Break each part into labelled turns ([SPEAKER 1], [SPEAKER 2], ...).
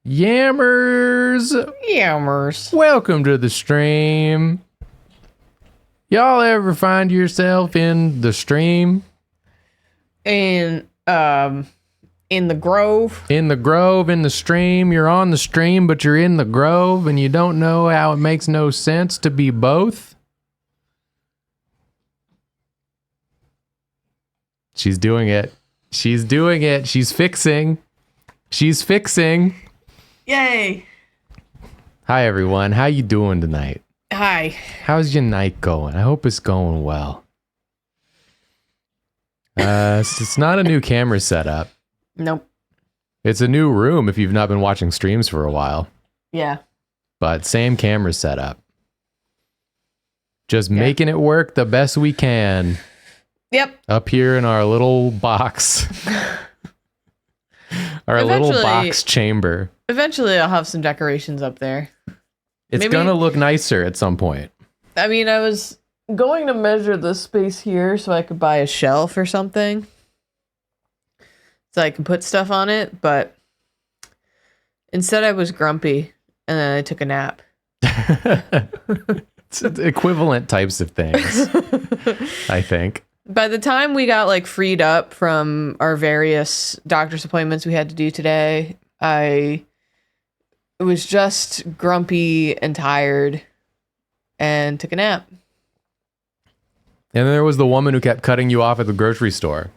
[SPEAKER 1] Yammers!
[SPEAKER 2] Yammers.
[SPEAKER 1] Welcome to the stream. Y'all ever find yourself in the stream?
[SPEAKER 2] In the grove.
[SPEAKER 1] In the grove, in the stream. You're on the stream, but you're in the grove, and you don't know how it makes no sense to be both? She's doing it. She's doing it. She's fixing. She's fixing.
[SPEAKER 2] Yay.
[SPEAKER 1] Hi, everyone. How you doing tonight?
[SPEAKER 2] Hi.
[SPEAKER 1] How's your night going? I hope it's going well. It's not a new camera setup.
[SPEAKER 2] Nope.
[SPEAKER 1] It's a new room if you've not been watching streams for a while.
[SPEAKER 2] Yeah.
[SPEAKER 1] But same camera setup. Just making it work the best we can.
[SPEAKER 2] Yep.
[SPEAKER 1] Up here in our little box. Our little box chamber.
[SPEAKER 2] Eventually I'll have some decorations up there.
[SPEAKER 1] It's gonna look nicer at some point.
[SPEAKER 2] I mean, I was going to measure this space here so I could buy a shelf or something. So I can put stuff on it, but instead I was grumpy and then I took a nap.
[SPEAKER 1] It's equivalent types of things, I think.
[SPEAKER 2] By the time we got like freed up from our various doctor's appointments we had to do today, I was just grumpy and tired and took a nap.
[SPEAKER 1] And then there was the woman who kept cutting you off at the grocery store.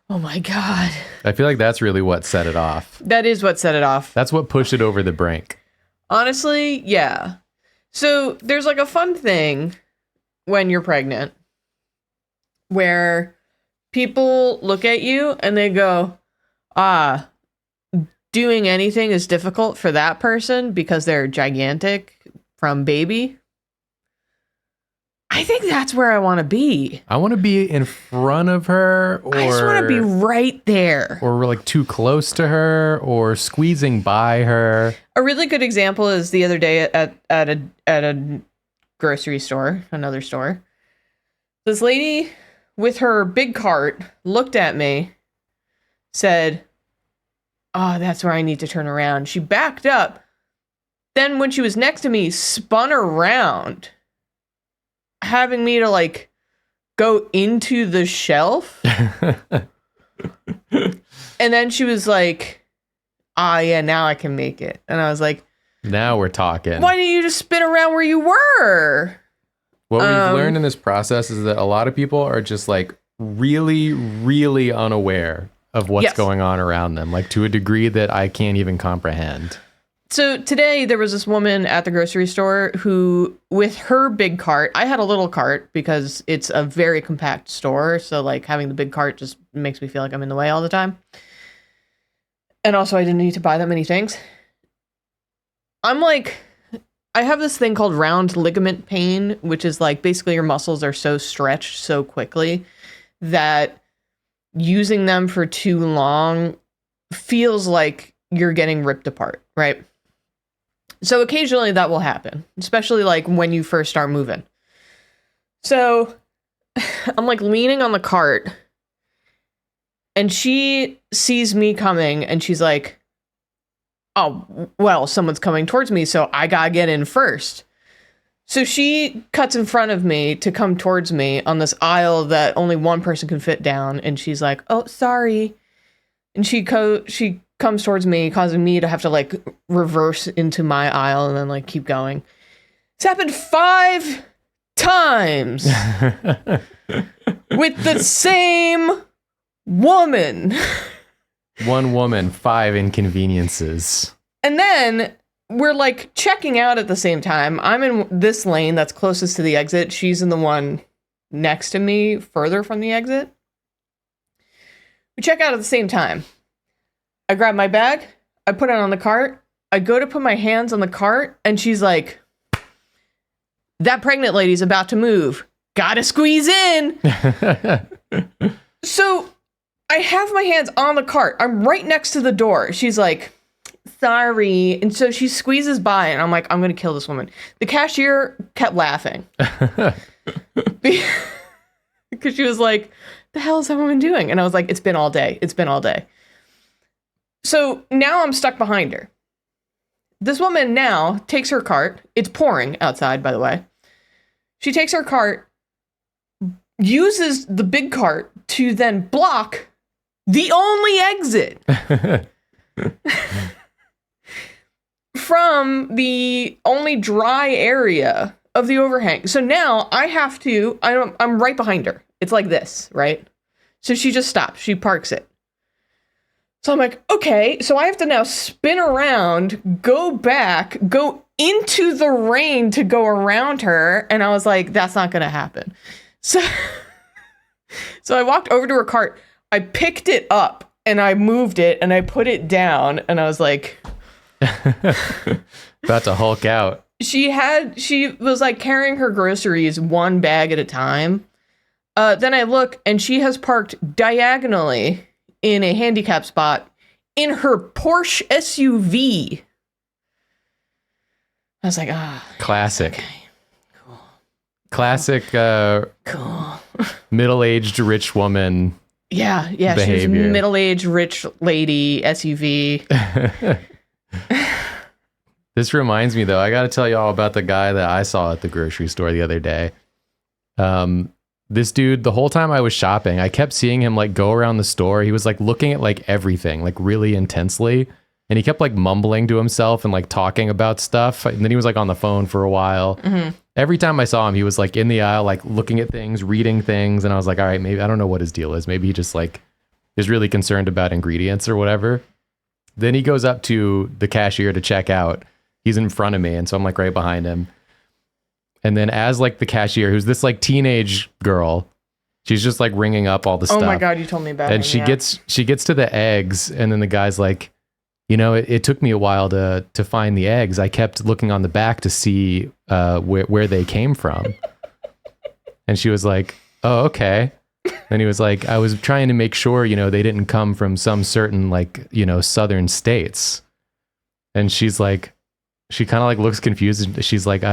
[SPEAKER 2] Oh my God.
[SPEAKER 1] I feel like that's really what set it off.
[SPEAKER 2] That is what set it off.
[SPEAKER 1] That's what pushed it over the brink.
[SPEAKER 2] Honestly, yeah. So there's like a fun thing when you're pregnant where people look at you and they go, doing anything is difficult for that person because they're gigantic from baby. I think that's where I want to be.
[SPEAKER 1] I want to be in front of her, or
[SPEAKER 2] I just want to be right there.
[SPEAKER 1] Or we're like too close to her, or squeezing by her.
[SPEAKER 2] A really good example is the other day at a grocery store, another store. This lady with her big cart looked at me, said, "Oh, that's where I need to turn around." She backed up. Then when she was next to me, spun around, having me to like go into the shelf. And then she was like, yeah, now I can make it. And I was like,
[SPEAKER 1] now we're talking.
[SPEAKER 2] Why didn't you just spin around where you were?
[SPEAKER 1] What we've learned in this process is that a lot of people are just like really, really unaware of what's going on around them, like to a degree that I can't even comprehend.
[SPEAKER 2] So today there was this woman at the grocery store who, with her big cart, I had a little cart because it's a very compact store. So like having the big cart just makes me feel like I'm in the way all the time. And also I didn't need to buy that many things. I'm like, I have this thing called round ligament pain, which is like basically your muscles are so stretched so quickly that using them for too long feels like you're getting ripped apart, right? So occasionally that will happen, especially like when you first start moving. So I'm like leaning on the cart and she sees me coming and she's like, "Oh, well, someone's coming towards me, so I gotta get in first." So she cuts in front of me to come towards me on this aisle that only one person can fit down. And she's like, "Oh, sorry." And she comes towards me, causing me to have to like reverse into my aisle and then like keep going. It's happened 5 times with the same woman.
[SPEAKER 1] One woman, 5 inconveniences.
[SPEAKER 2] And then we're like checking out at the same time. I'm in this lane that's closest to the exit. She's in the one next to me, further from the exit. We check out at the same time. I grab my bag. I put it on the cart. I go to put my hands on the cart. And she's like, "That pregnant lady's about to move. Gotta squeeze in." So I have my hands on the cart. I'm right next to the door. She's like, "Sorry." And so she squeezes by. And I'm like, I'm going to kill this woman. The cashier kept laughing. Because she was like, "The hell is that woman doing?" And I was like, "It's been all day. It's been all day." So now I'm stuck behind her. this woman now takes her cart. It's pouring outside, by the way. She takes her cart, uses the big cart to then block the only exit from the only dry area of the overhang. So now I'm right behind her. It's like this, right? So she just stops. She parks it. So I'm like, okay, so I have to now spin around, go back, go into the rain to go around her. And I was like, that's not going to happen. So I walked over to her cart. I picked it up and I moved it and I put it down. And I was like,
[SPEAKER 1] about to Hulk out.
[SPEAKER 2] She was like carrying her groceries one bag at a time. Then I look and she has parked diagonally in a handicap spot in her Porsche SUV. I was like,
[SPEAKER 1] classic.
[SPEAKER 2] Okay. Cool.
[SPEAKER 1] Classic
[SPEAKER 2] cool.
[SPEAKER 1] Middle-aged rich woman.
[SPEAKER 2] Yeah,
[SPEAKER 1] behavior.
[SPEAKER 2] She was middle-aged rich lady SUV.
[SPEAKER 1] This reminds me though, I got to tell you all about the guy that I saw at the grocery store the other day. This dude, the whole time I was shopping, I kept seeing him like go around the store. He was like looking at like everything, like really intensely. And he kept like mumbling to himself and like talking about stuff. And then he was like on the phone for a while. Mm-hmm. Every time I saw him, he was like in the aisle, like looking at things, reading things. And I was like, all right, maybe I don't know what his deal is. Maybe he just like is really concerned about ingredients or whatever. Then he goes up to the cashier to check out. He's in front of me. And so I'm like right behind him. And then as like the cashier, who's this like teenage girl, she's just like ringing up all the stuff.
[SPEAKER 2] Oh my God, you told me about it.
[SPEAKER 1] And she gets to the eggs. And then the guy's like, you know, it took me a while to find the eggs. I kept looking on the back to see where they came from. And she was like, oh, okay. And he was like, I was trying to make sure, you know, they didn't come from some certain like, you know, southern states. And she's like, she kind of like looks confused. She's like,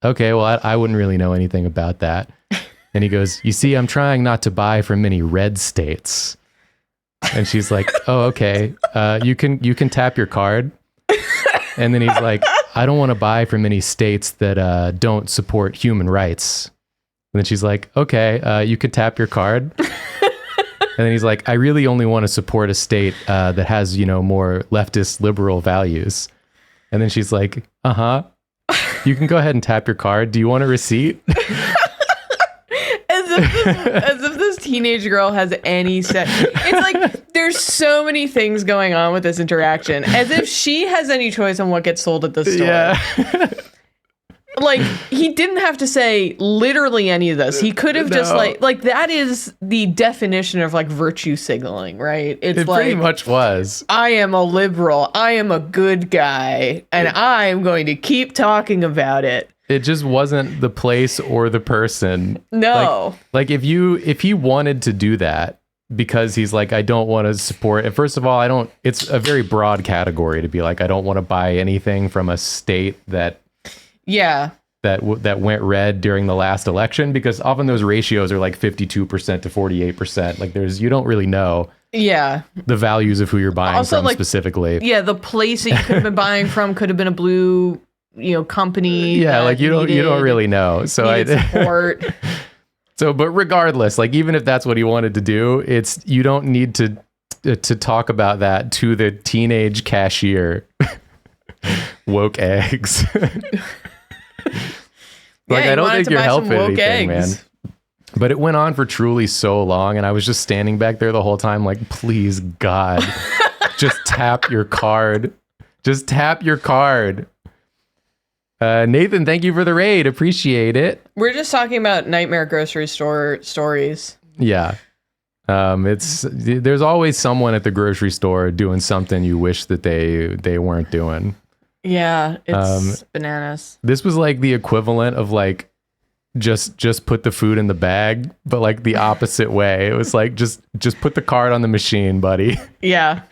[SPEAKER 1] okay, well, I wouldn't really know anything about that. And he goes, you see, I'm trying not to buy from many red states. And she's like, oh, okay. You can tap your card. And then he's like, I don't want to buy from any states that don't support human rights. And then she's like, okay, you could tap your card. And then he's like, I really only want to support a state that has, you know, more leftist liberal values. And then she's like, uh-huh. You can go ahead and tap your card. Do you want a receipt?
[SPEAKER 2] As if this teenage girl has any set. It's like there's so many things going on with this interaction. As if she has any choice on what gets sold at the store. Yeah. Like he didn't have to say literally any of this. He could have just like that is the definition of like virtue signaling, right?
[SPEAKER 1] It
[SPEAKER 2] like,
[SPEAKER 1] pretty much was.
[SPEAKER 2] I am a liberal. I am a good guy, and I am going to keep talking about it.
[SPEAKER 1] It just wasn't the place or the person.
[SPEAKER 2] No.
[SPEAKER 1] Like if he wanted to do that because he's like, I don't want to support it. First of all, it's a very broad category to be like, I don't want to buy anything from a state that went red during the last election, because often those ratios are like 52% to 48%. Like you don't really know the values of who you're buying also, from like, specifically.
[SPEAKER 2] Yeah, the place that you could have been buying from could have been a blue, you know, company.
[SPEAKER 1] Yeah, like you don't really know. So
[SPEAKER 2] support.
[SPEAKER 1] So, but regardless, like even if that's what he wanted to do, you don't need to talk about that to the teenage cashier. Woke eggs. Like I don't think you're helping anything, man. But it went on for truly so long, and I was just standing back there the whole time like, please God, just tap your card. Just tap your card. Nathan, thank you for the raid. Appreciate it.
[SPEAKER 2] We're just talking about nightmare grocery store stories.
[SPEAKER 1] Yeah. There's always someone at the grocery store doing something you wish that they weren't doing.
[SPEAKER 2] Yeah, it's bananas.
[SPEAKER 1] This was like the equivalent of like just put the food in the bag, but like the opposite way. It was like just put the card on the machine, buddy.
[SPEAKER 2] Yeah.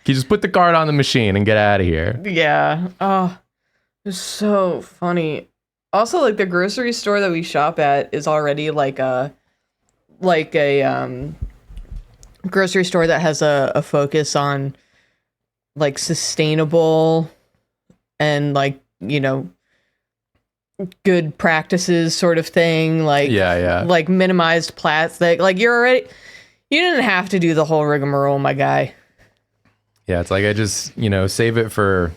[SPEAKER 1] You just put the card on the machine and get out of here.
[SPEAKER 2] Yeah. Oh, it's so funny. Also, like the grocery store that we shop at is already like a grocery store that has a focus on like sustainable and like, you know, good practices sort of thing. Like, like minimized plats that like you didn't have to do the whole rigmarole, my guy.
[SPEAKER 1] Yeah. It's like, I just, you know, save it for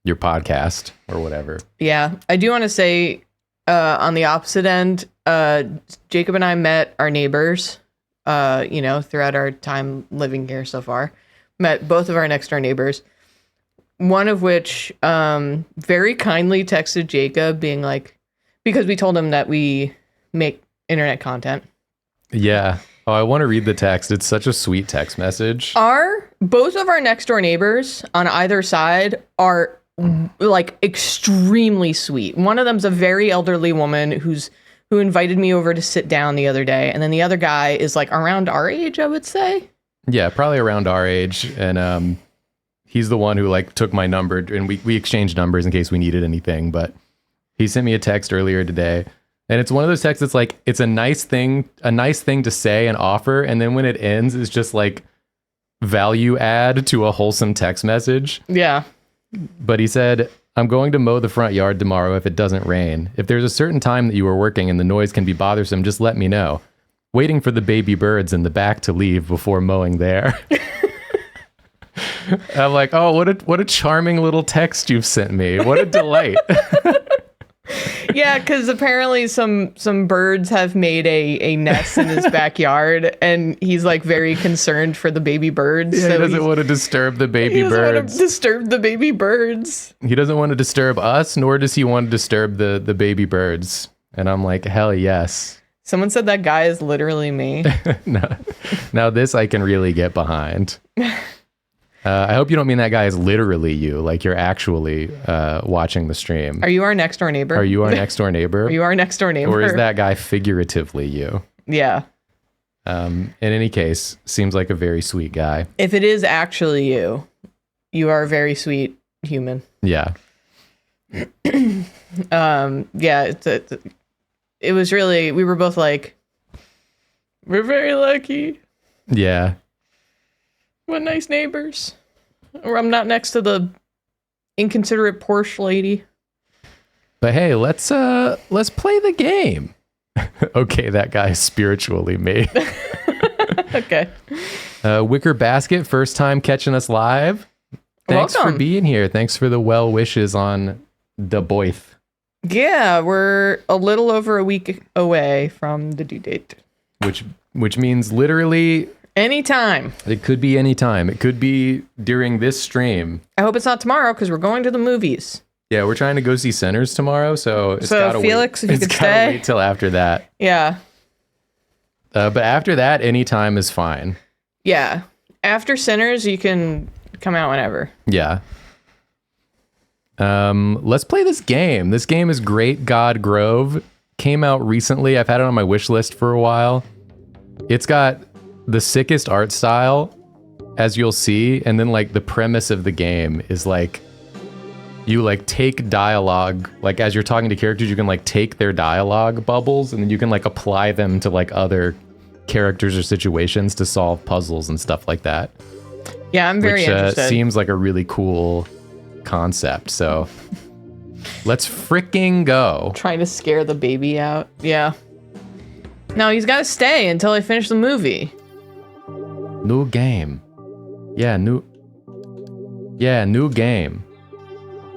[SPEAKER 1] your podcast or whatever.
[SPEAKER 2] Yeah. I do want to say, on the opposite end, Jacob and I met our neighbors, you know, throughout our time living here so far. Met both of our next door neighbors. One of which very kindly texted Jacob being like, because we told him that we make internet content.
[SPEAKER 1] Yeah. Oh, I want to read the text. It's such a sweet text message.
[SPEAKER 2] Both of our next door neighbors on either side are like extremely sweet. One of them's a very elderly woman who invited me over to sit down the other day. And then the other guy is like around our age, I would say. Yeah,
[SPEAKER 1] probably around our age. And he's the one who like took my number, and we exchanged numbers in case we needed anything. But he sent me a text earlier today, and it's one of those texts that's like, it's a nice thing to say and offer, and then when it ends, it's just like value add to a wholesome text message.
[SPEAKER 2] Yeah.
[SPEAKER 1] But he said, I'm going to mow the front yard tomorrow if it doesn't rain. If there's a certain time that you are working and the noise can be bothersome, just let me know. Waiting for the baby birds in the back to leave before mowing there. I'm like, oh, what a charming little text you've sent me. What a delight.
[SPEAKER 2] Yeah, because apparently some birds have made a nest in his backyard, and he's like very concerned for the baby birds.
[SPEAKER 1] Yeah, so he doesn't want to disturb the baby birds. He doesn't want to
[SPEAKER 2] disturb the baby birds.
[SPEAKER 1] He doesn't want to disturb us, nor does he want to disturb the baby birds. And I'm like, hell yes.
[SPEAKER 2] Someone said that guy is literally me.
[SPEAKER 1] Now this I can really get behind. I hope you don't mean that guy is literally you, like you're actually watching the stream.
[SPEAKER 2] Are you our next door neighbor?
[SPEAKER 1] Are you our next door neighbor?
[SPEAKER 2] Are you our next door neighbor?
[SPEAKER 1] Or is that guy figuratively you?
[SPEAKER 2] Yeah.
[SPEAKER 1] In any case, seems like a very sweet guy.
[SPEAKER 2] If it is actually you, you are a very sweet human.
[SPEAKER 1] Yeah.
[SPEAKER 2] Yeah. It was really, we were both like, we're very lucky.
[SPEAKER 1] Yeah.
[SPEAKER 2] What nice neighbors. Or I'm not next to the inconsiderate Porsche lady.
[SPEAKER 1] But hey, let's play the game. Okay, that guy's spiritually me.
[SPEAKER 2] Okay.
[SPEAKER 1] Wicker Basket, first time catching us live. Thanks for being here. Thanks for the well wishes on the boyth.
[SPEAKER 2] Yeah, we're a little over a week away from the due date.
[SPEAKER 1] Which means literally
[SPEAKER 2] anytime.
[SPEAKER 1] It could be anytime. It could be during this stream.
[SPEAKER 2] I hope it's not tomorrow because we're going to the movies.
[SPEAKER 1] Yeah, we're trying to go see Sinners tomorrow, so it's gotta
[SPEAKER 2] Felix,
[SPEAKER 1] wait.
[SPEAKER 2] If you could stay.
[SPEAKER 1] Wait till after that.
[SPEAKER 2] Yeah.
[SPEAKER 1] But after that, anytime is fine.
[SPEAKER 2] Yeah. After Sinners, you can come out whenever.
[SPEAKER 1] Yeah. Let's play this game. This game is Great God Grove. Came out recently. I've had it on my wish list for a while. It's got the sickest art style, as you'll see, and then like the premise of the game is like you like take dialogue, like as you're talking to characters, you can like take their dialogue bubbles and then you can like apply them to like other characters or situations to solve puzzles and stuff like that.
[SPEAKER 2] Yeah, I'm very interested.
[SPEAKER 1] Seems like a really cool concept. So let's freaking go.
[SPEAKER 2] Trying to scare the baby out. Yeah. No, he's got to stay until I finish the movie.
[SPEAKER 1] New game. Yeah, new game.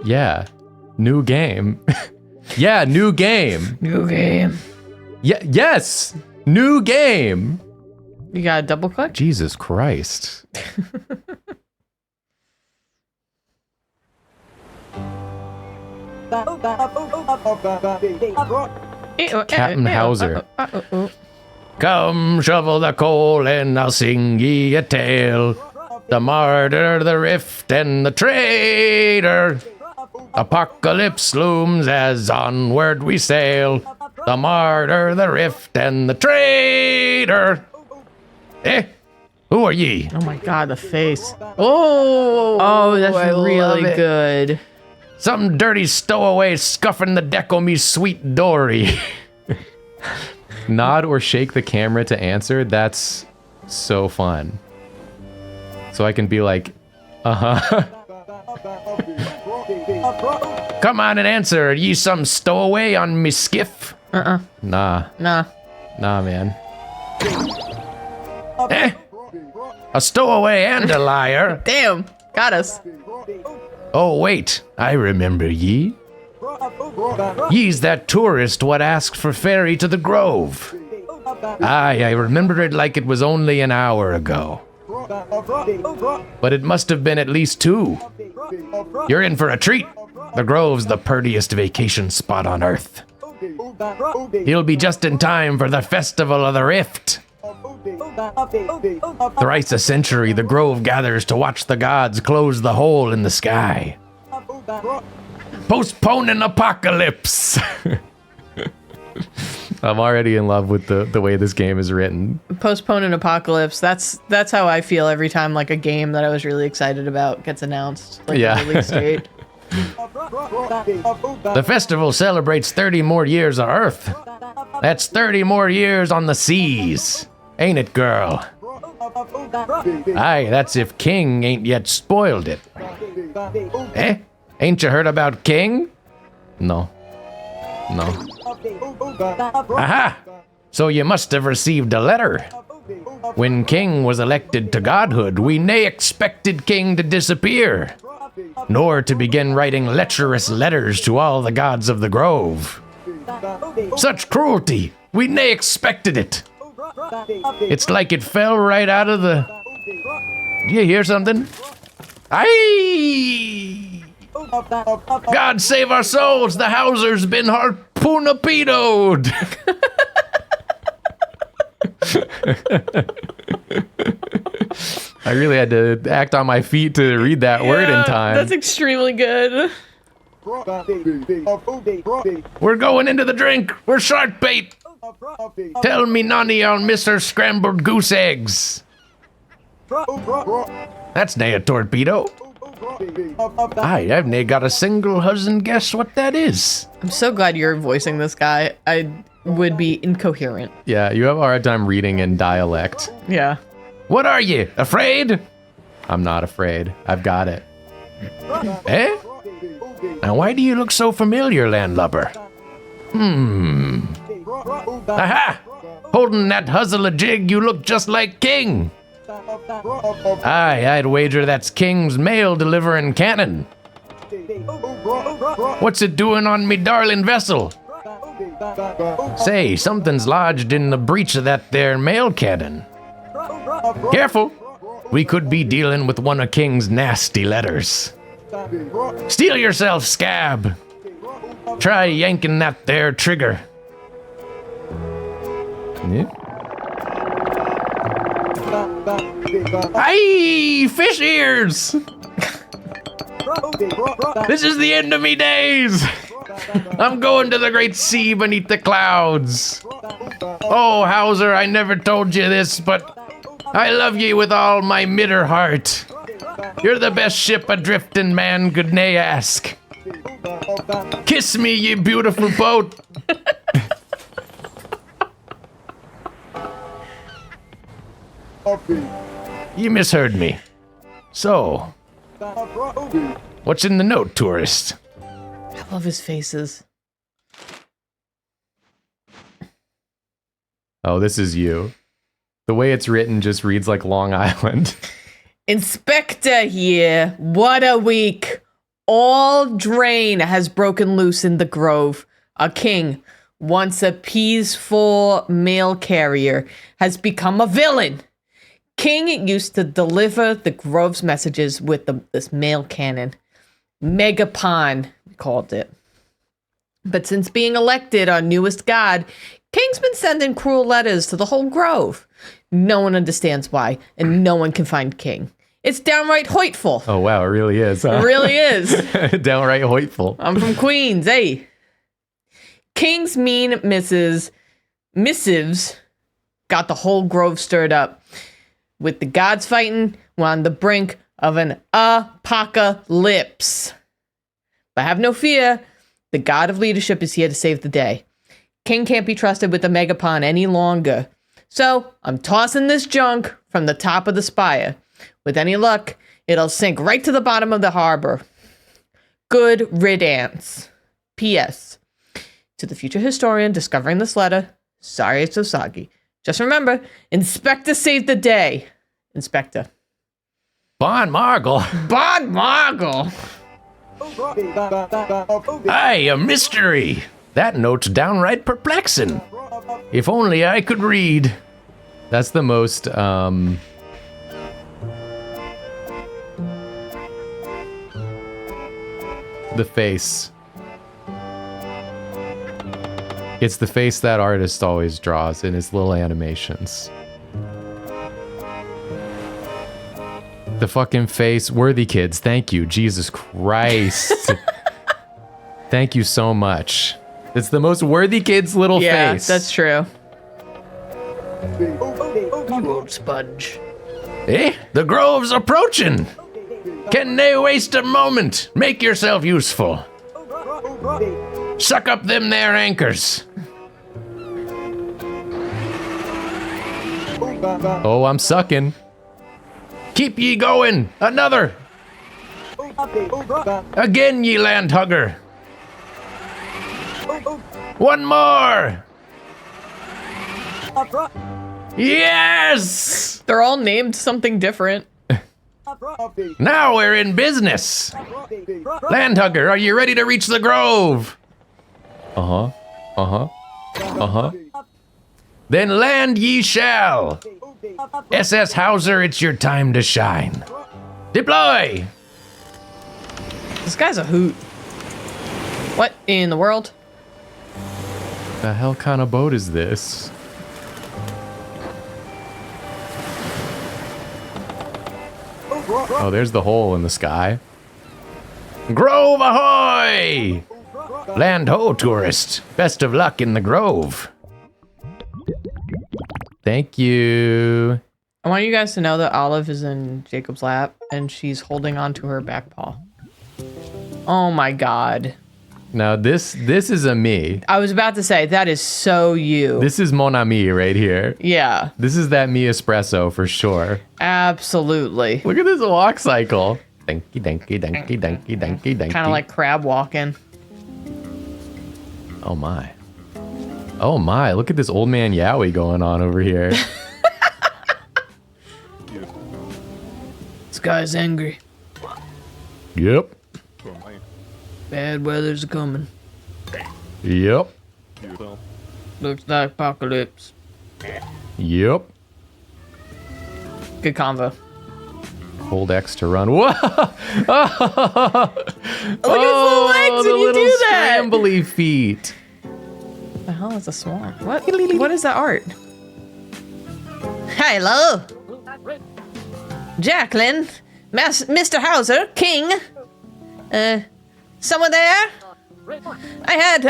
[SPEAKER 1] Yeah, new game. Yeah, new game.
[SPEAKER 2] New game.
[SPEAKER 1] Yeah, yes, new game.
[SPEAKER 2] You got a double click?
[SPEAKER 1] Jesus Christ. Captain Hauser. Come shovel the coal and I'll sing ye a tale. The martyr, the rift, and the traitor. Apocalypse looms as onward we sail. The martyr, the rift, and the traitor. Eh? Who are ye?
[SPEAKER 2] Oh my god, the face. Oh, that's really good.
[SPEAKER 1] Some dirty stowaway scuffing the deck o' me sweet dory. Nod or shake the camera to answer. That's so fun. So I can be like, uh-huh. Come on and answer. Are ye some stowaway on me skiff? Nah,
[SPEAKER 2] Nah.
[SPEAKER 1] man. A stowaway and a liar.
[SPEAKER 2] Damn. Got us.
[SPEAKER 1] Oh, wait. I remember ye. Ye's that tourist what asked for ferry to the Grove. Aye, I remember it like it was only an hour ago. But it must have been at least 2. You're in for a treat. The Grove's the purtiest vacation spot on Earth. You'll be just in time for the Festival of the Rift. Thrice a century, the Grove gathers to watch the gods close the hole in the sky. Postpone an apocalypse. I'm already in love with the way this game is written.
[SPEAKER 2] Postpone an apocalypse. That's how I feel every time like a game that I was really excited about gets announced. Like
[SPEAKER 1] Yeah.
[SPEAKER 2] the release date.
[SPEAKER 1] The festival celebrates 30 more years of Earth. That's 30 more years on the seas. Ain't it, girl? Aye, that's if King ain't yet spoiled it. Eh? Ain't you heard about King? No. Aha! So you must have received a letter. When King was elected to godhood, we nae expected King to disappear, nor to begin writing lecherous letters to all the gods of the Grove. Such cruelty! We nae expected it. It's like it fell right out of the... Do you hear something? Aye! God save our souls! The Hauser's been harpoonapedoed! I really had to act on my feet to read that word in time.
[SPEAKER 2] That's extremely good.
[SPEAKER 1] We're going into the drink. We're shark bait. Tell me nonny I'll miss her scrambled goose eggs. That's nae a torpedo. Aye, I've nae got a single dozen guess what that is.
[SPEAKER 2] I'm so glad you're voicing this guy. I would be incoherent.
[SPEAKER 1] Yeah, you have a hard time reading in dialect.
[SPEAKER 2] Yeah.
[SPEAKER 1] What are you, afraid? I'm not afraid. I've got it. Eh? Now why do you look so familiar, landlubber? Aha! Holding that huzzle a jig, you look just like King. Aye, I'd wager that's King's mail delivering cannon. What's it doing on me darling vessel? Say, something's lodged in the breech of that there mail cannon. Careful! We could be dealing with one of King's nasty letters. Steel yourself, scab! Try yanking that there trigger. Yeah. Aye! Fish ears! This is the end of me days! I'm going to the great sea beneath the clouds. Oh, Hauser, I never told you this, but I love ye with all my midder heart. You're the best ship a drifting man could nae ask. Kiss me, ye beautiful boat. You misheard me. So, what's in the note, tourist?
[SPEAKER 2] I love his faces.
[SPEAKER 1] Oh, this is you. The way it's written just reads like Long Island.
[SPEAKER 2] Inspector here. What a week. All drain has broken loose in the Grove. A king, once a peaceful mail carrier, has become a villain. King used to deliver the Grove's messages with this mail cannon. Megapon, we called it. But since being elected our newest god, King's been sending cruel letters to the whole Grove. No one understands why, and no one can find King. It's downright hoitful.
[SPEAKER 1] Oh, wow, it really is. Huh?
[SPEAKER 2] It really is.
[SPEAKER 1] Downright hoitful.
[SPEAKER 2] I'm from Queens, hey. King's mean missives got the whole Grove stirred up. With the gods fighting, we're on the brink of an apocalypse. But have no fear, the god of leadership is here to save the day. King can't be trusted with the megapon any longer. So I'm tossing this junk from the top of the spire. With any luck, it'll sink right to the bottom of the harbor. Good riddance. P.S. To the future historian discovering this letter, sorry it's so soggy. Just remember, Inspector saved the day. Inspector.
[SPEAKER 1] Bon Margle.
[SPEAKER 2] Bon Margle.
[SPEAKER 1] Aye, a mystery. That note's downright perplexing. If only I could read. That's the most, the face. It's the face that artist always draws in his little animations. The fucking face. Worthy kids, thank you. Jesus Christ. Thank you so much. It's the most worthy kid's little face.
[SPEAKER 2] Yeah, that's true. You old sponge.
[SPEAKER 1] Eh? The grove's approaching. Can they waste a moment? Make yourself useful. Suck up them there anchors. Oh, I'm sucking. Keep ye going. Another. Again, ye land hugger. One more. Yes!
[SPEAKER 2] They're all named something different.
[SPEAKER 1] Now we're in business. Landhugger, are you ready to reach the grove? Uh-huh. Uh-huh. Uh-huh. Then land ye shall. SS Hauser, it's your time to shine. Deploy!
[SPEAKER 2] This guy's a hoot. What in the world?
[SPEAKER 1] The hell kind of boat is this? Oh, there's the hole in the sky. Grove ahoy! Land ho, tourist. Best of luck in the grove. Thank you.
[SPEAKER 2] I want you guys to know that Olive is in Jacob's lap and she's holding onto her back paw. Oh my god.
[SPEAKER 1] Now this is a me.
[SPEAKER 2] I was about to say, that is so you.
[SPEAKER 1] This is mon ami right here.
[SPEAKER 2] Yeah.
[SPEAKER 1] This is that me espresso for sure.
[SPEAKER 2] Absolutely.
[SPEAKER 1] Look at this walk cycle. Danky, danky, danky, danky, danky, danky.
[SPEAKER 2] Kind of like crab walking.
[SPEAKER 1] Oh my. Oh my, look at this old man Yowie going on over here.
[SPEAKER 2] This guy's angry.
[SPEAKER 1] Yep.
[SPEAKER 2] Bad weather's coming.
[SPEAKER 1] Yep.
[SPEAKER 2] Looks like apocalypse.
[SPEAKER 1] Yep.
[SPEAKER 2] Good convo.
[SPEAKER 1] Hold X to run. Whoa!
[SPEAKER 2] Look at his little legs when you do that.
[SPEAKER 1] Scrambly feet.
[SPEAKER 2] The hell is a swan? What is that art? Hello, Jacqueline, Mr. Hauser, King. Someone there? I had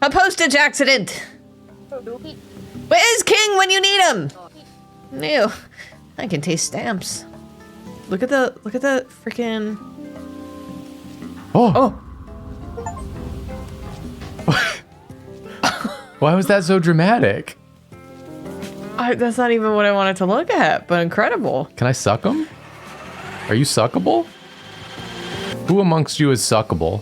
[SPEAKER 2] a postage accident. Where's King when you need him? Ew, I can taste stamps. Look at the freaking.
[SPEAKER 1] Oh. Why was that so dramatic?
[SPEAKER 2] That's not even what I wanted to look at, but incredible.
[SPEAKER 1] Can I suck him? Are you suckable? Who amongst you is suckable?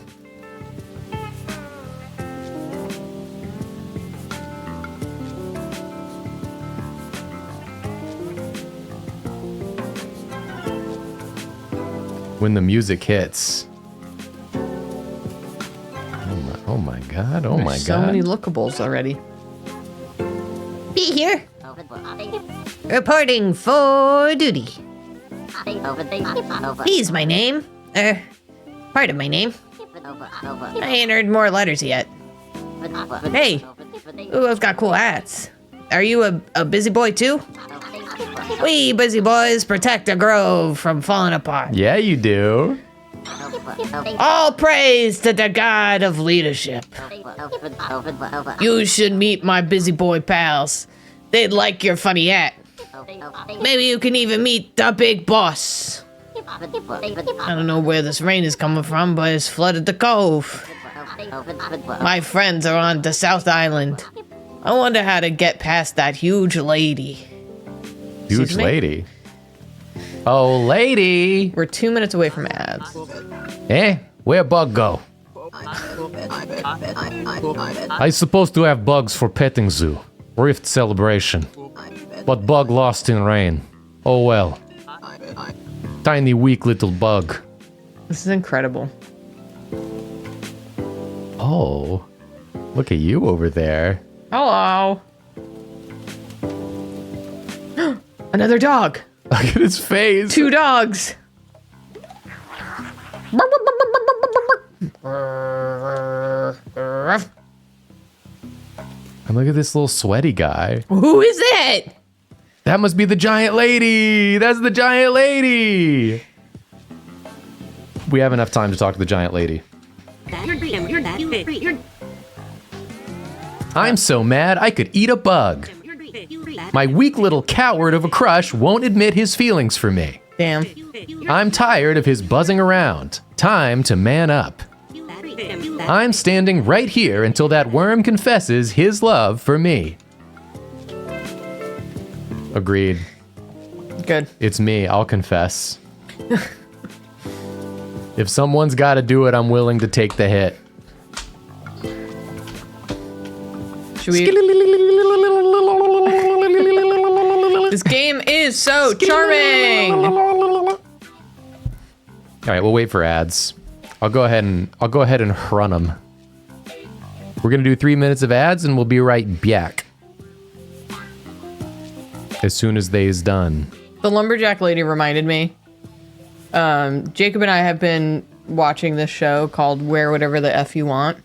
[SPEAKER 1] When the music hits. Oh my god, oh my god.
[SPEAKER 2] So many lookables already. Be here. Reporting for duty. B's my name. Part of my name. I ain't heard more letters yet. Hey, ooh, I've got cool hats. Are you a busy boy too? We busy boys protect a grove from falling apart.
[SPEAKER 1] Yeah, you do.
[SPEAKER 2] All praise to the god of leadership. You should meet my busy boy pals. They'd like your funny hat. Maybe you can even meet the big boss. I don't know where this rain is coming from, but it's flooded the cove. My friends are on the South Island. I wonder how to get past that huge lady.
[SPEAKER 1] Huge lady? Oh, lady!
[SPEAKER 2] We're 2 minutes away from ads.
[SPEAKER 1] Where Bug go? I supposed to have Bugs for petting zoo. Rift celebration. But Bug lost in rain. Oh well. Tiny weak little Bug.
[SPEAKER 2] This is incredible.
[SPEAKER 1] Oh. Look at you over there.
[SPEAKER 2] Hello. Another dog.
[SPEAKER 1] Look at his face.
[SPEAKER 2] 2 dogs.
[SPEAKER 1] And look at this little sweaty guy.
[SPEAKER 2] Who is it?
[SPEAKER 1] That must be the giant lady. That's the giant lady. We have enough time to talk to the giant lady. I'm so mad I could eat a bug. My weak little coward of a crush won't admit his feelings for me.
[SPEAKER 2] Damn.
[SPEAKER 1] I'm tired of his buzzing around. Time to man up. I'm standing right here until that worm confesses his love for me. Agreed.
[SPEAKER 2] Good.
[SPEAKER 1] It's me. I'll confess. If someone's got to do it, I'm willing to take the hit.
[SPEAKER 2] Should we? This game is so charming.
[SPEAKER 1] All right, we'll wait for ads. I'll go ahead and run them. We're gonna do 3 minutes of ads, and we'll be right back. As soon as they's done.
[SPEAKER 2] The lumberjack lady reminded me. Jacob and I have been watching this show called Wear Whatever the F You Want.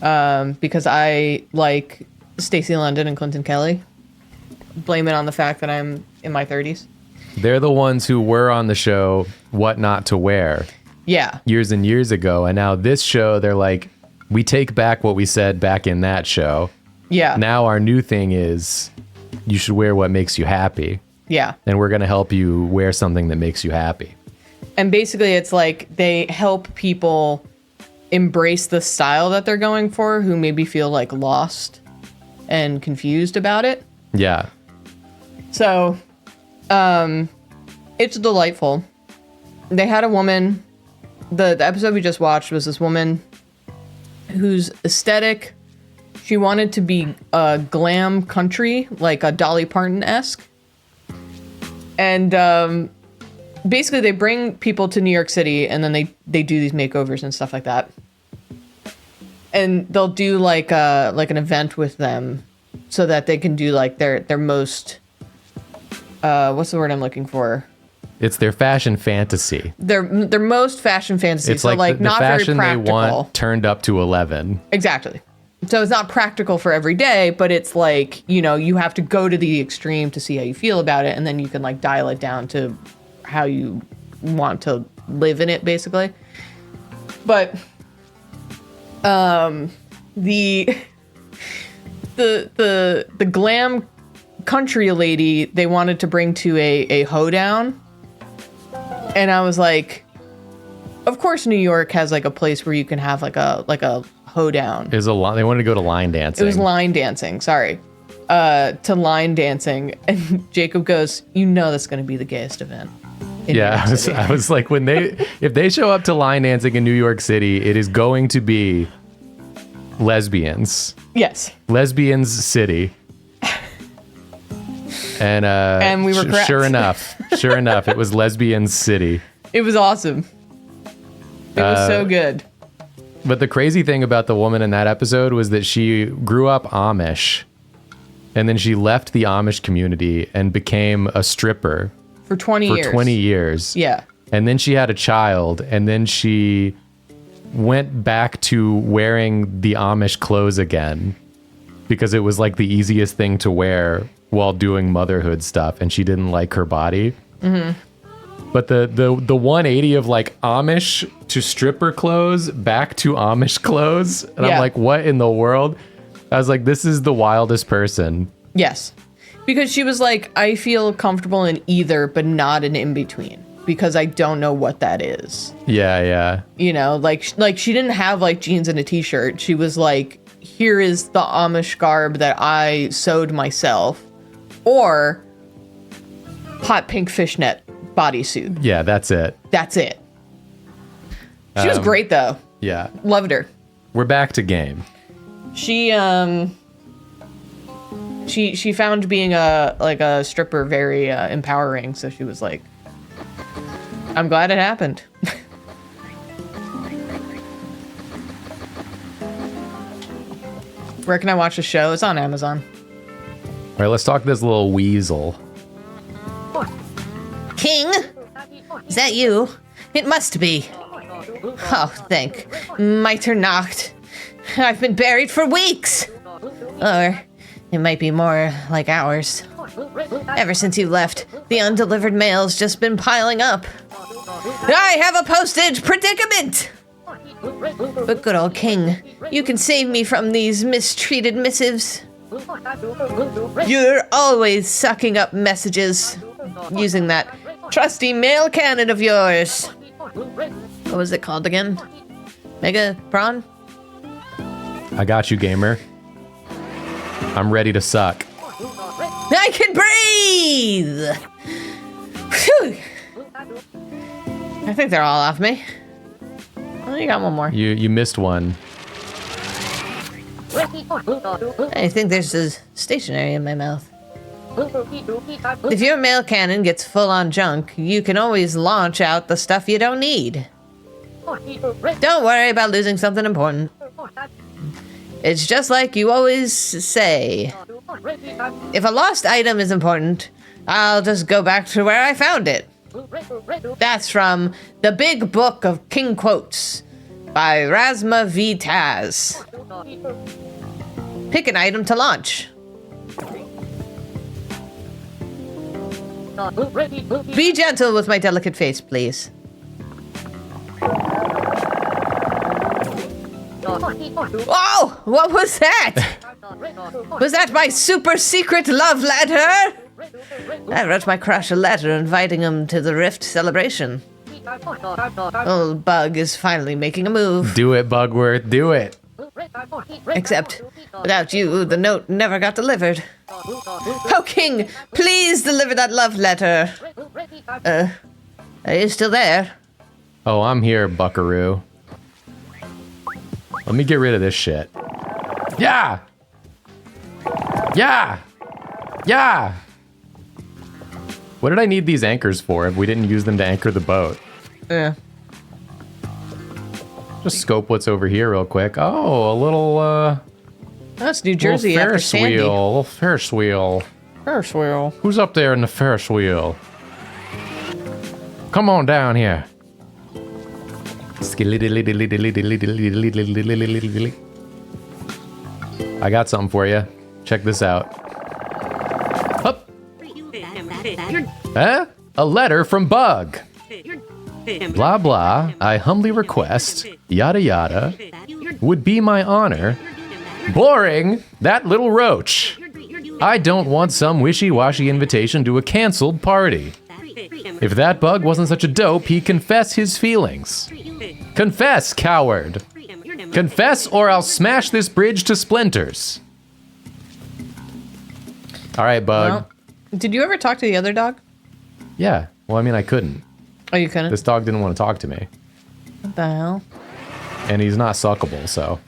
[SPEAKER 2] Because I like Stacey London and Clinton Kelly. Blame it on the fact that I'm in my 30s.
[SPEAKER 1] They're the ones who were on the show What Not to Wear.
[SPEAKER 2] Yeah.
[SPEAKER 1] Years and years ago. And now this show, they're like, we take back what we said back in that show.
[SPEAKER 2] Yeah.
[SPEAKER 1] Now our new thing is you should wear what makes you happy.
[SPEAKER 2] Yeah.
[SPEAKER 1] And we're going to help you wear something that makes you happy.
[SPEAKER 2] And basically it's like they help people embrace the style that they're going for who maybe feel like lost and confused about it.
[SPEAKER 1] Yeah.
[SPEAKER 2] So, it's delightful. They had a woman, the episode we just watched was this woman whose aesthetic, she wanted to be a glam country, like a Dolly Parton-esque. And basically they bring people to New York City and then they do these makeovers and stuff like that. And they'll do like an event with them so that they can do like their most, what's the word I'm looking for?
[SPEAKER 1] It's their fashion fantasy.
[SPEAKER 2] Their most fashion fantasy.
[SPEAKER 1] It's
[SPEAKER 2] so
[SPEAKER 1] like the
[SPEAKER 2] not
[SPEAKER 1] fashion
[SPEAKER 2] very
[SPEAKER 1] they
[SPEAKER 2] practical.
[SPEAKER 1] want turned up to 11.
[SPEAKER 2] Exactly. So it's not practical for every day, but it's like, you know, you have to go to the extreme to see how you feel about it. And then you can like dial it down to how you want to live in it, basically. But, the glam country lady they wanted to bring to a hoedown. And I was like, of course New York has like a place where you can have like a hoedown.
[SPEAKER 1] They wanted to go to line dancing.
[SPEAKER 2] It was line dancing, sorry. To line dancing. And Jacob goes, you know that's going to be the gayest event.
[SPEAKER 1] Yeah, I was like, if they show up to line dancing in New York City, it is going to be lesbians.
[SPEAKER 2] Yes.
[SPEAKER 1] Lesbians City. And
[SPEAKER 2] we were correct.
[SPEAKER 1] Sure enough, it was Lesbians City.
[SPEAKER 2] It was awesome. It was so good.
[SPEAKER 1] But the crazy thing about the woman in that episode was that she grew up Amish, and then she left the Amish community and became a stripper.
[SPEAKER 2] For 20 years.
[SPEAKER 1] For 20 years.
[SPEAKER 2] Yeah.
[SPEAKER 1] And then she had a child, and then she went back to wearing the Amish clothes again because it was like the easiest thing to wear while doing motherhood stuff, and she didn't like her body. Mm-hmm. But the 180 of like Amish to stripper clothes back to Amish clothes, and I'm like, what in the world? I was like, this is the wildest person.
[SPEAKER 2] Yes. Because she was like, I feel comfortable in either, but not an in-between. Because I don't know what that is.
[SPEAKER 1] Yeah, yeah.
[SPEAKER 2] You know, like she didn't have like jeans and a t-shirt. She was like, here is the Amish garb that I sewed myself. Or hot pink fishnet bodysuit.
[SPEAKER 1] Yeah, that's it.
[SPEAKER 2] That's it. She was great though.
[SPEAKER 1] Yeah.
[SPEAKER 2] Loved her.
[SPEAKER 1] We're back to game.
[SPEAKER 2] She found being a stripper very empowering, so she was like, I'm glad it happened. Where can I watch the show? It's on Amazon.
[SPEAKER 1] All right, let's talk to this little weasel.
[SPEAKER 2] King? Is that you? It must be. Oh, thank Mitternacht. I've been buried for weeks. Or it might be more like hours. Ever since you left, the undelivered mail's just been piling up. I have a postage predicament! But good old King, you can save me from these mistreated missives. You're always sucking up messages using that trusty mail cannon of yours. What was it called again? Mega Prawn?
[SPEAKER 1] I got you, gamer. I'm ready to suck.
[SPEAKER 2] I can breathe! Phew. I think they're all off me. Oh, you got one more.
[SPEAKER 1] You missed one.
[SPEAKER 2] I think there's a stationery in my mouth. If your mail cannon gets full on junk, you can always launch out the stuff you don't need. Don't worry about losing something important. It's just like you always say. If a lost item is important, I'll just go back to where I found it. That's from The Big Book of King Quotes by Razma V. Taz. Pick an item to launch. Be gentle with my delicate face, please. Whoa! What was that? Was that my super secret love letter? I wrote my crush a letter inviting him to the Rift celebration. Old Bug is finally making a move.
[SPEAKER 1] Do it, Bugworth. Do it.
[SPEAKER 2] Except, without you, the note never got delivered. Oh, King, please deliver that love letter. Are you still there?
[SPEAKER 1] Oh, I'm here, buckaroo. Let me get rid of this shit. Yeah! Yeah! Yeah! What did I need these anchors for if we didn't use them to anchor the boat?
[SPEAKER 2] Yeah.
[SPEAKER 1] Just scope what's over here real quick. Oh, a little,
[SPEAKER 2] That's New Jersey
[SPEAKER 1] little
[SPEAKER 2] after
[SPEAKER 1] Ferris
[SPEAKER 2] Sandy.
[SPEAKER 1] wheel. A little Ferris wheel.
[SPEAKER 2] Ferris wheel.
[SPEAKER 1] Who's up there in the Ferris wheel? Come on down here. I got something for you. Check this out. Hup. Huh? A letter from Bug. Blah blah. I humbly request, yada yada. Would be my honor. Boring. That little roach. I don't want some wishy-washy invitation to a canceled party. If that Bug wasn't such a dope, he'd confess his feelings. Confess, coward. Confess or I'll smash this bridge to splinters. All right, Bug.
[SPEAKER 2] Well, did you ever talk to the other dog?
[SPEAKER 1] Yeah. Well, I mean, I couldn't.
[SPEAKER 2] Oh, you couldn't?
[SPEAKER 1] This dog didn't want to talk to me.
[SPEAKER 2] What the hell?
[SPEAKER 1] And he's not suckable, so.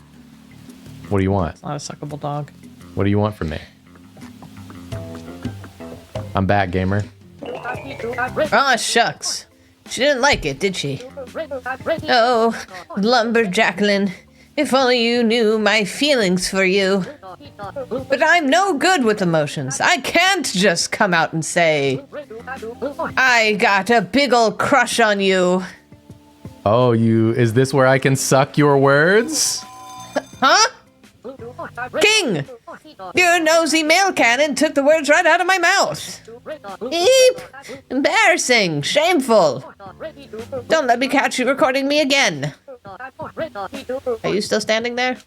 [SPEAKER 1] What do you want?
[SPEAKER 2] It's not a suckable dog.
[SPEAKER 1] What do you want from me? I'm back, gamer.
[SPEAKER 2] Oh, shucks. She didn't like it, did she? Oh, Lumberjacklin, if only you knew my feelings for you. But I'm no good with emotions. I can't just come out and say, I got a big ol' crush on you.
[SPEAKER 1] Oh, is this where I can suck your words?
[SPEAKER 2] Huh? King! Your nosy mail cannon took the words right out of my mouth. Eep! Embarrassing! Shameful! Don't let me catch you recording me again. Are you still standing there?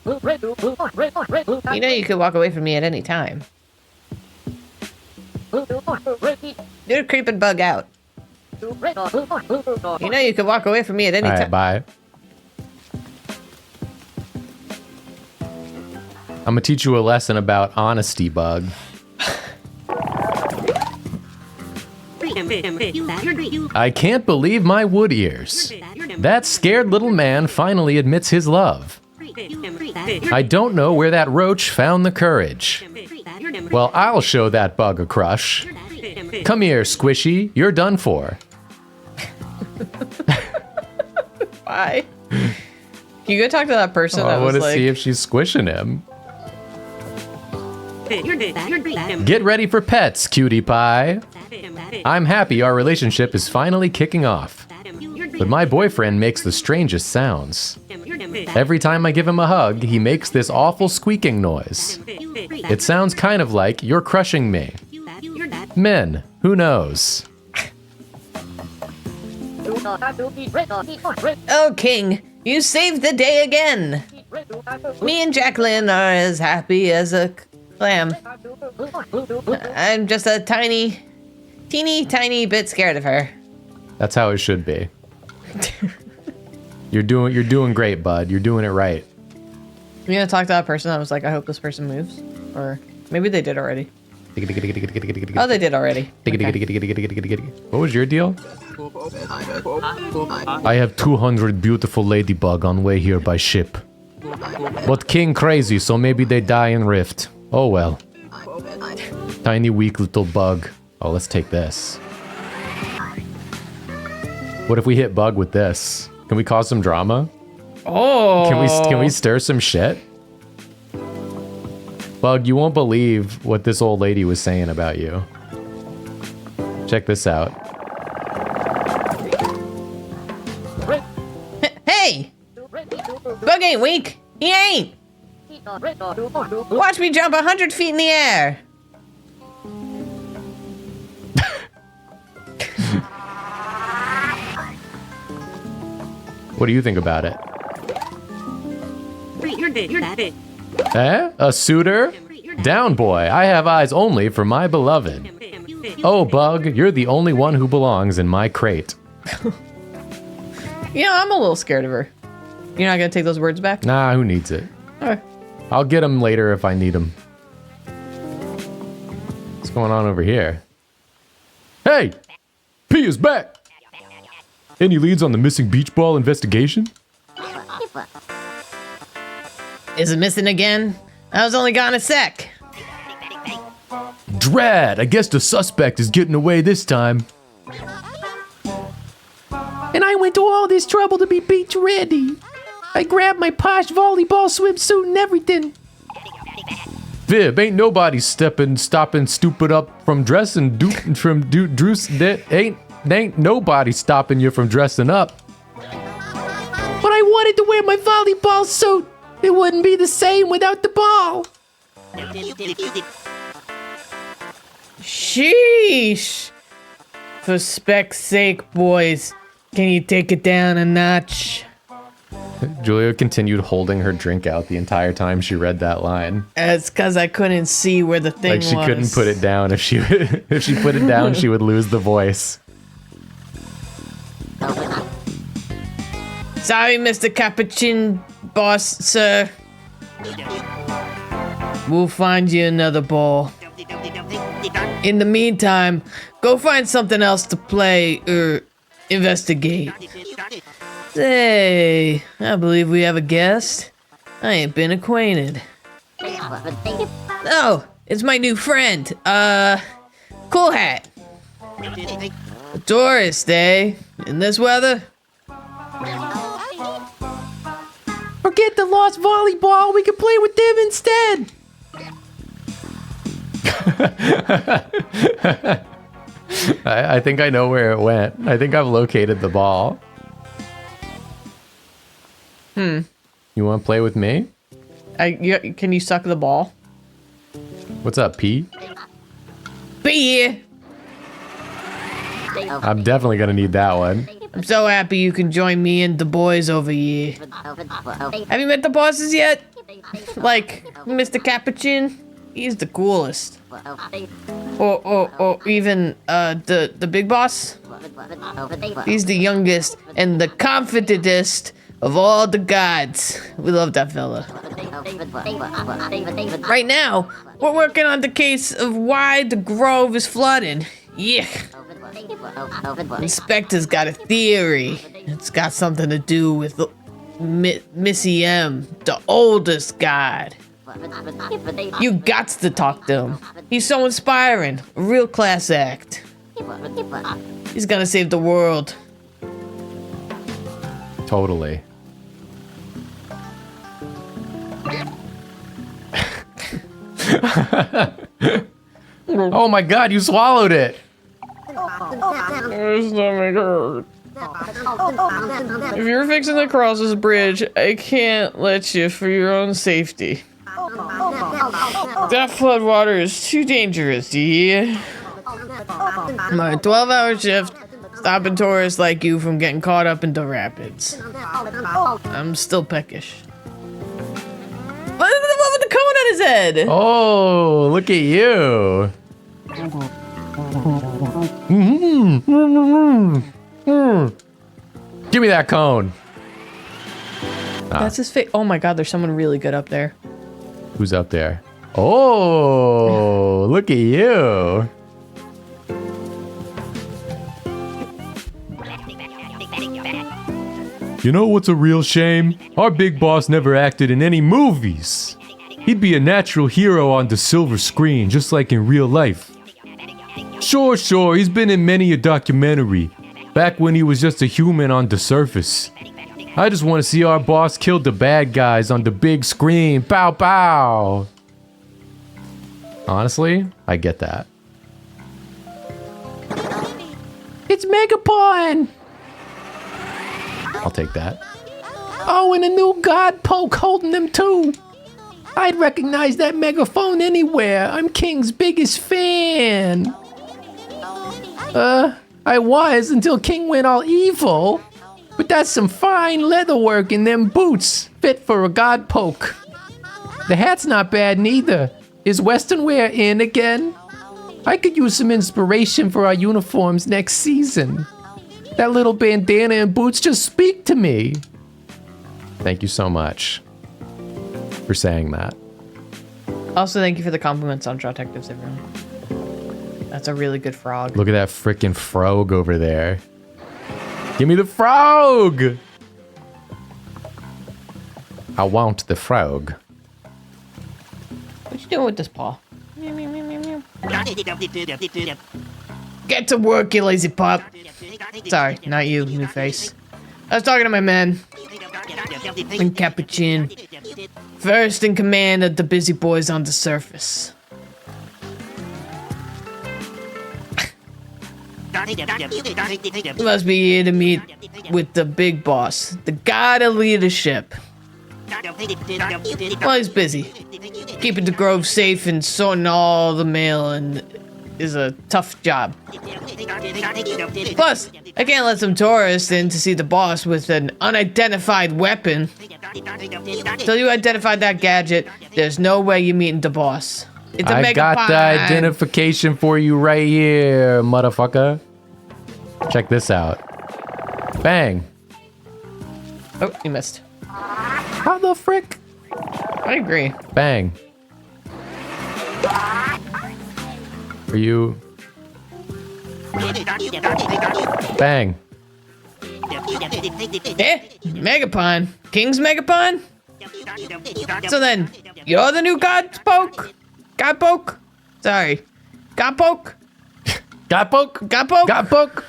[SPEAKER 2] You know you could walk away from me at any time. You're a creeping Bug out. You know you could walk away from me at any
[SPEAKER 1] All right,
[SPEAKER 2] time.
[SPEAKER 1] bye. I'm gonna teach you a lesson about honesty, Bug. I can't believe my wood ears. That scared little man finally admits his love. I don't know where that roach found the courage. Well, I'll show that bug a crush. Come here, Squishy. You're done for.
[SPEAKER 2] Bye. Can you go talk to that person
[SPEAKER 1] Oh,
[SPEAKER 2] that
[SPEAKER 1] I
[SPEAKER 2] was
[SPEAKER 1] want to
[SPEAKER 2] like...
[SPEAKER 1] see if she's squishing him. Get ready for pets, cutie pie. I'm happy our relationship is finally kicking off. But my boyfriend makes the strangest sounds. Every time I give him a hug, he makes this awful squeaking noise. It sounds kind of like you're crushing me. Men, who knows?
[SPEAKER 2] Oh, King, you saved the day again. Me and Jacqueline are as happy as a clam. I'm just a teeny tiny bit scared of her.
[SPEAKER 1] That's how it should be. You're doing great, bud. You're doing it right.
[SPEAKER 2] You gonna talk to that person that was like, I hope this person moves? Or maybe they did already. Oh, they did already. Okay.
[SPEAKER 1] What was your deal? I have 200 beautiful ladybug on way here by ship. But King crazy, so maybe they die in rift. Oh well. Tiny weak little bug. Oh, let's take this. What if we hit bug with this? Can we cause some drama?
[SPEAKER 2] Oh.
[SPEAKER 1] Can we stir some shit? Bug, you won't believe what this old lady was saying about you. Check this out.
[SPEAKER 2] Hey! Bug ain't weak. He ain't. Watch me jump 100 feet in the air.
[SPEAKER 1] What do you think about it? Eh? A suitor? Down, boy. I have eyes only for my beloved. Oh, Bug, you're the only one who belongs in my crate.
[SPEAKER 2] You know, I'm a little scared of her. You're not gonna take those words back?
[SPEAKER 1] Nah, who needs it?
[SPEAKER 2] Alright.
[SPEAKER 1] I'll get them later if I need them. What's going on over here? Hey! P is back! Any leads on the missing beach ball investigation?
[SPEAKER 2] Is it missing again? I was only gone a sec.
[SPEAKER 1] Drat! I guess the suspect is getting away this time. And I went to all this trouble to be beach ready. I grabbed my posh volleyball swimsuit and everything. Fib, ain't nobody stopping stupid up from dressing ain't nobody stopping you from dressing up. But I wanted to wear my volleyball suit. It wouldn't be the same without the ball.
[SPEAKER 2] Sheesh. For spec's sake, boys, can you take it down a notch?
[SPEAKER 1] Julia continued holding her drink out the entire time she read that line.
[SPEAKER 2] It's because I couldn't see where the thing
[SPEAKER 1] Like she
[SPEAKER 2] was.
[SPEAKER 1] couldn't put it down. If she put it down, she would lose the voice.
[SPEAKER 2] Sorry, Mr. Capuchin boss, sir. We'll find you another ball. In the meantime, go find something else to play or investigate. Say, I believe we have a guest. I ain't been acquainted. Oh, it's my new friend. Cool Hat. A tourist, eh? In this weather? Forget the lost volleyball. We can play with them instead.
[SPEAKER 1] I think I know where it went. I think I've located the ball. You want to play with me?
[SPEAKER 2] Can you suck the ball?
[SPEAKER 1] What's up, P?
[SPEAKER 2] Be here.
[SPEAKER 1] I'm definitely gonna need that one.
[SPEAKER 2] I'm so happy you can join me and the boys over here. Have you met the bosses yet? Like Mr. Capuchin? He's the coolest. Or even the big boss? He's the youngest and the confidentest of all the gods. We love that fella. Right now, we're working on the case of why the grove is flooding. Yeah. Inspector's got a theory. It's got something to do with Missy M, the oldest god. You gots to talk to him. He's so inspiring. A real class act. He's gonna save the world.
[SPEAKER 1] Totally. Oh my god, you swallowed it!
[SPEAKER 2] My stomach hurt. If you're fixing to cross this bridge, I can't let you for your own safety. That flood water is too dangerous, do you hear? My 12-hour shift stopping tourists like you from getting caught up in the rapids. I'm still peckish. What with the cone on his head?
[SPEAKER 1] Oh, look at you. Give me that cone.
[SPEAKER 2] That's his face. Oh my god, there's someone really good up there.
[SPEAKER 1] Who's up there? Oh, look at you. You know what's a real shame? Our big boss never acted in any movies. He'd be a natural hero on the silver screen, just like in real life. Sure, he's been in many a documentary, back when he was just a human on the surface. I just want to see our boss kill the bad guys on the big screen. Pow pow! Honestly, I get that. It's Megapon! I'll take that. Oh, and a new god poke holding them too. I'd recognize that megaphone anywhere. I'm King's biggest fan. I was until King went all evil. But that's some fine leatherwork in them boots, fit for a god poke. The hat's not bad neither. Is Western wear in again? I could use some inspiration for our uniforms next season. That little bandana and boots just speak to me. Thank you so much for saying that.
[SPEAKER 2] Also, thank you for the compliments on Draw Detectives, everyone. That's a really good frog.
[SPEAKER 1] Look at that frickin' frog over there. Give me the frog! I want the frog.
[SPEAKER 2] What you doing with this paw? Get to work, you lazy pup. Sorry, not you, new face. I was talking to my men. And Capuchin. First in command of the busy boys on the surface. You must be here to meet with the big boss, the god of leadership. Well, he's busy. Keeping the grove safe and sorting all the mail and is a tough job. Plus, I can't let some tourists in to see the boss with an unidentified weapon. Till you identified that gadget, there's no way you're meeting the boss. It's a
[SPEAKER 1] I got the identification for you right here, motherfucker. Check this out. Bang.
[SPEAKER 2] Oh, you missed.
[SPEAKER 1] How the frick?
[SPEAKER 2] I agree.
[SPEAKER 1] Bang. Are you? Bang.
[SPEAKER 2] Eh? Megapon? King's Megapon? So then, you're the new God Poke? God Poke? Sorry. God Poke?
[SPEAKER 1] God poke?
[SPEAKER 2] God Poke?
[SPEAKER 1] God poke?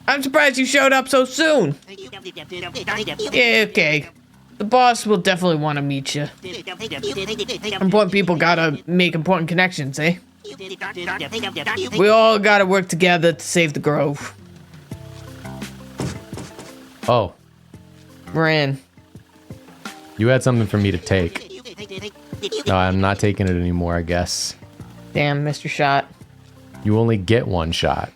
[SPEAKER 2] I'm surprised you showed up so soon. Yeah, okay. The boss will definitely want to meet you. Important people gotta make important connections, eh? We all gotta work together to save the grove.
[SPEAKER 1] Oh,
[SPEAKER 2] Moran.
[SPEAKER 1] you had something for me to take. No, I'm not taking it anymore, I guess.
[SPEAKER 2] Damn, Mr. Shot.
[SPEAKER 1] You only get one shot.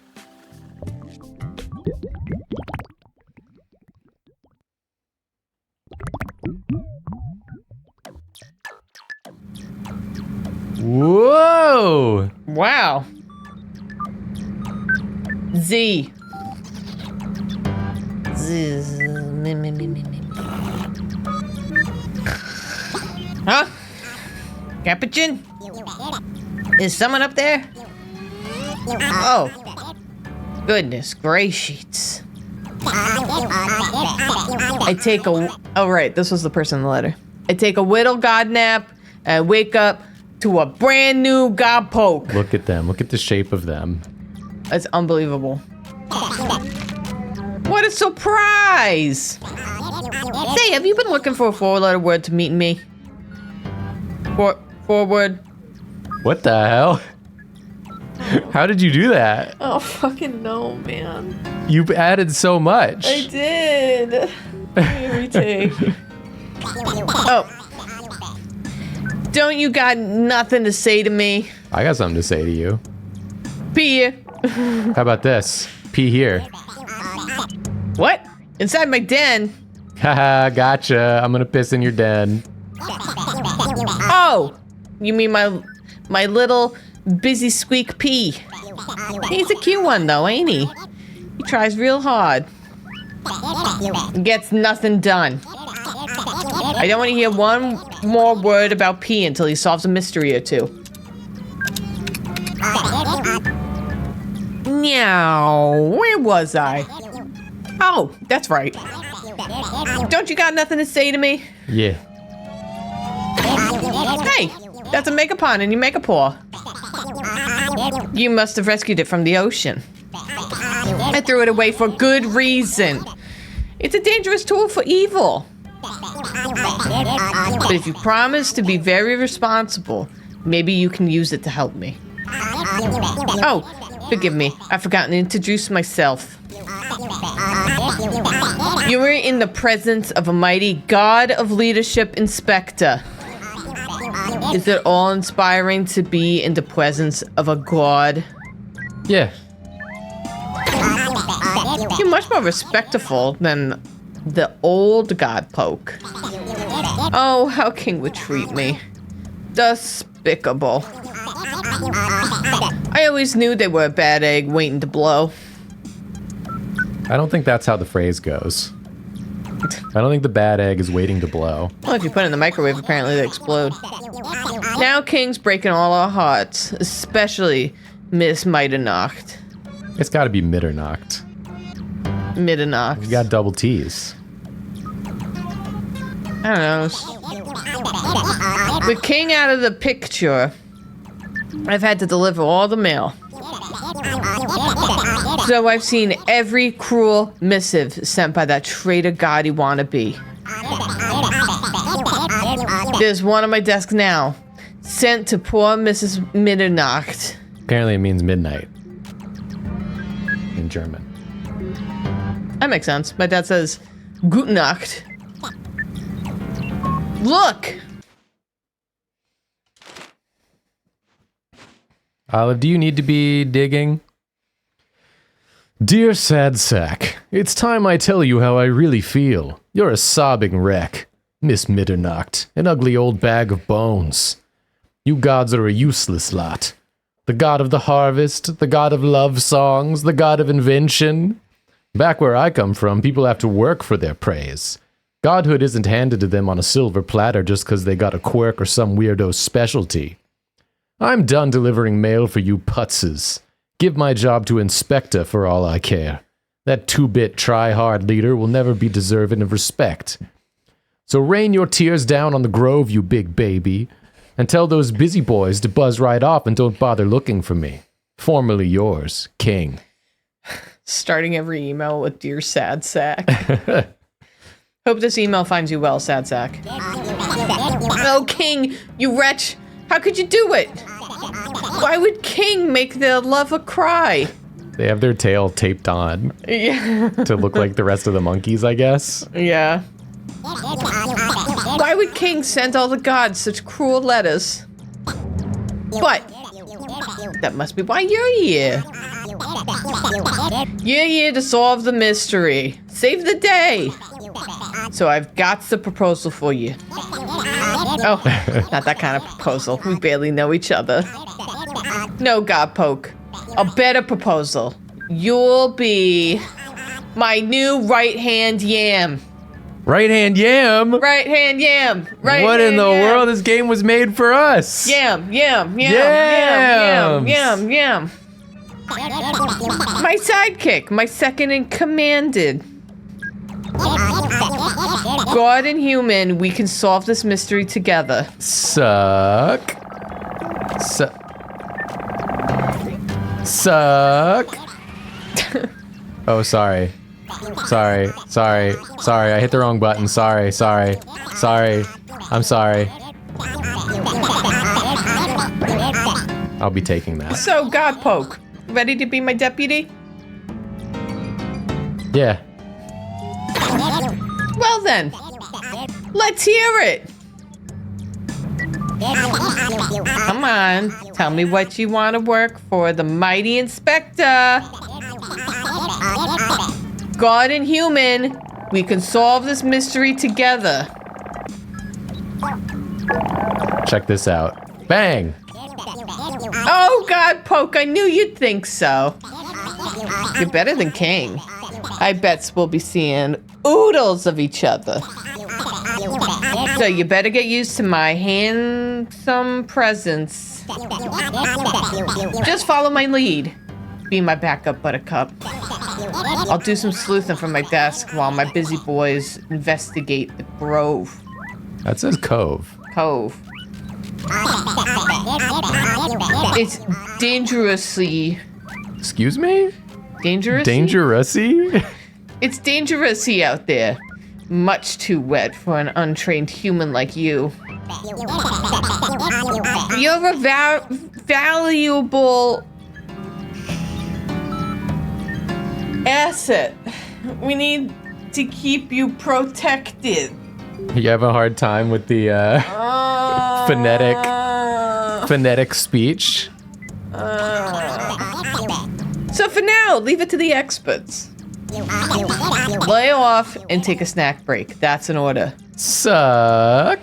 [SPEAKER 1] Whoa!
[SPEAKER 2] Wow. Z. Huh? Capuchin? Is someone up there? Oh. Goodness gracious. I take a... Oh, right. This was the person in the letter. I take a whittle god nap and wake up to a brand new god poke.
[SPEAKER 1] Look at them. Look at the shape of them.
[SPEAKER 2] That's unbelievable. What a surprise! Say, have you been looking for a four-letter word to meet me? Forward.
[SPEAKER 1] What the hell? How did you do that?
[SPEAKER 2] Oh, fucking no, man.
[SPEAKER 1] You added so much.
[SPEAKER 2] I did. Let me retake. Oh. Don't you got nothing to say to me?
[SPEAKER 1] I got something to say to you.
[SPEAKER 2] Pee here.
[SPEAKER 1] How about this? Pee here.
[SPEAKER 2] What? Inside my den?
[SPEAKER 1] Haha, gotcha. I'm gonna piss in your den.
[SPEAKER 2] Oh! You mean my little busy squeak pea. He's a cute one though, ain't he? He tries real hard. Gets nothing done. I don't want to hear one more word about pee until he solves a mystery or two. Meow. Where was I? Oh, that's right. Don't you got nothing to say to me?
[SPEAKER 1] Yeah.
[SPEAKER 2] Hey, that's a megapon and you make a paw. You must have rescued it from the ocean. I threw it away for good reason. It's a dangerous tool for evil. But if you promise to be very responsible, maybe you can use it to help me. Oh, forgive me. I've forgotten to introduce myself. You were in the presence of a mighty god of leadership inspector. Is it awe-inspiring to be in the presence of a god?
[SPEAKER 1] Yeah.
[SPEAKER 2] You're much more respectful than the old god poke. Oh, how King would treat me. Despicable. I always knew they were a bad egg waiting to blow.
[SPEAKER 1] I don't think that's how the phrase goes. I don't think the bad egg is waiting to blow.
[SPEAKER 2] Well, if you put it in the microwave, apparently they explode. Now King's breaking all our hearts, especially Miss Mitternacht.
[SPEAKER 1] It's gotta be Mitternacht.
[SPEAKER 2] Mitternacht.
[SPEAKER 1] You got double T's.
[SPEAKER 2] I don't know. With King out of the picture, I've had to deliver all the mail. So I've seen every cruel missive sent by that traitor goddy wannabe. There's one on my desk now, sent to poor Mrs. Mitternacht.
[SPEAKER 1] Apparently it means midnight. In German.
[SPEAKER 2] That makes sense. My dad says, Gute Nacht. Look!
[SPEAKER 1] Olive, do you need to be digging? Dear sad sack, it's time I tell you how I really feel. You're a sobbing wreck. Miss Mitternacht, an ugly old bag of bones. You gods are a useless lot. The god of the harvest, the god of love songs, the god of invention. Back where I come from, people have to work for their praise. Godhood isn't handed to them on a silver platter just because they got a quirk or some weirdo specialty. I'm done delivering mail for you putzes. Give my job to Inspector for all I care. That two-bit try-hard leader will never be deserving of respect. So rain your tears down on the grove, you big baby, and tell those busy boys to buzz right off and don't bother looking for me. Formerly yours, King.
[SPEAKER 2] Starting every email with Dear Sad Sack. Hope this email finds you well, Sad Sack. Oh, King, you wretch! How could you do it? Why would King make their lover cry?
[SPEAKER 1] They have their tail taped on.
[SPEAKER 2] Yeah.
[SPEAKER 1] To look like the rest of the monkeys, I guess.
[SPEAKER 2] Yeah. Why would King send all the gods such cruel letters? But that must be why you're here. You're here to solve the mystery. Save the day. So I've got the proposal for you. Oh, not that kind of proposal. We barely know each other. No, God Poke. A better proposal. You'll be my new right-hand yam.
[SPEAKER 1] Right-hand yam?
[SPEAKER 2] Right-hand yam. Right
[SPEAKER 1] what in the
[SPEAKER 2] yam.
[SPEAKER 1] world? This game was made for us.
[SPEAKER 2] Yam, yam, yam,
[SPEAKER 1] Yams.
[SPEAKER 2] yam, yam, yam, yam. My sidekick, my second in commanded. God and human, we can solve this mystery together.
[SPEAKER 1] Suck. Oh, sorry. Sorry. I hit the wrong button. Sorry. I'm sorry. I'll be taking that.
[SPEAKER 2] So, God Poke, ready to be my deputy?
[SPEAKER 1] Yeah.
[SPEAKER 2] Well then, let's hear it. Come on, tell me what you want to work for the mighty inspector. God and human, we can solve this mystery together.
[SPEAKER 1] Check this out. Bang!
[SPEAKER 2] Oh, God Poke, I knew you'd think so. You're better than King. I bets we'll be seeing oodles of each other. So you better get used to my handsome presence. Just follow my lead. Be my backup, Buttercup. I'll do some sleuthing from my desk while my busy boys investigate the grove.
[SPEAKER 1] That says cove.
[SPEAKER 2] Cove. It's dangerously...
[SPEAKER 1] Excuse me?
[SPEAKER 2] Dangerous?
[SPEAKER 1] Dangerousy?
[SPEAKER 2] It's dangerousy out there. Much too wet for an untrained human like you. You're a valuable asset. We need to keep you protected.
[SPEAKER 1] You have a hard time with the phonetic speech.
[SPEAKER 2] So for now, leave it to the experts. Lay off and take a snack break. That's an order.
[SPEAKER 1] Suck.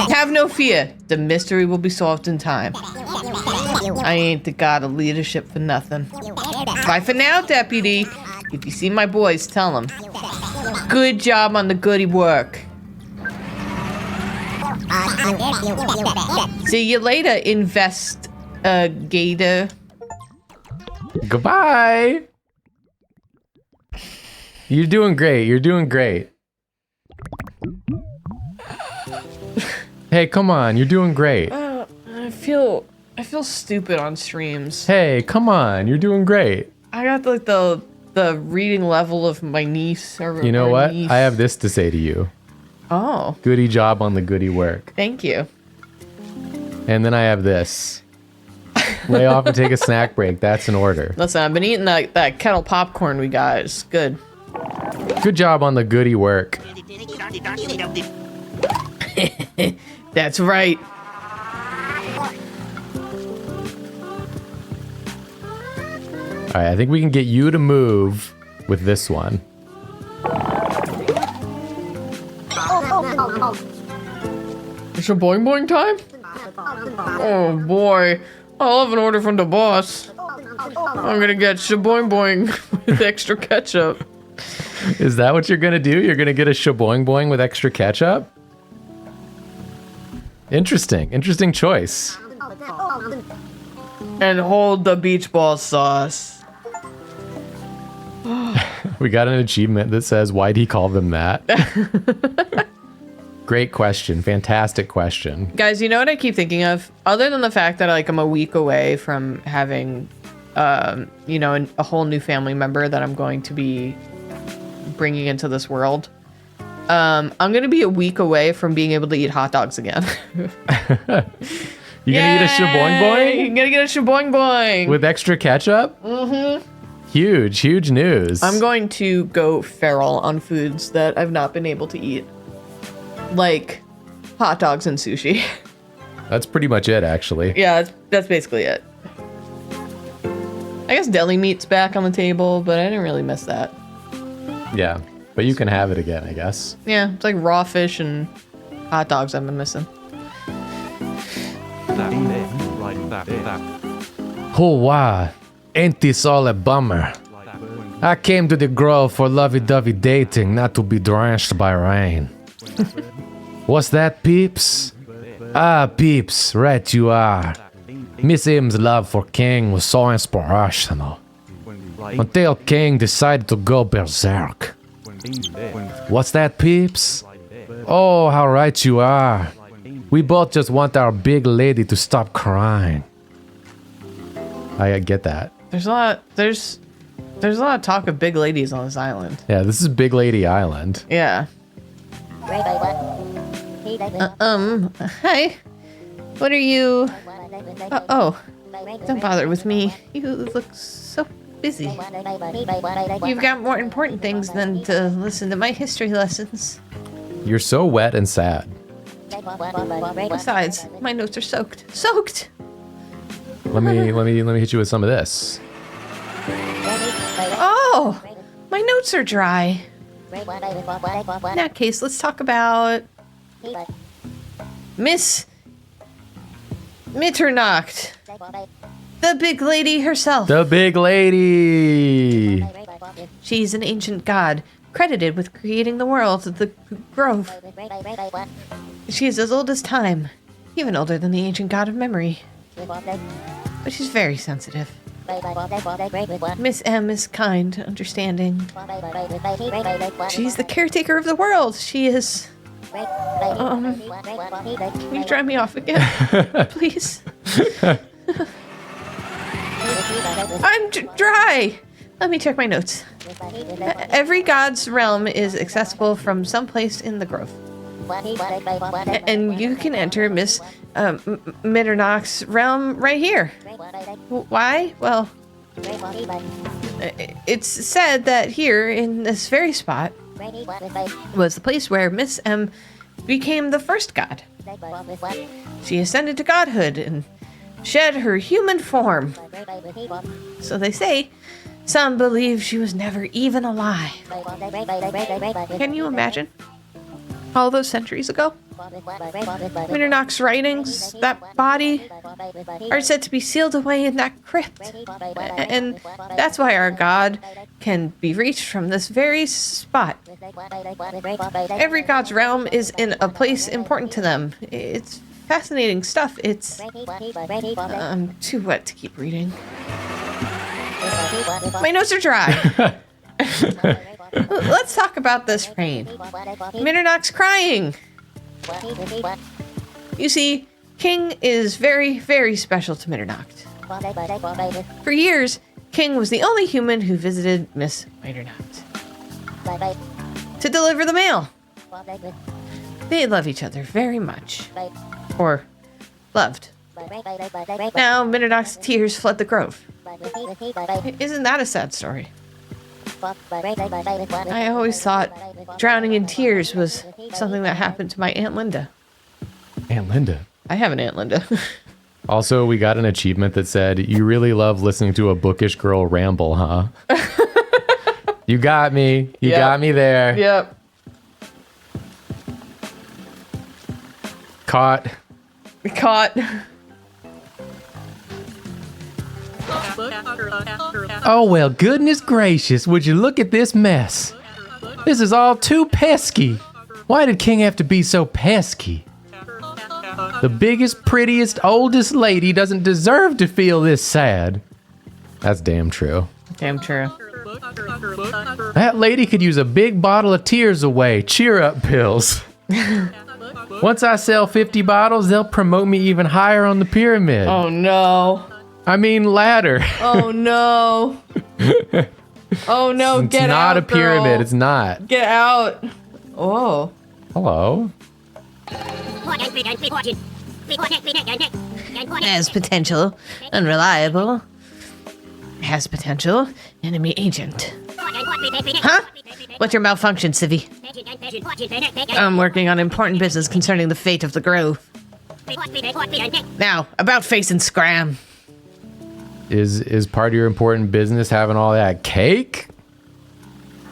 [SPEAKER 2] Have no fear. The mystery will be solved in time. I ain't the god of leadership for nothing. Bye for now, deputy. If you see my boys, tell them. Good job on the goody work. See you later, investigator.
[SPEAKER 1] Goodbye. You're doing great. Hey, come on. You're doing great.
[SPEAKER 2] I feel stupid on streams.
[SPEAKER 1] Hey, come on. You're doing great.
[SPEAKER 2] I got like the reading level of my niece.
[SPEAKER 1] You know what?
[SPEAKER 2] Niece.
[SPEAKER 1] I have this to say to you.
[SPEAKER 2] Oh.
[SPEAKER 1] Goody job on the goody work.
[SPEAKER 2] Thank you.
[SPEAKER 1] And then I have this. Lay off and take a snack break. That's an order.
[SPEAKER 2] Listen, I've been eating that kettle popcorn we got. It's good.
[SPEAKER 1] Good job on the goody work.
[SPEAKER 2] That's right.
[SPEAKER 1] All right, I think we can get you to move with this one.
[SPEAKER 2] It's a boing boing time? Oh boy. I'll have an order from the boss. I'm gonna get shaboing boing with extra ketchup.
[SPEAKER 1] Is that what you're gonna do? You're gonna get a shaboing boing with extra ketchup? Interesting choice.
[SPEAKER 2] And hold the beach ball sauce.
[SPEAKER 1] We got an achievement that says, why'd he call them that? Great question. Fantastic question.
[SPEAKER 2] Guys, you know what I keep thinking of? Other than the fact that like I'm a week away from having, you know, a whole new family member that I'm going to be bringing into this world. I'm going to be a week away from being able to eat hot dogs again.
[SPEAKER 1] You gonna eat a shaboing boing?
[SPEAKER 2] You're gonna get a shaboing boing.
[SPEAKER 1] With extra ketchup? Mm-hmm. Huge news.
[SPEAKER 2] I'm going to go feral on foods that I've not been able to eat. Like hot dogs and sushi.
[SPEAKER 1] That's pretty much it, actually.
[SPEAKER 2] Yeah, that's basically it. I guess deli meat's back on the table, but I didn't really miss that.
[SPEAKER 1] Yeah, but you can have it again, I guess.
[SPEAKER 2] Yeah, it's like raw fish and hot dogs I've been missing.
[SPEAKER 1] Oh, wow. Ain't this all a bummer? I came to the grove for lovey-dovey dating, not to be drenched by rain. What's that, peeps? Ah, peeps, right you are. Miss M's love for King was so inspirational. Until King decided to go berserk. What's that, peeps? Oh, how right you are. We both just want our big lady to stop crying. I get that.
[SPEAKER 2] There's a lot of talk of big ladies on this island.
[SPEAKER 1] Yeah, this is Big Lady Island.
[SPEAKER 2] Yeah. Hi. What are you? Oh, don't bother with me. You look so busy. You've got more important things than to listen to my history lessons.
[SPEAKER 1] You're so wet and sad.
[SPEAKER 2] Besides, my notes are soaked. Soaked!
[SPEAKER 1] Let me hit you with some of this.
[SPEAKER 2] Oh, my notes are dry. In that case, let's talk about Miss Mitternacht, the big lady herself.
[SPEAKER 1] The big lady!
[SPEAKER 2] She's an ancient god, credited with creating the world, the grove. She is as old as time, even older than the ancient god of memory. But she's very sensitive. Miss M is kind, understanding. She's the caretaker of the world. She is... can you dry me off again? Please? I'm dry! Let me check my notes. Every god's realm is accessible from someplace in the grove. And you can enter Miss Mitternacht's realm right here. Why? Well, it's said that here, in this very spot, was the place where Miss M became the first god. She ascended to godhood and shed her human form. So they say, some believe she was never even alive. Can you imagine? All those centuries ago? Mitternacht's writings, that body, are said to be sealed away in that crypt. And that's why our god can be reached from this very spot. Every god's realm is in a place important to them. It's fascinating stuff. It's... I'm too wet to keep reading. My notes are dry. Let's talk about this rain. Mitternacht's crying. You see, King is very, very special to Mitternacht. For years, King was the only human who visited Miss Mitternacht to deliver the mail. They love each other very much. Or loved. Now, Mitternacht's tears flood the grove. Isn't that a sad story? I always thought drowning in tears was something that happened to my Aunt Linda.
[SPEAKER 1] Aunt Linda?
[SPEAKER 2] I have an Aunt Linda.
[SPEAKER 1] Also, we got an achievement that said, you really love listening to a bookish girl ramble, huh? You got me. You got me there.
[SPEAKER 2] Yep.
[SPEAKER 1] Caught. Oh, well, goodness gracious, would you look at this mess? This is all too pesky. Why did King have to be so pesky? The biggest, prettiest, oldest lady doesn't deserve to feel this sad. That's damn true.
[SPEAKER 2] Damn true.
[SPEAKER 1] That lady could use a big bottle of tears away, cheer up pills. Once I sell 50 bottles, they'll promote me even higher on the pyramid.
[SPEAKER 2] Oh no.
[SPEAKER 1] I mean ladder.
[SPEAKER 2] Oh no. Oh no, get out,
[SPEAKER 1] It's not a pyramid,
[SPEAKER 2] girl.
[SPEAKER 1] it's not.
[SPEAKER 2] Get out. Oh.
[SPEAKER 1] Hello.
[SPEAKER 2] Has potential. Unreliable. Has potential. Enemy agent. Huh? What's your malfunction, Civvy? I'm working on important business concerning the fate of the grove. Now, about face and scram.
[SPEAKER 1] Is part of your important business having all that cake?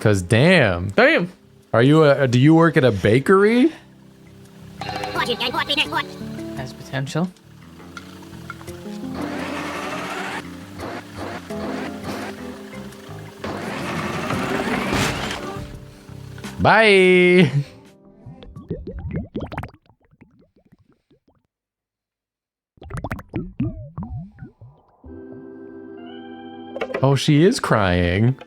[SPEAKER 1] Cause damn.
[SPEAKER 2] Damn.
[SPEAKER 1] Are you do you work at a bakery?
[SPEAKER 2] Has potential.
[SPEAKER 1] Bye. Oh, she is crying.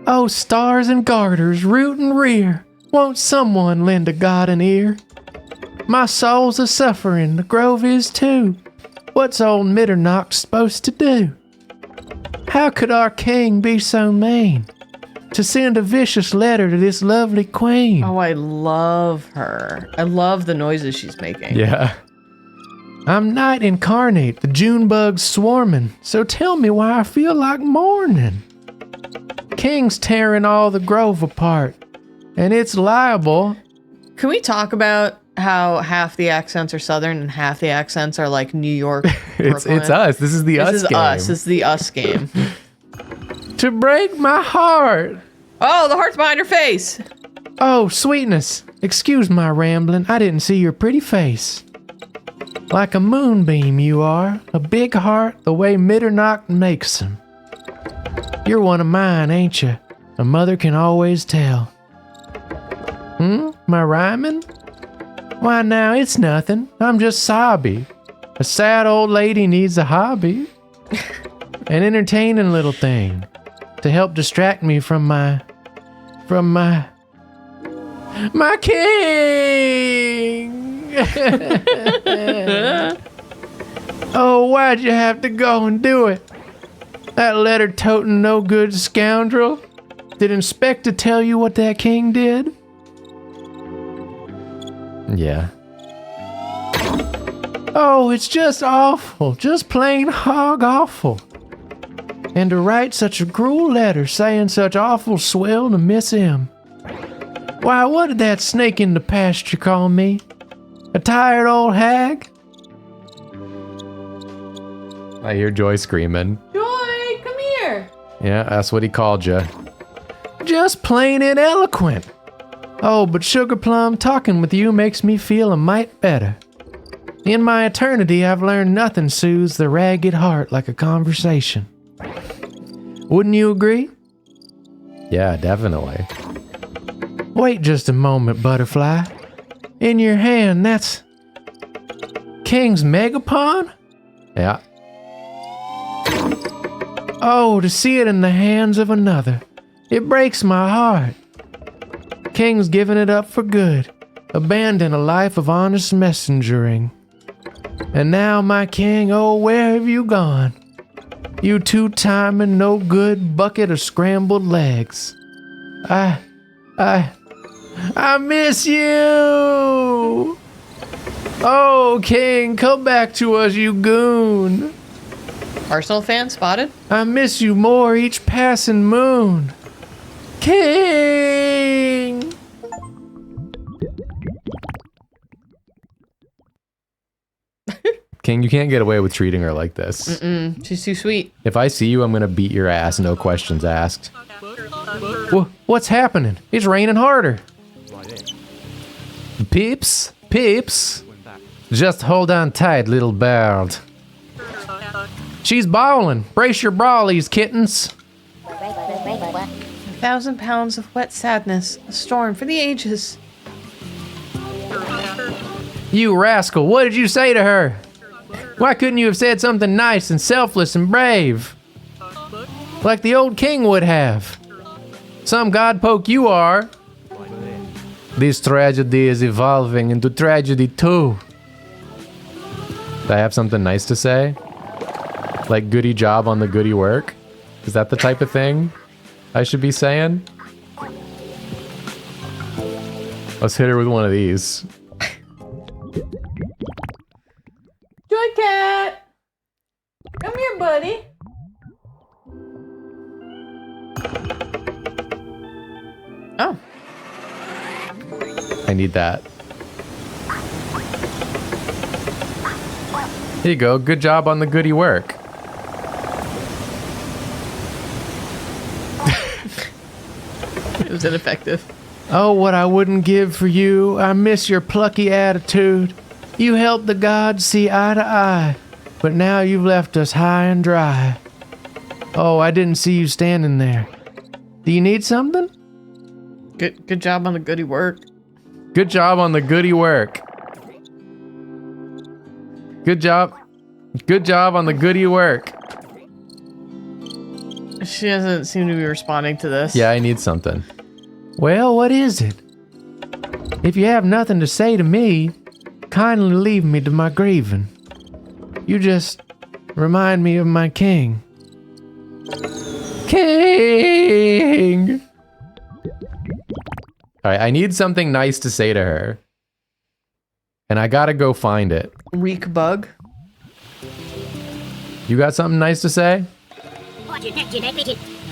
[SPEAKER 1] Oh, stars and garters, root and rear, won't someone lend a god an ear? My soul's a suffering, the grove is too. What's old Mitternacht supposed to do? How could our king be so mean to send a vicious letter to this lovely queen?
[SPEAKER 2] Oh, I love her. I love the noises she's making.
[SPEAKER 1] Yeah. I'm night incarnate, the June bugs swarming, so tell me why I feel like mourning. King's tearing all the grove apart, and it's liable.
[SPEAKER 2] Can we talk about how half the accents are Southern and half the accents are like New York?
[SPEAKER 1] It's us. This is the us game.
[SPEAKER 2] This is the us game.
[SPEAKER 1] To break my heart.
[SPEAKER 2] Oh, the heart's behind her face.
[SPEAKER 1] Oh, sweetness. Excuse my rambling. I didn't see your pretty face. Like a moonbeam you are, a big heart the way Mitternacht makes them. You're one of mine, ain't you? A mother can always tell. Am I rhyming? Why now, it's nothing. I'm just sobby. A sad old lady needs a hobby. An entertaining little thing to help distract me from my king. Oh, why'd you have to go and do it? That letter-toting no-good scoundrel. Did Inspector tell you what that king did? Yeah. Oh, it's just awful. Just plain hog awful. And to write such a cruel letter saying such awful swell to miss him. Why, what did that snake in the pasture call me? A tired old hag? I hear Joy screaming.
[SPEAKER 2] Joy, come here.
[SPEAKER 1] Yeah, that's what he called you. Just plain ineloquent. Oh, but Sugar Plum, talking with you makes me feel a mite better. In my eternity, I've learned nothing soothes the ragged heart like a conversation. Wouldn't you agree? Yeah, definitely. Wait just a moment, Butterfly. In your hand, that's King's Megapon? Yeah. Oh, to see it in the hands of another. It breaks my heart. King's given it up for good, abandoned a life of honest messengering. And now, my king, oh, where have you gone? You two-timing, no-good bucket of scrambled legs. I miss you! Oh, king, come back to us, you goon.
[SPEAKER 2] Arsenal fan spotted?
[SPEAKER 1] I miss you more each passing moon. King! King, you can't get away with treating her like this.
[SPEAKER 2] She's too sweet.
[SPEAKER 1] If I see you, I'm gonna beat your ass, no questions asked. What's happening? It's raining harder. Peeps, peeps. Just hold on tight, little bird. She's bawling. Brace your brawlies, kittens.
[SPEAKER 2] 1,000 pounds of wet sadness. A storm for the ages.
[SPEAKER 1] You rascal, what did you say to her? Why couldn't you have said something nice and selfless and brave? Like the old king would have. Some godpoke you are. This tragedy is evolving into tragedy too. Do I have something nice to say? Like goody job on the goody work? Is that the type of thing I should be saying? Let's hit her with one of these.
[SPEAKER 2] Joy cat! Come here, buddy. Oh.
[SPEAKER 1] I need that. Here you go. Good job on the goody work.
[SPEAKER 2] It was ineffective.
[SPEAKER 1] Oh, what I wouldn't give for you. I miss your plucky attitude. You helped the gods see eye to eye, but now you've left us high and dry. Oh, I didn't see you standing there. Do you need something?
[SPEAKER 2] Good job on the goody work.
[SPEAKER 1] Good job on the goody work. Good job on the goody work.
[SPEAKER 2] She doesn't seem to be responding to this.
[SPEAKER 1] Yeah, I need something. Well, what is it? If you have nothing to say to me, kindly leave me to my grieving. You just remind me of my king. King! Alright, I need something nice to say to her. And I gotta go find it.
[SPEAKER 2] Reek bug.
[SPEAKER 1] You got something nice to say?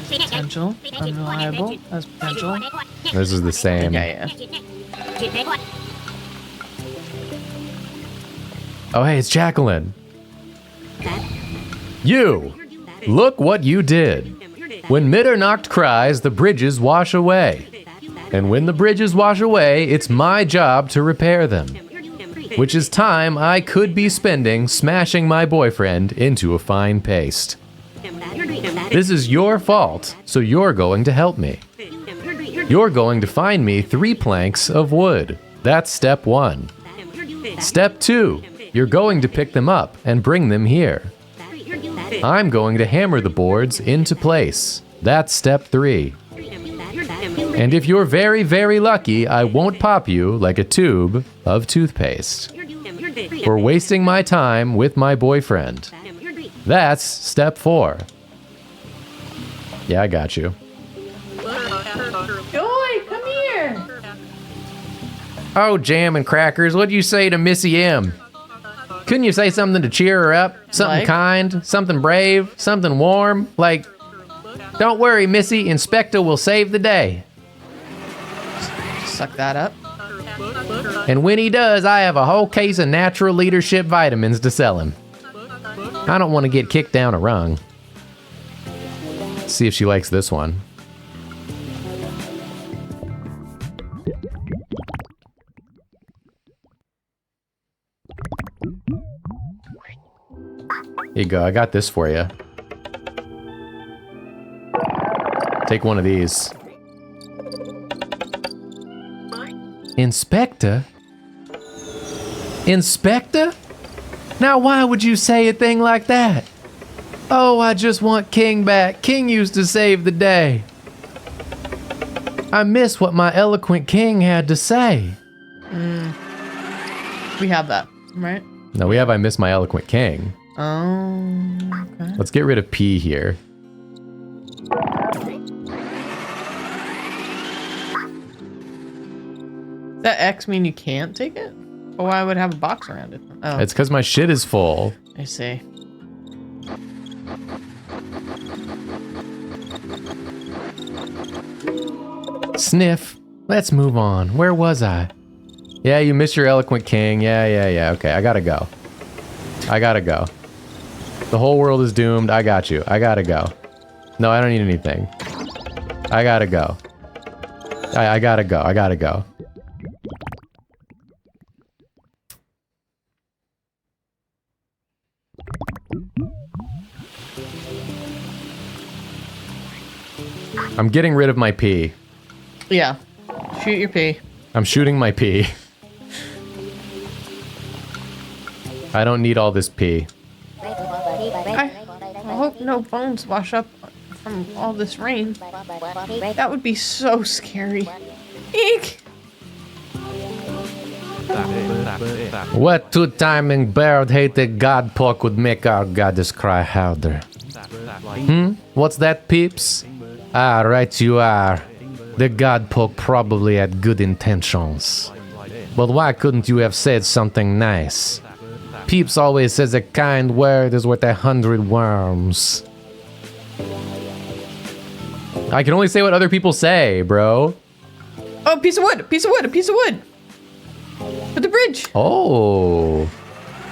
[SPEAKER 2] Potential. Unreliable. As potential.
[SPEAKER 1] This is the same.
[SPEAKER 2] Yeah.
[SPEAKER 1] Oh, hey, it's Jacqueline. You! Look what you did. When Mitternacht cries, the bridges wash away. And when the bridges wash away, it's my job to repair them. Which is time I could be spending smashing my boyfriend into a fine paste. This is your fault, so you're going to help me. You're going to find me 3 planks of wood. That's step 1. Step 2, you're going to pick them up and bring them here. I'm going to hammer the boards into place. That's step 3. And if you're very, very lucky, I won't pop you like a tube of toothpaste. For wasting my time with my boyfriend. That's step 4. Yeah, I got you.
[SPEAKER 2] Joy, come here.
[SPEAKER 1] Oh, jam and crackers, what'd you say to Missy M? Couldn't you say something to cheer her up? Something kind, something brave, something warm? Like, don't worry, Missy, Inspector will save the day.
[SPEAKER 2] Suck that up.
[SPEAKER 1] And when he does, I have a whole case of natural leadership vitamins to sell him. I don't want to get kicked down a rung. Let's see if she likes this one. Here you go, I got this for you. Take one of these. Inspector? Inspector? Now why would you say a thing like that? Oh, I just want King back. King used to save the day. I miss what my eloquent king had to say.
[SPEAKER 2] We have that, right?
[SPEAKER 1] No, we have I miss my eloquent king.
[SPEAKER 2] Oh, okay.
[SPEAKER 1] Let's get rid of P here.
[SPEAKER 2] Does that X mean you can't take it? Or why would it have a box around it? Oh,
[SPEAKER 1] It's because my shit is full.
[SPEAKER 2] I see.
[SPEAKER 1] Sniff. Let's move on. Where was I? Yeah, you miss your eloquent king. Yeah. Okay, I gotta go. The whole world is doomed. I got you. I gotta go. No, I don't need anything. I gotta go. I gotta go. I'm getting rid of my pee.
[SPEAKER 2] Yeah. Shoot your pee.
[SPEAKER 1] I'm shooting my pee. I don't need all this pee.
[SPEAKER 2] I hope no bones wash up from all this rain. That would be so scary. Eek!
[SPEAKER 1] What two-timing bird-hated god pork would make our goddess cry harder? What's that, peeps? Ah, right you are. The god pork probably had good intentions. But why couldn't you have said something nice? Peeps always says a kind word is worth 100 worms. I can only say what other people say, bro.
[SPEAKER 2] Oh, piece of wood! For the bridge!
[SPEAKER 1] Oh.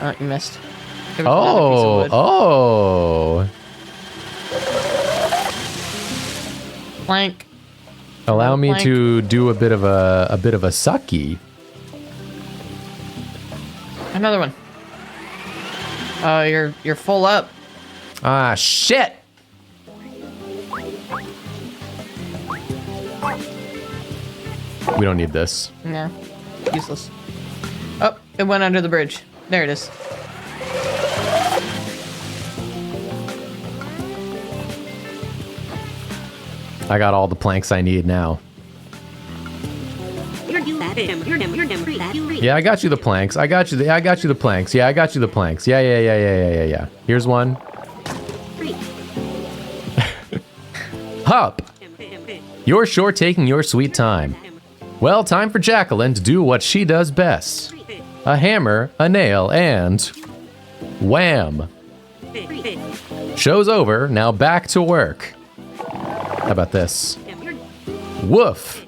[SPEAKER 2] Oh, you missed. There was another piece of wood.
[SPEAKER 1] Oh.
[SPEAKER 2] Plank.
[SPEAKER 1] Allow me
[SPEAKER 2] Plank.
[SPEAKER 1] to do a bit of a sucky.
[SPEAKER 2] Another one. Oh, you're full up.
[SPEAKER 1] Ah, shit. We don't need this.
[SPEAKER 2] Yeah. Useless. Oh, it went under the bridge. There it is.
[SPEAKER 1] I got all the planks I need now. Yeah, I got you the planks. I got you the planks. Yeah, I got you the planks. Yeah. Here's one. Hop! You're sure taking your sweet time. Well, time for Jacqueline to do what she does best. A hammer, a nail, and... wham! Show's over, now back to work. How about this? Woof!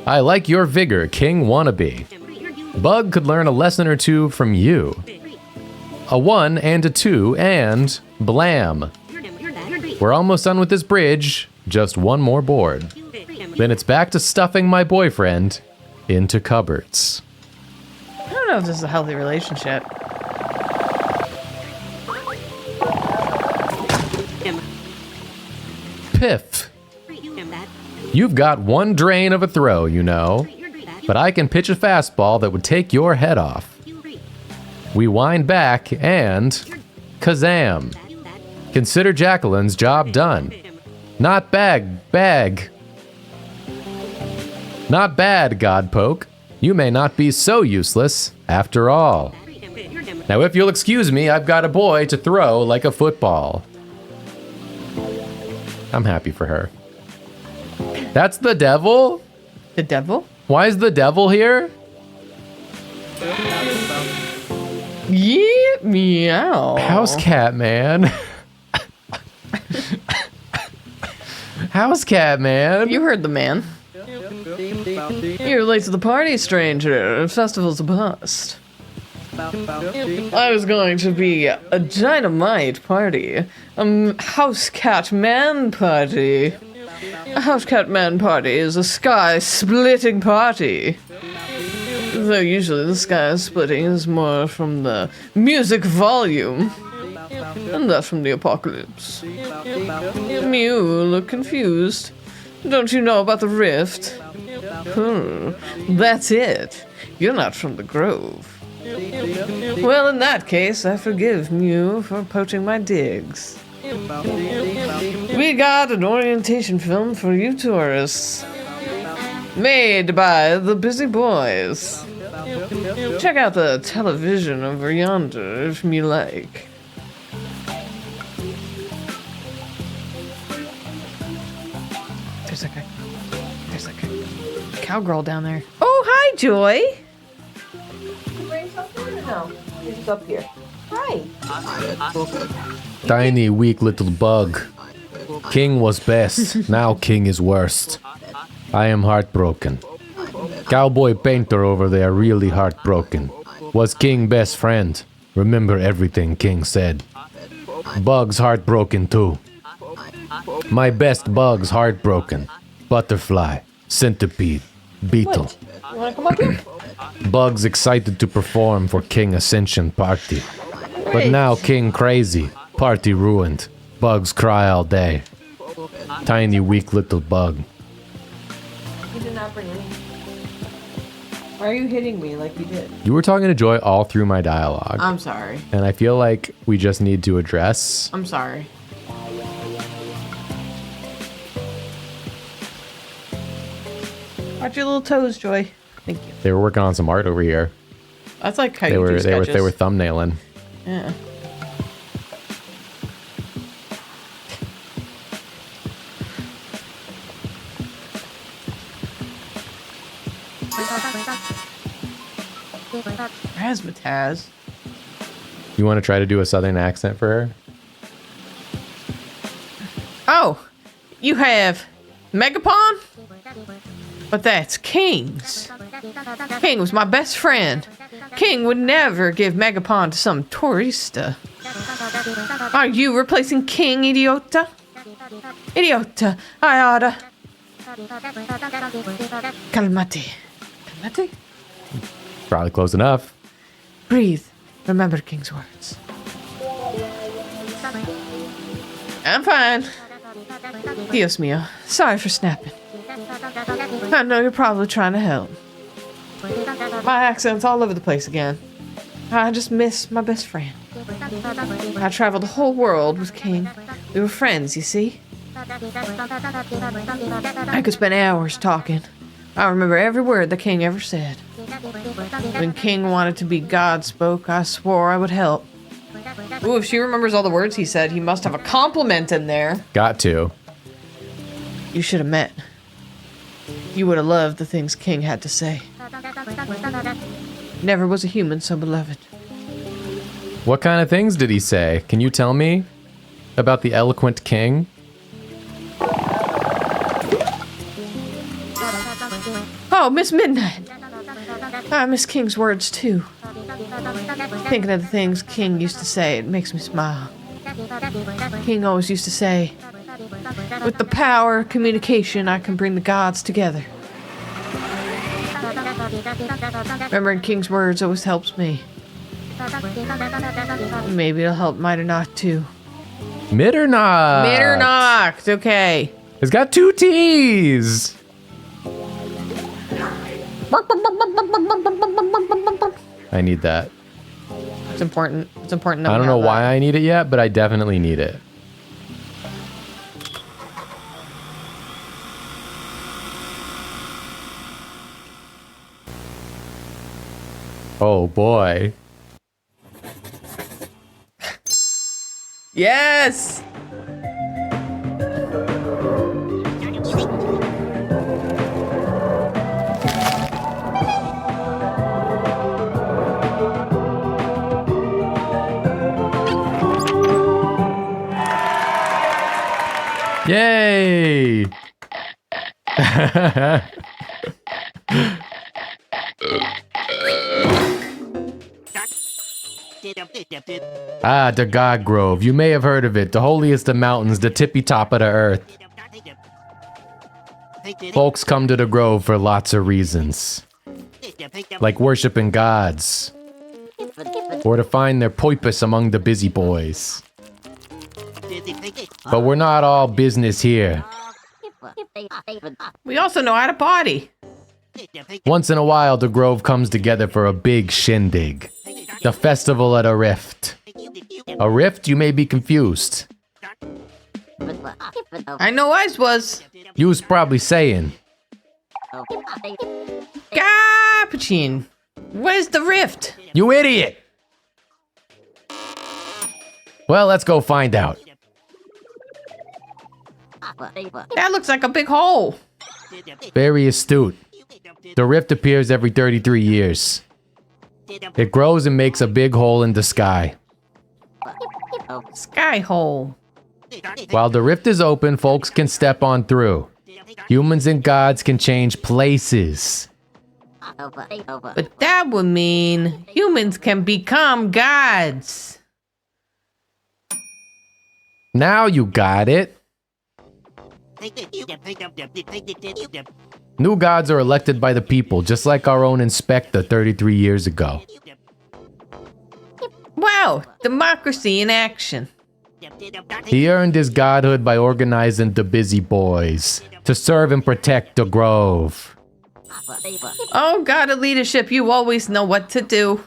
[SPEAKER 1] I like your vigor, King Wannabe. Bug could learn a lesson or two from you. A 1 and a 2 and... blam! We're almost done with this bridge, just one more board. Then it's back to stuffing my boyfriend into cupboards.
[SPEAKER 2] I don't know if this is a healthy relationship.
[SPEAKER 1] Piff. You've got one drain of a throw, you know. But I can pitch a fastball that would take your head off. We wind back and... kazam. Consider Jacqueline's job done. Not bag. Not bad, Godpoke. You may not be so useless, after all. Now if you'll excuse me, I've got a boy to throw like a football. I'm happy for her. That's the devil?
[SPEAKER 2] The devil?
[SPEAKER 1] Why is the devil here?
[SPEAKER 2] Yeah, meow.
[SPEAKER 1] House cat, man. House cat, man.
[SPEAKER 2] You heard the man. You're late to the party, stranger. Festival's a bust. I was going to be a dynamite party. House cat man party. A house cat man party is a sky-splitting party. Though usually the sky splitting is more from the music volume. And that from the apocalypse. Mew look confused. Don't you know about the rift? That's it. You're not from the Grove. Well, in that case, I forgive Mew for poaching my digs. We got an orientation film for you tourists. Made by the Busy Boys. Check out the television over yonder if you like. There's that guy. There's that guy. Cowgirl down there. Oh, hi, Joy. Bring something or no? He's up here. Hi.
[SPEAKER 1] Tiny, weak little bug. King was best, now King is worst. I am heartbroken. Cowboy Painter over there really heartbroken. Was King best friend? Remember everything King said. Bug's heartbroken too. My best bug's heartbroken. Butterfly, centipede, beetle.
[SPEAKER 2] What? You wanna come up here?
[SPEAKER 1] Bug's excited to perform for King Ascension party. But now King crazy. Party ruined. Bugs cry all day. Tiny weak little bug.
[SPEAKER 2] You did not bring any. Why are you hitting me like you did?
[SPEAKER 1] You were talking to Joy all through my dialogue.
[SPEAKER 2] I'm sorry.
[SPEAKER 1] And I feel like we just need to address.
[SPEAKER 2] I'm sorry. Watch your little toes, Joy. Thank you.
[SPEAKER 1] They were working on some art over here.
[SPEAKER 2] That's like how
[SPEAKER 1] They
[SPEAKER 2] you
[SPEAKER 1] were
[SPEAKER 2] do
[SPEAKER 1] they were
[SPEAKER 2] sketches.
[SPEAKER 1] they were thumbnailing.
[SPEAKER 2] Yeah. Razzmatazz.
[SPEAKER 1] You want to try to do a southern accent for her?
[SPEAKER 2] Oh, you have Megapon? But that's King's. King was my best friend. King would never give Megapon to some tourista. Are you replacing King, idiota? Idiota, I oughta. Calmate. Calmate?
[SPEAKER 1] Probably close enough.
[SPEAKER 2] Breathe. Remember King's words. I'm fine. Dios mío. Sorry for snapping. I know you're probably trying to help. My accent's all over the place again. I just miss my best friend. I traveled the whole world with King. We were friends, you see? I could spend hours talking. I remember every word the king ever said. When King wanted to be God spoke, I swore I would help. Ooh, if she remembers all the words he said, he must have a compliment in there.
[SPEAKER 1] Got to.
[SPEAKER 2] You should have met. You would have loved the things King had to say. Never was a human so beloved.
[SPEAKER 1] What kind of things did he say? Can you tell me about the eloquent king?
[SPEAKER 2] Oh, Miss Midnight. I miss King's words too. Thinking of the things King used to say, it makes me smile. King always used to say, with the power of communication, I can bring the gods together. Remembering King's words always helps me. Maybe it'll help Mitternacht too.
[SPEAKER 1] Mitternacht.
[SPEAKER 2] Mitternacht, okay.
[SPEAKER 1] It's got 2 T's. I need that.
[SPEAKER 2] It's important. It's important that
[SPEAKER 1] I don't know why I need it yet, but I definitely need it. Oh boy.
[SPEAKER 2] Yes!
[SPEAKER 1] Yay! Ah, the God Grove. You may have heard of it. The holiest of mountains, the tippy top of the earth. Folks come to the grove for lots of reasons. Like worshiping gods. Or to find their purpose among the busy boys. But we're not all business here.
[SPEAKER 2] We also know how to party.
[SPEAKER 1] Once in a while, the grove comes together for a big shindig. The Festival of the Rift. A rift? You may be confused.
[SPEAKER 2] I know I was.
[SPEAKER 1] You was probably saying,
[SPEAKER 2] Cappuccino. Where's the rift?
[SPEAKER 1] you idiot! Well, let's go find out.
[SPEAKER 2] That looks like a big hole.
[SPEAKER 1] Very astute. The rift appears every 33 years. It grows and makes a big hole in the sky.
[SPEAKER 2] Sky hole.
[SPEAKER 1] While the rift is open, folks can step on through. Humans and gods can change places.
[SPEAKER 2] But that would mean humans can become gods.
[SPEAKER 1] Now you got it. New gods are elected by the people, just like our own inspector 33 years ago.
[SPEAKER 2] Wow, democracy in action.
[SPEAKER 1] He earned his godhood by organizing the busy boys to serve and protect the grove.
[SPEAKER 2] Oh, God of leadership, you always know what to do.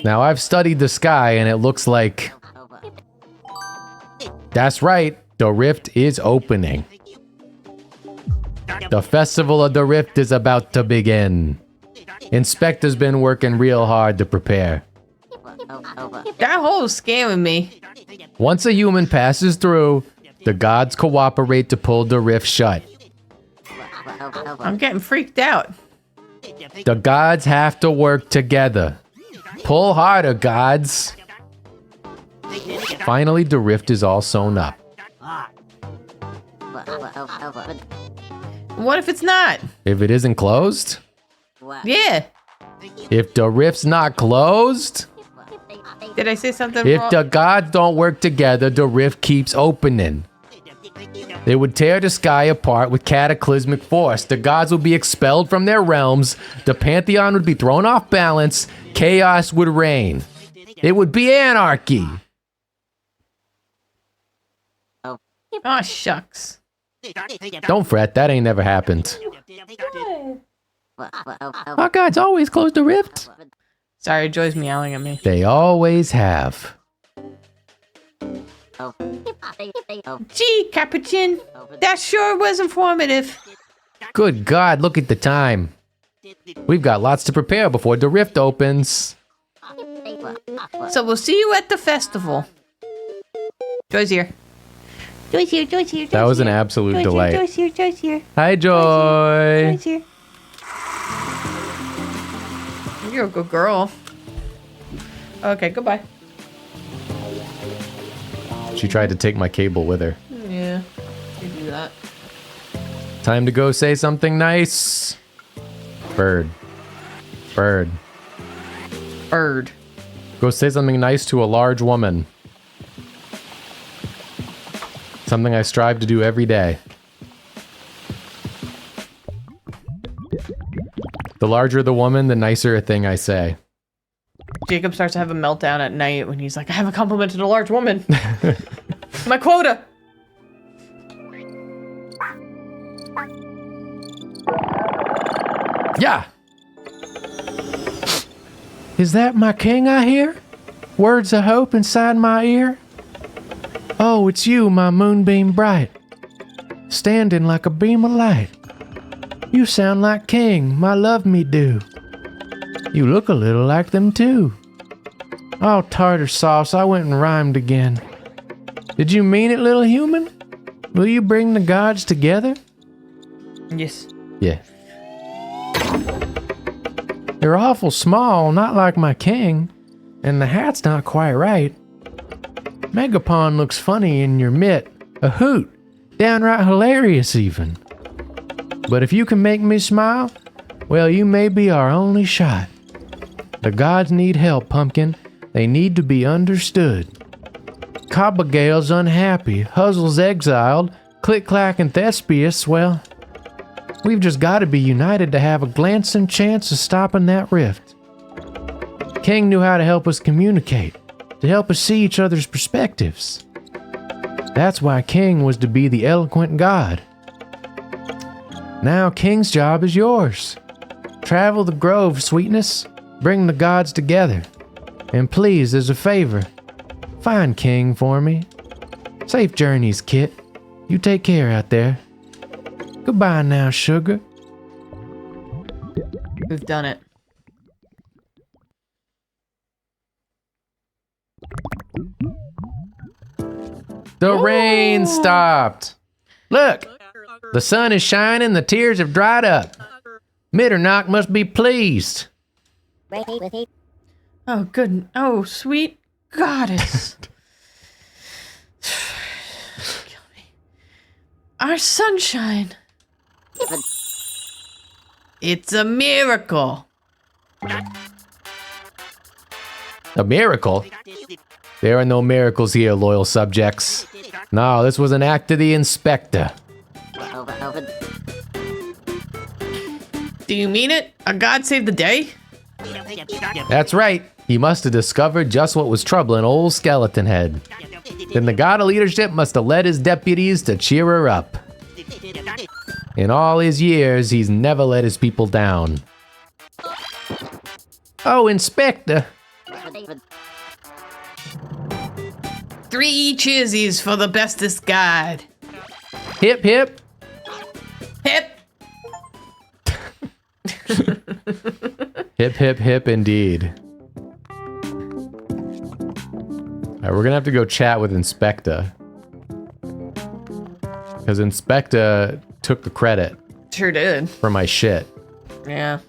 [SPEAKER 1] Now I've studied the sky and it looks like... That's right, the rift is opening. The Festival of the Rift is about to begin. Inspector's been working real hard to prepare.
[SPEAKER 2] That hole's scaring me.
[SPEAKER 1] Once a human passes through, the gods cooperate to pull the rift shut.
[SPEAKER 2] I'm getting freaked out.
[SPEAKER 1] The gods have to work together. Pull harder, gods. Finally, the rift is all sewn up.
[SPEAKER 2] What if it's not?
[SPEAKER 1] If it isn't closed?
[SPEAKER 2] Yeah.
[SPEAKER 1] If the rift's not closed?
[SPEAKER 2] Did I say something
[SPEAKER 1] If
[SPEAKER 2] wrong?
[SPEAKER 1] the gods don't work together, the rift keeps opening. They would tear the sky apart with cataclysmic force. The gods would be expelled from their realms. The pantheon would be thrown off balance. Chaos would reign. It would be anarchy.
[SPEAKER 2] Oh, shucks.
[SPEAKER 1] Don't fret, that ain't never happened. Our gods always close the rift.
[SPEAKER 2] Sorry, Joy's meowing at me.
[SPEAKER 1] They always have.
[SPEAKER 2] Gee, Capuchin, that sure was informative.
[SPEAKER 1] Good God, look at the time. We've got lots to prepare before the rift opens.
[SPEAKER 2] So we'll see you at the festival. Joy's here.
[SPEAKER 3] Joy's here, Joy's here.
[SPEAKER 1] That was an absolute delight.
[SPEAKER 3] Joy's here, Joy's here.
[SPEAKER 1] Hi, Joy.
[SPEAKER 3] Joy's here.
[SPEAKER 2] You're a good girl. Okay, goodbye.
[SPEAKER 1] She tried to take my cable with her.
[SPEAKER 2] Yeah, you do that.
[SPEAKER 1] Time to go say something nice. Bird. Bird.
[SPEAKER 2] Bird.
[SPEAKER 1] Go say something nice to a large woman. Something I strive to do every day. The larger the woman, the nicer a thing I say.
[SPEAKER 2] Jacob starts to have a meltdown at night when he's like, I haven't complimented a large woman. My quota.
[SPEAKER 1] Yeah. Is that my king I hear? Words of hope inside my ear? Oh, it's you, my moonbeam bright, standing like a beam of light. You sound like king, my love me do. You look a little like them too. Oh, tartar sauce, I went and rhymed again. Did you mean it, little human? Will you bring the gods together?
[SPEAKER 2] Yes.
[SPEAKER 1] Yeah. You're awful small, not like my king, and the hat's not quite right. Megapon looks funny in your mitt, a hoot, downright hilarious even. But if you can make me smile, well, you may be our only shot. The gods need help, Pumpkin. They need to be understood. Cobagale's unhappy, Huzzle's exiled, Click-Clack and Thespius, well, we've just got to be united to have a glancing chance of stopping that rift. King knew how to help us communicate, to help us see each other's perspectives. That's why King was to be the eloquent god. Now King's job is yours. Travel the grove, sweetness, bring the gods together. And please, as a favor, find King for me. Safe journeys, Kit. You take care out there. Goodbye now, sugar.
[SPEAKER 2] We've done it.
[SPEAKER 1] The rain stopped. Look, the sun is shining, the tears have dried up. Mitternacht must be pleased.
[SPEAKER 2] Oh, good. Oh, sweet goddess. Kill me. Our sunshine. It's a miracle.
[SPEAKER 1] A miracle? There are no miracles here, loyal subjects. No, this was an act of the inspector.
[SPEAKER 2] Do you mean it? A god saved the day?
[SPEAKER 1] That's right. He must have discovered just what was troubling old Skeleton Head. Then the god of leadership must have led his deputies to cheer her up. In all his years, he's never let his people down. Oh, Inspector.
[SPEAKER 2] 3 cheersies for the bestest guide.
[SPEAKER 1] Hip, hip.
[SPEAKER 2] Hip.
[SPEAKER 1] Hip, hip, hip, indeed. Alright, we're gonna have to go chat with Inspector. Because Inspector took the credit
[SPEAKER 2] Sure did.
[SPEAKER 1] for my shit.
[SPEAKER 2] Yeah.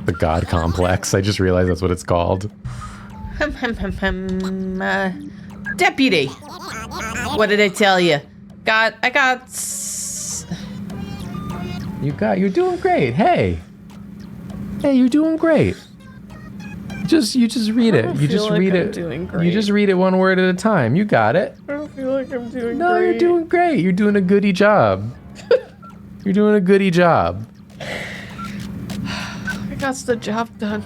[SPEAKER 1] The God Complex. I just realized that's what it's called.
[SPEAKER 2] Deputy. What did I tell you?
[SPEAKER 1] You're doing great. Hey, you're doing great. You just read it. You just read it. You just read it one word at a time. You got it.
[SPEAKER 2] I don't feel like I'm doing
[SPEAKER 1] No, you're doing great. You're doing a goody job. You're doing a goody job.
[SPEAKER 2] I got the job done.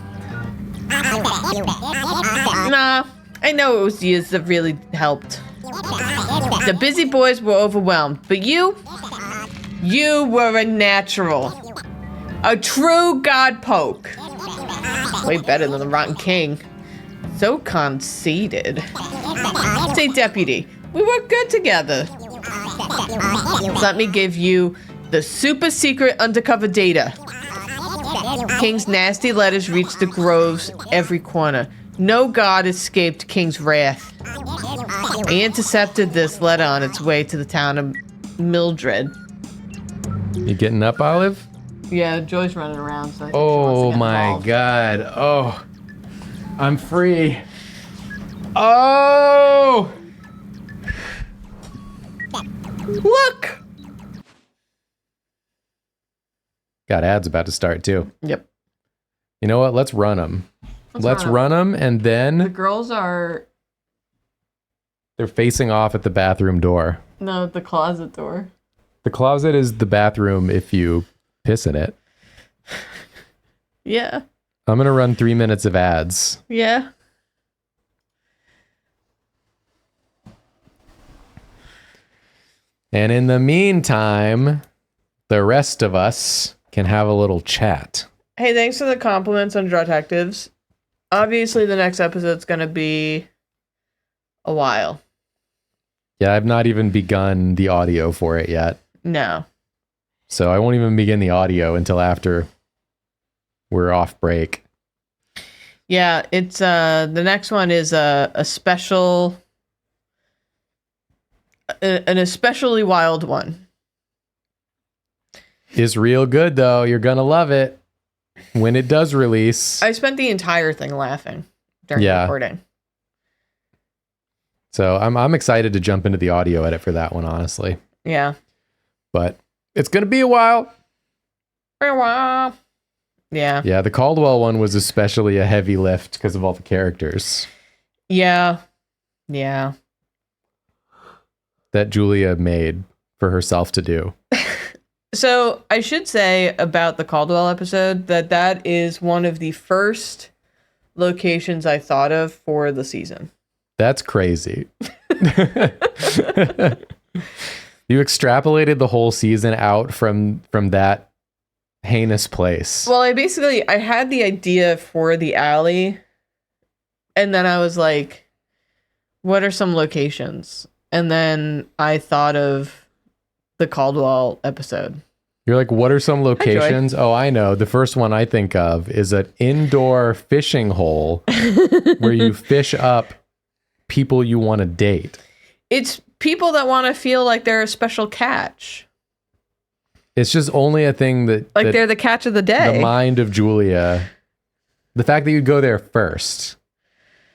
[SPEAKER 2] Nah, I know it was you that really helped. The busy boys were overwhelmed, but you You were a natural. A true god poke. Way better than the Rotten King. So conceited. Say, deputy, we work good together. Let me give you the super secret undercover data. King's nasty letters reached the groves every corner. No god escaped King's wrath. I intercepted this letter on its way to the town of Mildred.
[SPEAKER 1] You getting up, Olive?
[SPEAKER 2] Yeah, Joy's running around. So I think she wants to
[SPEAKER 1] Oh
[SPEAKER 2] get
[SPEAKER 1] my
[SPEAKER 2] involved.
[SPEAKER 1] god. Oh. I'm free. Oh!
[SPEAKER 2] Look!
[SPEAKER 1] Got ads about to start too.
[SPEAKER 2] Yep.
[SPEAKER 1] You know what? Let's run them. Let's run them, and
[SPEAKER 2] The
[SPEAKER 1] then
[SPEAKER 2] girls are...
[SPEAKER 1] they're facing off at the bathroom door.
[SPEAKER 2] No, the closet door.
[SPEAKER 1] The closet is the bathroom if you piss in it.
[SPEAKER 2] Yeah.
[SPEAKER 1] I'm going to run 3 minutes of ads.
[SPEAKER 2] Yeah.
[SPEAKER 1] And in the meantime, the rest of us can have a little chat.
[SPEAKER 2] Hey, thanks for the compliments on Detectives. Obviously, the next episode's gonna be a while.
[SPEAKER 1] Yeah, I've not even begun the audio for it yet.
[SPEAKER 2] No.
[SPEAKER 1] So I won't even begin the audio until after we're off break.
[SPEAKER 2] Yeah, it's the next one is a special, an especially wild one.
[SPEAKER 1] It's real good though. You're gonna love it when it does release.
[SPEAKER 2] I spent the entire thing laughing during recording.
[SPEAKER 1] So I'm excited to jump into the audio edit for that one, honestly.
[SPEAKER 2] Yeah.
[SPEAKER 1] But it's gonna be a while.
[SPEAKER 2] Yeah.
[SPEAKER 1] Yeah, the Caldwell one was especially a heavy lift because of all the characters.
[SPEAKER 2] Yeah. Yeah.
[SPEAKER 1] That Julia made for herself to do.
[SPEAKER 2] So I should say about the Caldwell episode that is one of the first locations I thought of for the season.
[SPEAKER 1] That's crazy. You extrapolated the whole season out from that heinous place.
[SPEAKER 2] Well, I had the idea for the alley, and then I was like, what are some locations? And then I thought of the Caldwell episode.
[SPEAKER 1] You're like, what are some locations? Oh, I know. The first one I think of is an indoor fishing hole where you fish up people you want to date.
[SPEAKER 2] It's people that want to feel like they're a special catch.
[SPEAKER 1] It's just only a thing that...
[SPEAKER 2] Like
[SPEAKER 1] that
[SPEAKER 2] they're the catch of the day.
[SPEAKER 1] the mind of Julia, the fact that you go there first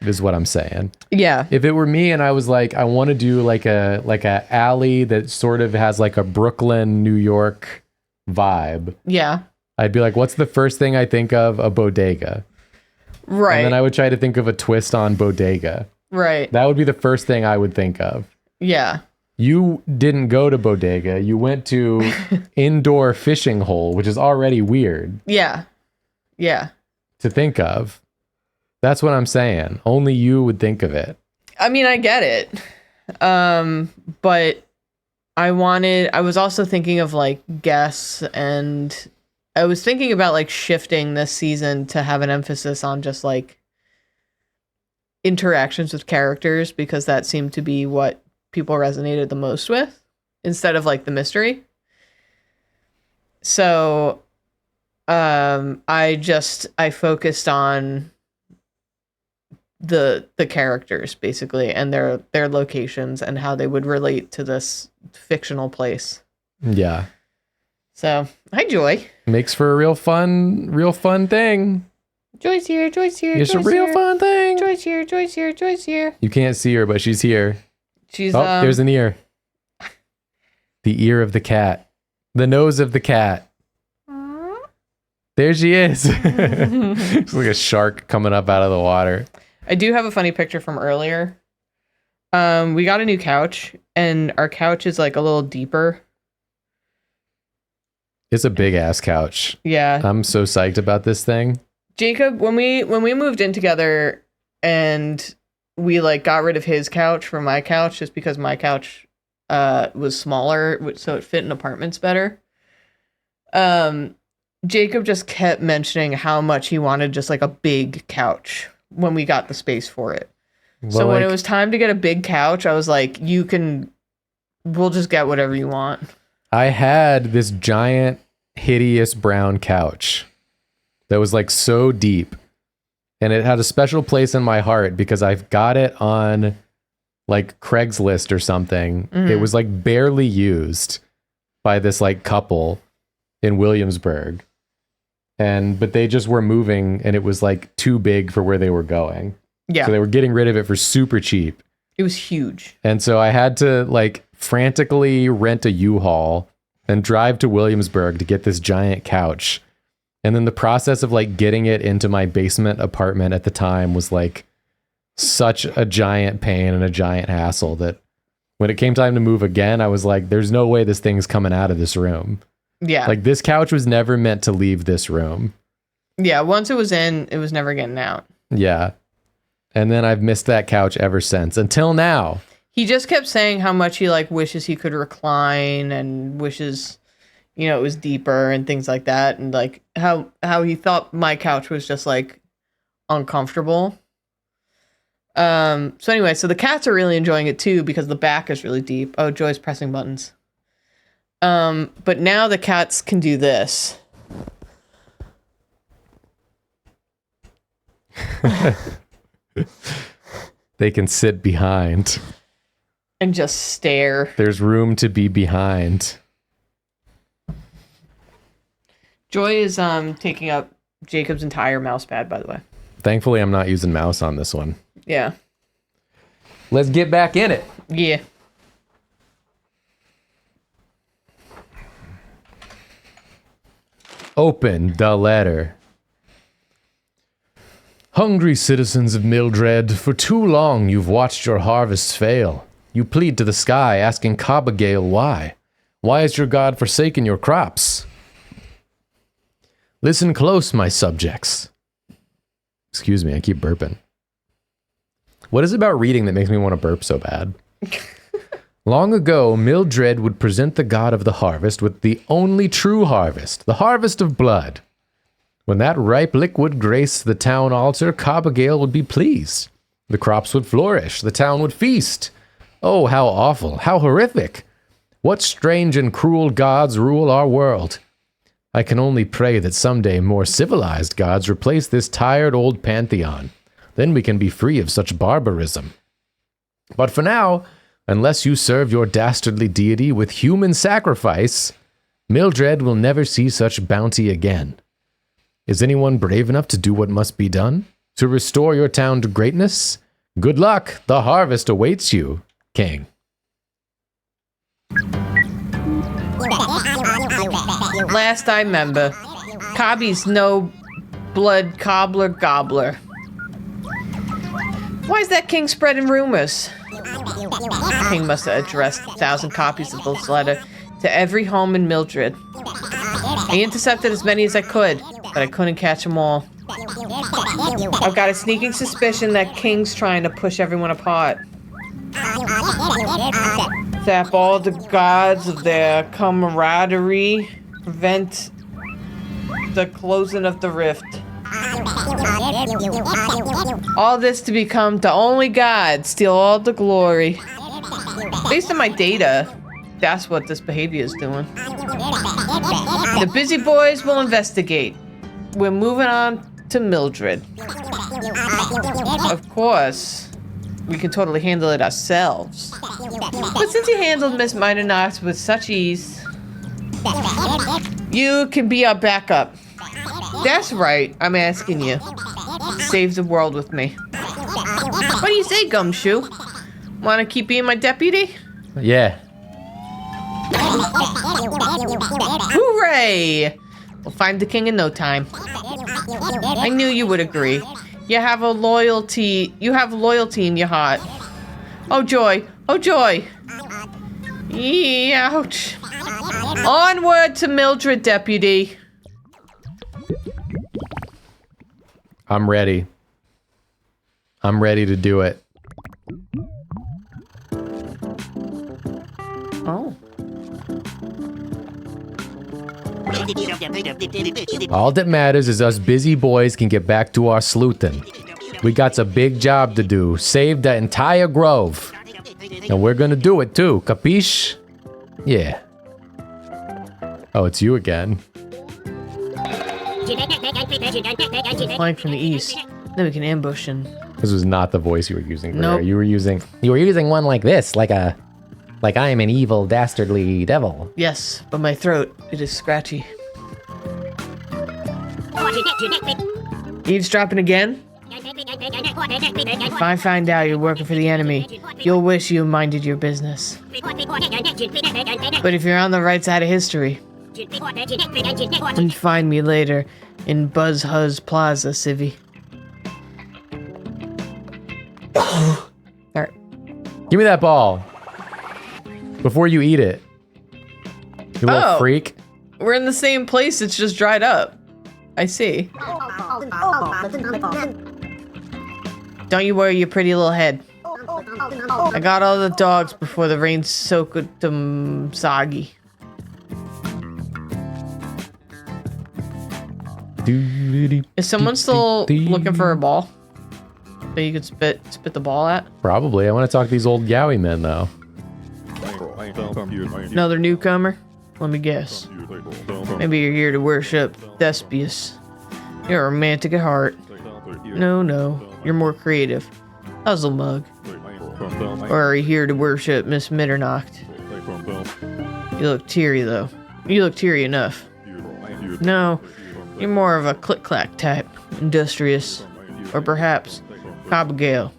[SPEAKER 1] is what I'm saying.
[SPEAKER 2] Yeah.
[SPEAKER 1] If it were me and I was like, I want to do like a alley that sort of has like a Brooklyn, New York vibe.
[SPEAKER 2] Yeah.
[SPEAKER 1] I'd be like, what's the first thing I think of? A bodega.
[SPEAKER 2] Right.
[SPEAKER 1] And then I would try to think of a twist on bodega.
[SPEAKER 2] Right.
[SPEAKER 1] That would be the first thing I would think of.
[SPEAKER 2] Yeah.
[SPEAKER 1] You didn't go to bodega. You went to indoor fishing hole, which is already weird.
[SPEAKER 2] Yeah. Yeah.
[SPEAKER 1] To think of. That's what I'm saying. Only you would think of it.
[SPEAKER 2] I mean, I get it. But I was also thinking of like guests, and I was thinking about like shifting this season to have an emphasis on just like interactions with characters, because that seemed to be what people resonated the most with instead of like the mystery. So I focused on the characters basically, and their locations and how they would relate to this fictional place.
[SPEAKER 1] Yeah.
[SPEAKER 2] So, hi Joy.
[SPEAKER 1] Makes for a real fun thing.
[SPEAKER 2] Joy's here, Joy's here.
[SPEAKER 1] It's a
[SPEAKER 2] Joy's
[SPEAKER 1] real
[SPEAKER 2] here.
[SPEAKER 1] fun thing.
[SPEAKER 2] Joy's here, Joy's here, Joy's here.
[SPEAKER 1] You can't see her, but she's here.
[SPEAKER 2] She's
[SPEAKER 1] Oh, there's an ear. The ear of the cat. The nose of the cat. There she is. It's like a shark coming up out of the water.
[SPEAKER 2] I do have a funny picture from earlier. We got a new couch, and our couch is like a little deeper.
[SPEAKER 1] It's a big ass couch.
[SPEAKER 2] Yeah.
[SPEAKER 1] I'm so psyched about this thing.
[SPEAKER 2] Jacob, when we moved in together and we like got rid of his couch for my couch, just because my couch was smaller, so it fit in apartments better. Jacob just kept mentioning how much he wanted just like a big couch when we got the space for it.
[SPEAKER 1] Well,
[SPEAKER 2] so when it was time to get a big couch, I was like, we'll just get whatever you want.
[SPEAKER 1] I had this giant, hideous brown couch that was like so deep, and it had a special place in my heart because I've got it on like Craigslist or something.
[SPEAKER 2] Mm-hmm.
[SPEAKER 1] It was like barely used by this like couple in Williamsburg. But they just were moving and it was like too big for where they were going.
[SPEAKER 2] Yeah.
[SPEAKER 1] So they were getting rid of it for super cheap.
[SPEAKER 2] It was huge.
[SPEAKER 1] And so I had to like frantically rent a U-Haul and drive to Williamsburg to get this giant couch. And then the process of like getting it into my basement apartment at the time was like such a giant pain and a giant hassle that when it came time to move again, I was like, there's no way this thing's coming out of this room.
[SPEAKER 2] Yeah.
[SPEAKER 1] Like this couch was never meant to leave this room.
[SPEAKER 2] Yeah. Once it was in, it was never getting out.
[SPEAKER 1] Yeah. And then I've missed that couch ever since until now.
[SPEAKER 2] He just kept saying how much he like wishes he could recline and wishes, you know, it was deeper and things like that. And like how he thought my couch was just like uncomfortable. So anyway, so the cats are really enjoying it too because the back is really deep. Oh, Joy's pressing buttons. But now the cats can do this.
[SPEAKER 1] They can sit behind.
[SPEAKER 2] And just stare.
[SPEAKER 1] There's room to be behind.
[SPEAKER 2] Joy is taking up Jacob's entire mouse pad, by the way.
[SPEAKER 1] Thankfully, I'm not using mouse on this one.
[SPEAKER 2] Yeah.
[SPEAKER 1] Let's get back in it.
[SPEAKER 2] Yeah.
[SPEAKER 1] Open the letter. Hungry citizens of Mildred, for too long you've watched your harvests fail. You plead to the sky, asking Cobagale why. Why has your god forsaken your crops? Listen close, my subjects. Excuse me, I keep burping. What is it about reading that makes me want to burp so bad? Long ago, Mildred would present the god of the harvest with the only true harvest, the harvest of blood. When that ripe liquid graced the town altar, Cobagale would be pleased. The crops would flourish, the town would feast. Oh, how awful, how horrific. What strange and cruel gods rule our world? I can only pray that someday more civilized gods replace this tired old pantheon. Then we can be free of such barbarism. But for now, unless you serve your dastardly deity with human sacrifice, Mildred will never see such bounty again. Is anyone brave enough to do what must be done? To restore your town to greatness? Good luck, the harvest awaits you, King.
[SPEAKER 2] Last I remember, Cobby's no blood cobbler gobbler. Why is that king spreading rumors? The king must have addressed 1,000 copies of this letter to every home in Mildred. I intercepted as many as I could, but I couldn't catch them all. I've got a sneaking suspicion that King's trying to push everyone apart. Zap all the gods of their camaraderie, prevent the closing of the rift. All this to become the only god, steal all the glory. Based on my data, that's what this behavior is doing. The busy boys will investigate. We're moving on to Mildred. Of course, we can totally handle it ourselves. But since you handled Miss Minor with such ease, you can be our backup. That's right, I'm asking you. Save the world with me. What do you say, Gumshoe? Want to keep being my deputy?
[SPEAKER 1] Yeah.
[SPEAKER 2] Hooray! We'll find the king in no time. I knew you would agree. You have loyalty in your heart. Oh joy! Oh joy! Ouch! Onward to Mildred, deputy.
[SPEAKER 1] I'm ready. I'm ready to do it. All that matters is us busy boys can get back to our sleuthing. We got a big job to do. Save the entire grove. And we're gonna do it too, capiche? Yeah. Oh, it's you again.
[SPEAKER 2] Flank from the east. Then we can ambush and...
[SPEAKER 1] This was not the voice you were using.
[SPEAKER 2] Nope.
[SPEAKER 1] You were using one like this, like I am an evil, dastardly devil.
[SPEAKER 2] Yes, but my throat, it is scratchy. Eavesdropping again? If I find out you're working for the enemy, you'll wish you minded your business. But if you're on the right side of history, then find me later in Buzz Huzz Plaza, Civvy. Alright.
[SPEAKER 1] Give me that ball. Before you eat it. You little freak.
[SPEAKER 2] We're in the same place, it's just dried up. I see. Don't you worry your pretty little head. I got all the dogs before the rain soaked them soggy. Is someone still looking for a ball that you could spit the ball at?
[SPEAKER 1] Probably. I want to talk to these old Yowie men though.
[SPEAKER 2] Another newcomer? Let me guess. Maybe you're here to worship Thespius. You're romantic at heart. No, you're more creative. Puzzle mug. Or are you here to worship Miss Mitternacht? You look teary though. You look teary enough. No, you're more of a click-clack type. Industrious. Or perhaps Abigail,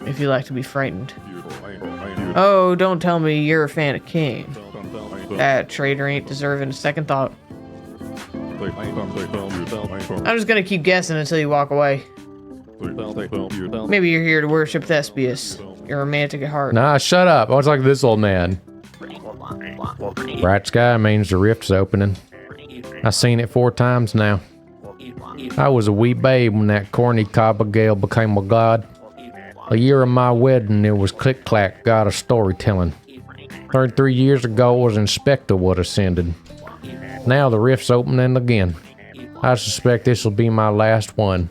[SPEAKER 2] if you like to be frightened. Oh, don't tell me you're a fan of King. That traitor ain't deserving a second thought. I'm just gonna keep guessing until you walk away. Maybe you're here to worship Thespius. You're romantic at heart.
[SPEAKER 1] Nah, shut up. I want to talk to this old man. Bright sky means the rift's opening. I've seen it 4 times now. I was a wee babe when that corny Abigail became a god. A year of my wedding, it was click-clack, god of storytelling. 33 years ago was Inspector what ascended. Now the rift's opening again. I suspect this will be my last one.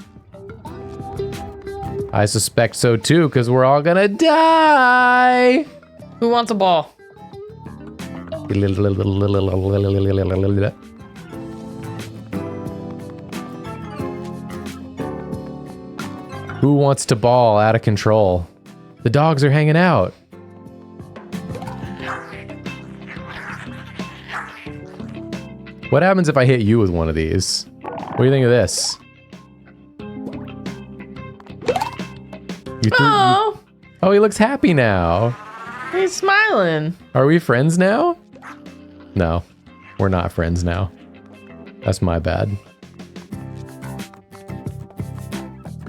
[SPEAKER 1] I suspect so too, because we're all gonna die!
[SPEAKER 2] Who wants a ball?
[SPEAKER 1] Who wants to ball out of control? The dogs are hanging out. What happens if I hit you with one of these? What do you think of this? Oh, he looks happy now.
[SPEAKER 2] He's smiling.
[SPEAKER 1] Are we friends now? No, we're not friends now. That's my bad.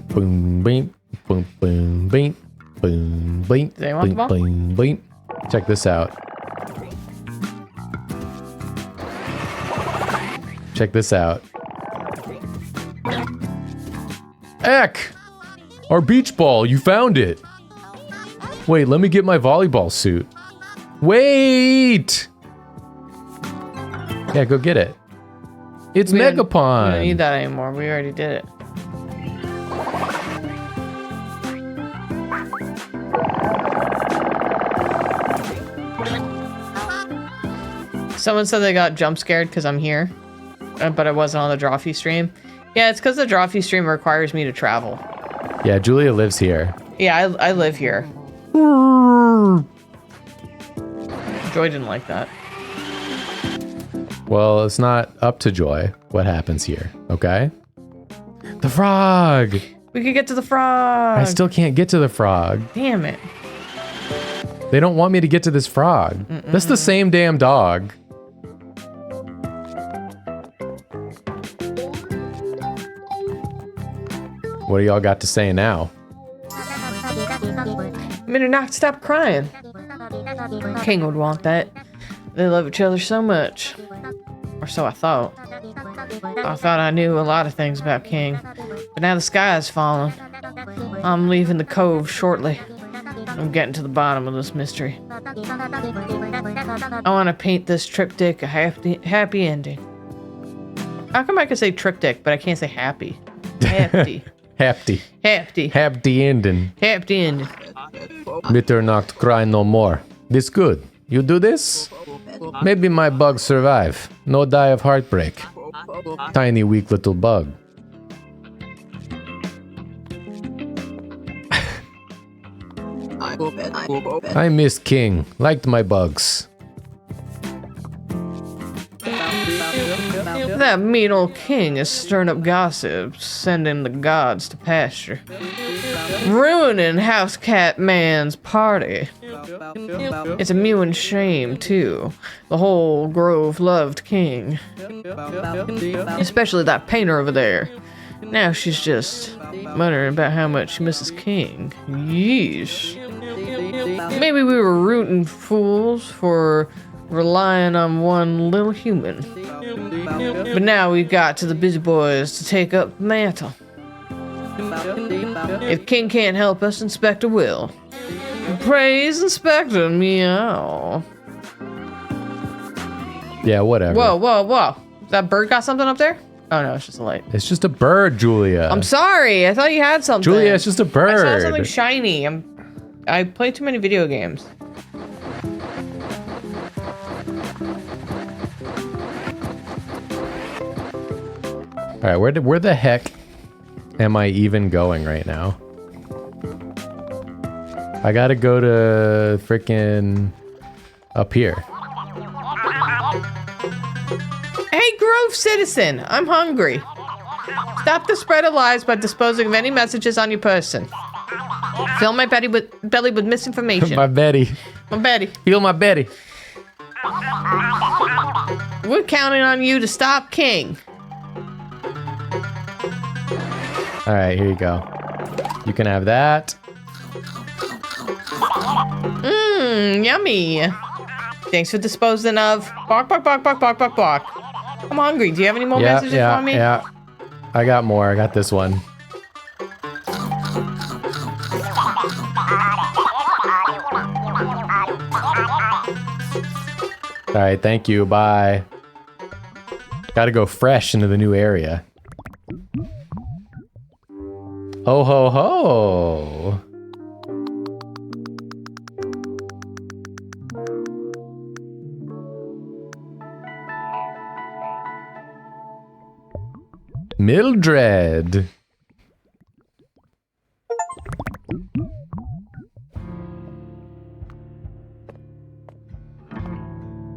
[SPEAKER 1] Boom, beep, boom, boom, beep, boom, beep,
[SPEAKER 2] Does anyone want the ball?
[SPEAKER 1] boom, beep. Check this out. Check this out. Eck! Our beach ball, you found it. Wait, let me get my volleyball suit. Wait! Yeah, go get it. It's
[SPEAKER 2] We don't
[SPEAKER 1] Megapon.
[SPEAKER 2] need that anymore. We already did it. Someone said they got jump scared because I'm here, but I wasn't on the Drawfee stream. Yeah, it's because the Drawfee stream requires me to travel.
[SPEAKER 1] Yeah, Julia lives here.
[SPEAKER 2] Yeah, I live here. Joy didn't like that.
[SPEAKER 1] Well, it's not up to Joy what happens here, okay? The frog!
[SPEAKER 2] We could get to the frog.
[SPEAKER 1] I still can't get to the frog.
[SPEAKER 2] Damn it.
[SPEAKER 1] They don't want me to get to this frog. That's the same damn dog. What do y'all got to say now?
[SPEAKER 2] Mitternacht, stop crying. King would want that. They love each other so much. Or so I thought. I thought I knew a lot of things about King. But now the sky is falling. I'm leaving the cove shortly. I'm getting to the bottom of this mystery. I want to paint this triptych a happy ending. How come I can say triptych, but I can't say happy? Hefty.
[SPEAKER 1] Hefty.
[SPEAKER 2] Hefty.
[SPEAKER 1] Hefty ending.
[SPEAKER 2] Hefty ending.
[SPEAKER 1] Mitternacht cry no more. This good. You do this? Maybe my bugs survive. No die of heartbreak. Tiny weak little bug. I miss King. Liked my bugs.
[SPEAKER 2] That mean old king is stirring up gossip, sending the gods to pasture. Ruining House Cat Man's party. It's a mewing shame, too. The whole grove loved King. Especially that painter over there. Now she's just muttering about how much she misses King. Yeesh. Maybe we were rooting fools for relying on one little human. But now we've got to the busy boys to take up the mantle. If King can't help us, Inspector will. Praise Inspector, meow.
[SPEAKER 1] Yeah, whatever.
[SPEAKER 2] Whoa, whoa, whoa. That bird got something up there? Oh no, it's just a light.
[SPEAKER 1] It's just a bird, Julia.
[SPEAKER 2] I'm sorry, I thought you had something.
[SPEAKER 1] Julia, it's just a bird.
[SPEAKER 2] I saw something shiny. I play too many video games.
[SPEAKER 1] All right, where the heck am I even going right now? I gotta go to frickin' up here.
[SPEAKER 2] Hey, Grove citizen, I'm hungry. Stop the spread of lies by disposing of any messages on your person. Fill my belly with misinformation.
[SPEAKER 1] My Betty.
[SPEAKER 2] My Betty.
[SPEAKER 1] Feel my Betty.
[SPEAKER 2] We're counting on you to stop King.
[SPEAKER 1] All right, here you go. You can have that.
[SPEAKER 2] Yummy. Thanks for disposing of. Bark, bark, bark, bark, bark, bark, bark. I'm hungry. Do you have any more messages for me?
[SPEAKER 1] Yeah. I got more. I got this one. All right, thank you. Bye. Gotta go fresh into the new area. Oh ho ho! Mildred!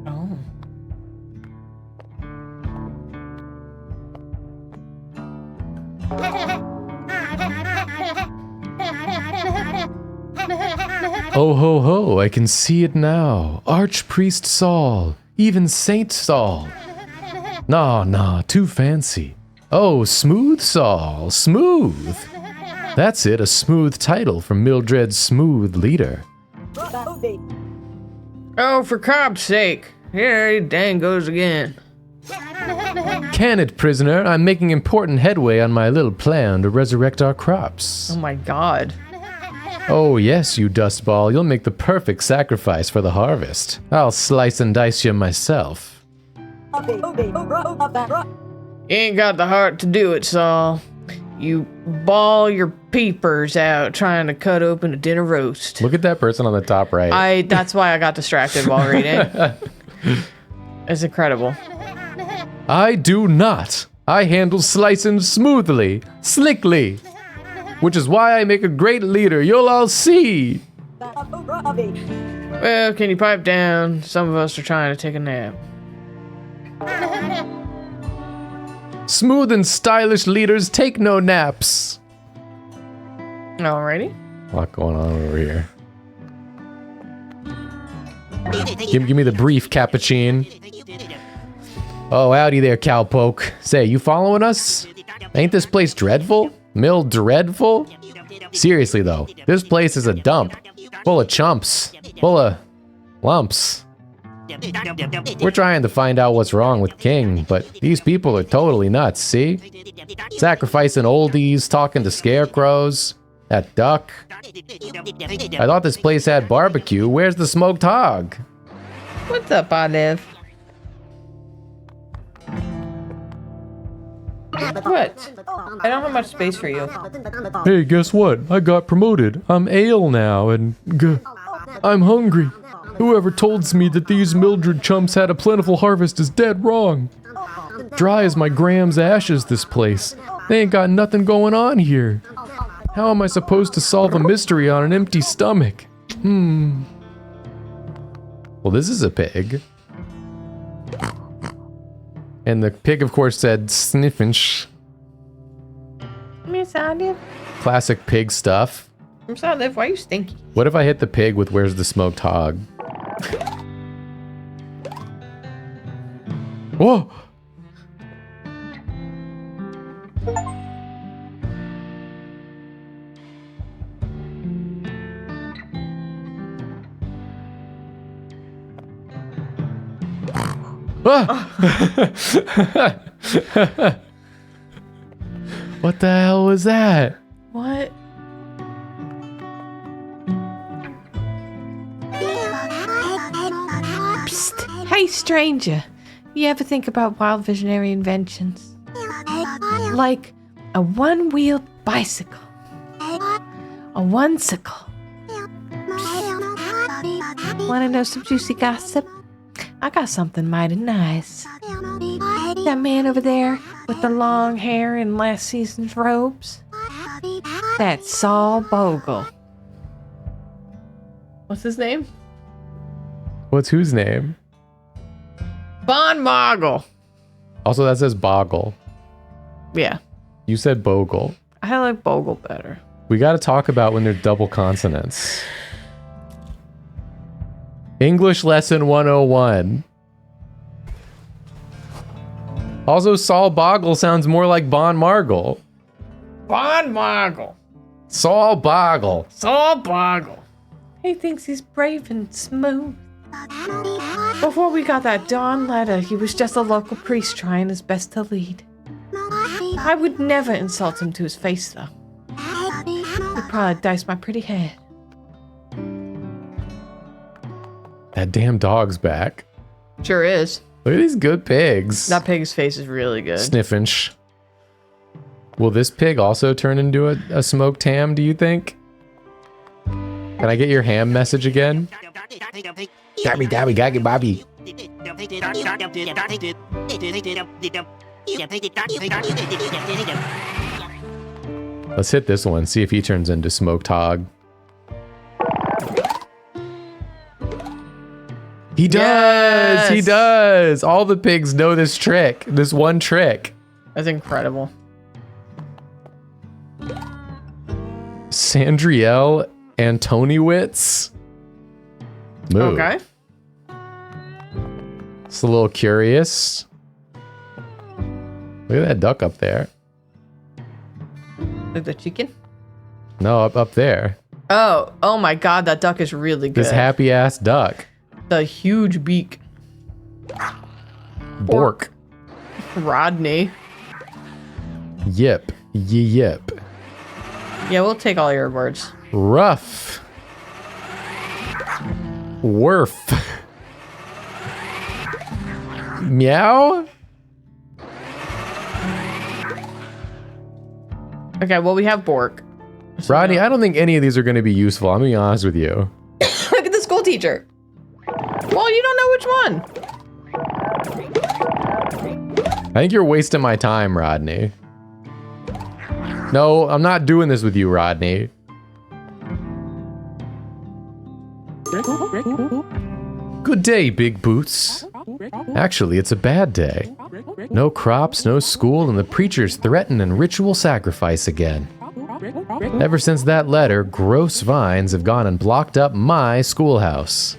[SPEAKER 2] Oh.
[SPEAKER 1] Oh ho ho, I can see it now. Archpriest Saul, even Saint Saul. Nah, too fancy. Oh, Smooth Saul, smooth. That's it, a smooth title for Mildred's smooth leader.
[SPEAKER 2] Oh, for Cobb's sake. Here he dang goes again.
[SPEAKER 1] Can it, prisoner? I'm making important headway on my little plan to resurrect our crops.
[SPEAKER 2] Oh my god.
[SPEAKER 1] Oh yes, you dustball, you'll make the perfect sacrifice for the harvest. I'll slice and dice you myself.
[SPEAKER 2] You ain't got the heart to do it, Saul. You bawl your peepers out trying to cut open a dinner roast.
[SPEAKER 1] Look at that person on the top right.
[SPEAKER 2] That's why I got distracted while reading. It's incredible.
[SPEAKER 1] I do not. I handle slicing smoothly, slickly. Which is why I make a great leader. You'll all see.
[SPEAKER 2] Well, can you pipe down? Some of us are trying to take a nap.
[SPEAKER 1] Smooth and stylish leaders take no naps.
[SPEAKER 2] Alrighty.
[SPEAKER 1] A lot going on over here. Give me the brief, Capuchin. Oh, howdy there, cowpoke. Say, you following us? Ain't this place dreadful? Mill dreadful? Seriously though, this place is a dump. Full of chumps. Full of lumps. We're trying to find out what's wrong with King, but these people are totally nuts, see? Sacrificing oldies, talking to scarecrows. That duck. I thought this place had barbecue. Where's the smoked hog?
[SPEAKER 2] What's up, Olive? What? I don't have much space for you.
[SPEAKER 1] Hey, guess what? I got promoted. I'm ale now, and I'm hungry. Whoever told me that these Mildred chumps had a plentiful harvest is dead wrong. Dry as my Graham's ashes, this place. They ain't got nothing going on here. How am I supposed to solve a mystery on an empty stomach? Well, this is a pig. And the pig, of course, said sniffinch.
[SPEAKER 2] Miss Olive.
[SPEAKER 1] Classic pig stuff.
[SPEAKER 2] Miss Olive, why are you stinky?
[SPEAKER 1] What if I hit the pig with where's the smoked hog? Whoa! Ah! What the hell was that?
[SPEAKER 2] What? Psst. Hey, stranger. You ever think about wild visionary inventions? Like a one-wheeled bicycle. A one-sicle. Want to know some juicy gossip? I got something mighty nice. That man over there with the long hair in last season's robes? That's Saul Bogle. What's his name?
[SPEAKER 1] What's whose name?
[SPEAKER 2] Bon Moggle.
[SPEAKER 1] Also, that says Boggle.
[SPEAKER 2] Yeah,
[SPEAKER 1] You said Bogle.
[SPEAKER 2] I like Bogle better.
[SPEAKER 1] We got to talk about when they're double consonants. English lesson 101. Also, Saul Boggle sounds more like Bon Margle.
[SPEAKER 2] Bon Moggle.
[SPEAKER 1] Saul Boggle.
[SPEAKER 2] Saul Bogle. He thinks he's brave and smooth. Before we got that Dawn letter, he was just a local priest trying his best to lead. I would never insult him to his face, though. He'd probably dice my pretty head.
[SPEAKER 1] That damn dog's back.
[SPEAKER 2] Sure is.
[SPEAKER 1] Look at these good pigs.
[SPEAKER 2] That pig's face is really good.
[SPEAKER 1] Sniffinch. Will this pig also turn into a smoked ham, do you think? Can I get your ham message again? Dabby dabby gaggy bobby. Let's hit this one, see if he turns into smoked hog. He does!
[SPEAKER 2] Yes!
[SPEAKER 1] He does! All the pigs know this trick. This one trick.
[SPEAKER 2] That's incredible.
[SPEAKER 1] Sandrielle Antoniewicz. Move.
[SPEAKER 2] Okay.
[SPEAKER 1] It's a little curious. Look at that duck up there.
[SPEAKER 2] Like the chicken?
[SPEAKER 1] No, up there.
[SPEAKER 2] Oh my god, that duck is really good.
[SPEAKER 1] This happy ass duck.
[SPEAKER 2] The huge beak.
[SPEAKER 1] Bork.
[SPEAKER 2] Rodney.
[SPEAKER 1] Yip. Yip.
[SPEAKER 2] Yeah, we'll take all your words.
[SPEAKER 1] Rough. Worf. Meow.
[SPEAKER 2] Okay, well, we have Bork. So
[SPEAKER 1] Rodney, I don't think any of these are going to be useful. I'm going to be honest with you.
[SPEAKER 2] Look at the school teacher. Well, you don't know which one.
[SPEAKER 1] I think you're wasting my time, Rodney. No, I'm not doing this with you, Rodney. Good day, Big Boots. Actually, it's a bad day. No crops, no school, and the preachers threaten and ritual sacrifice again. Ever since that letter, gross vines have gone and blocked up my schoolhouse.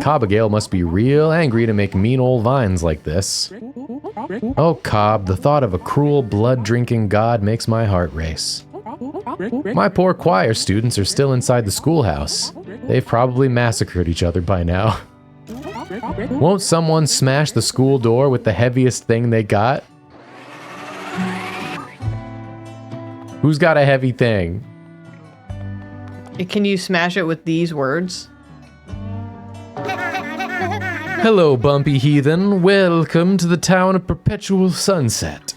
[SPEAKER 1] Cobbigail must be real angry to make mean old vines like this. Oh, Cobb, the thought of a cruel, blood-drinking god makes my heart race. My poor choir students are still inside the schoolhouse. They've probably massacred each other by now. Won't someone smash the school door with the heaviest thing they got? Who's got a heavy thing?
[SPEAKER 2] Can you smash it with these words?
[SPEAKER 1] Hello, bumpy heathen. Welcome to the town of Perpetual Sunset.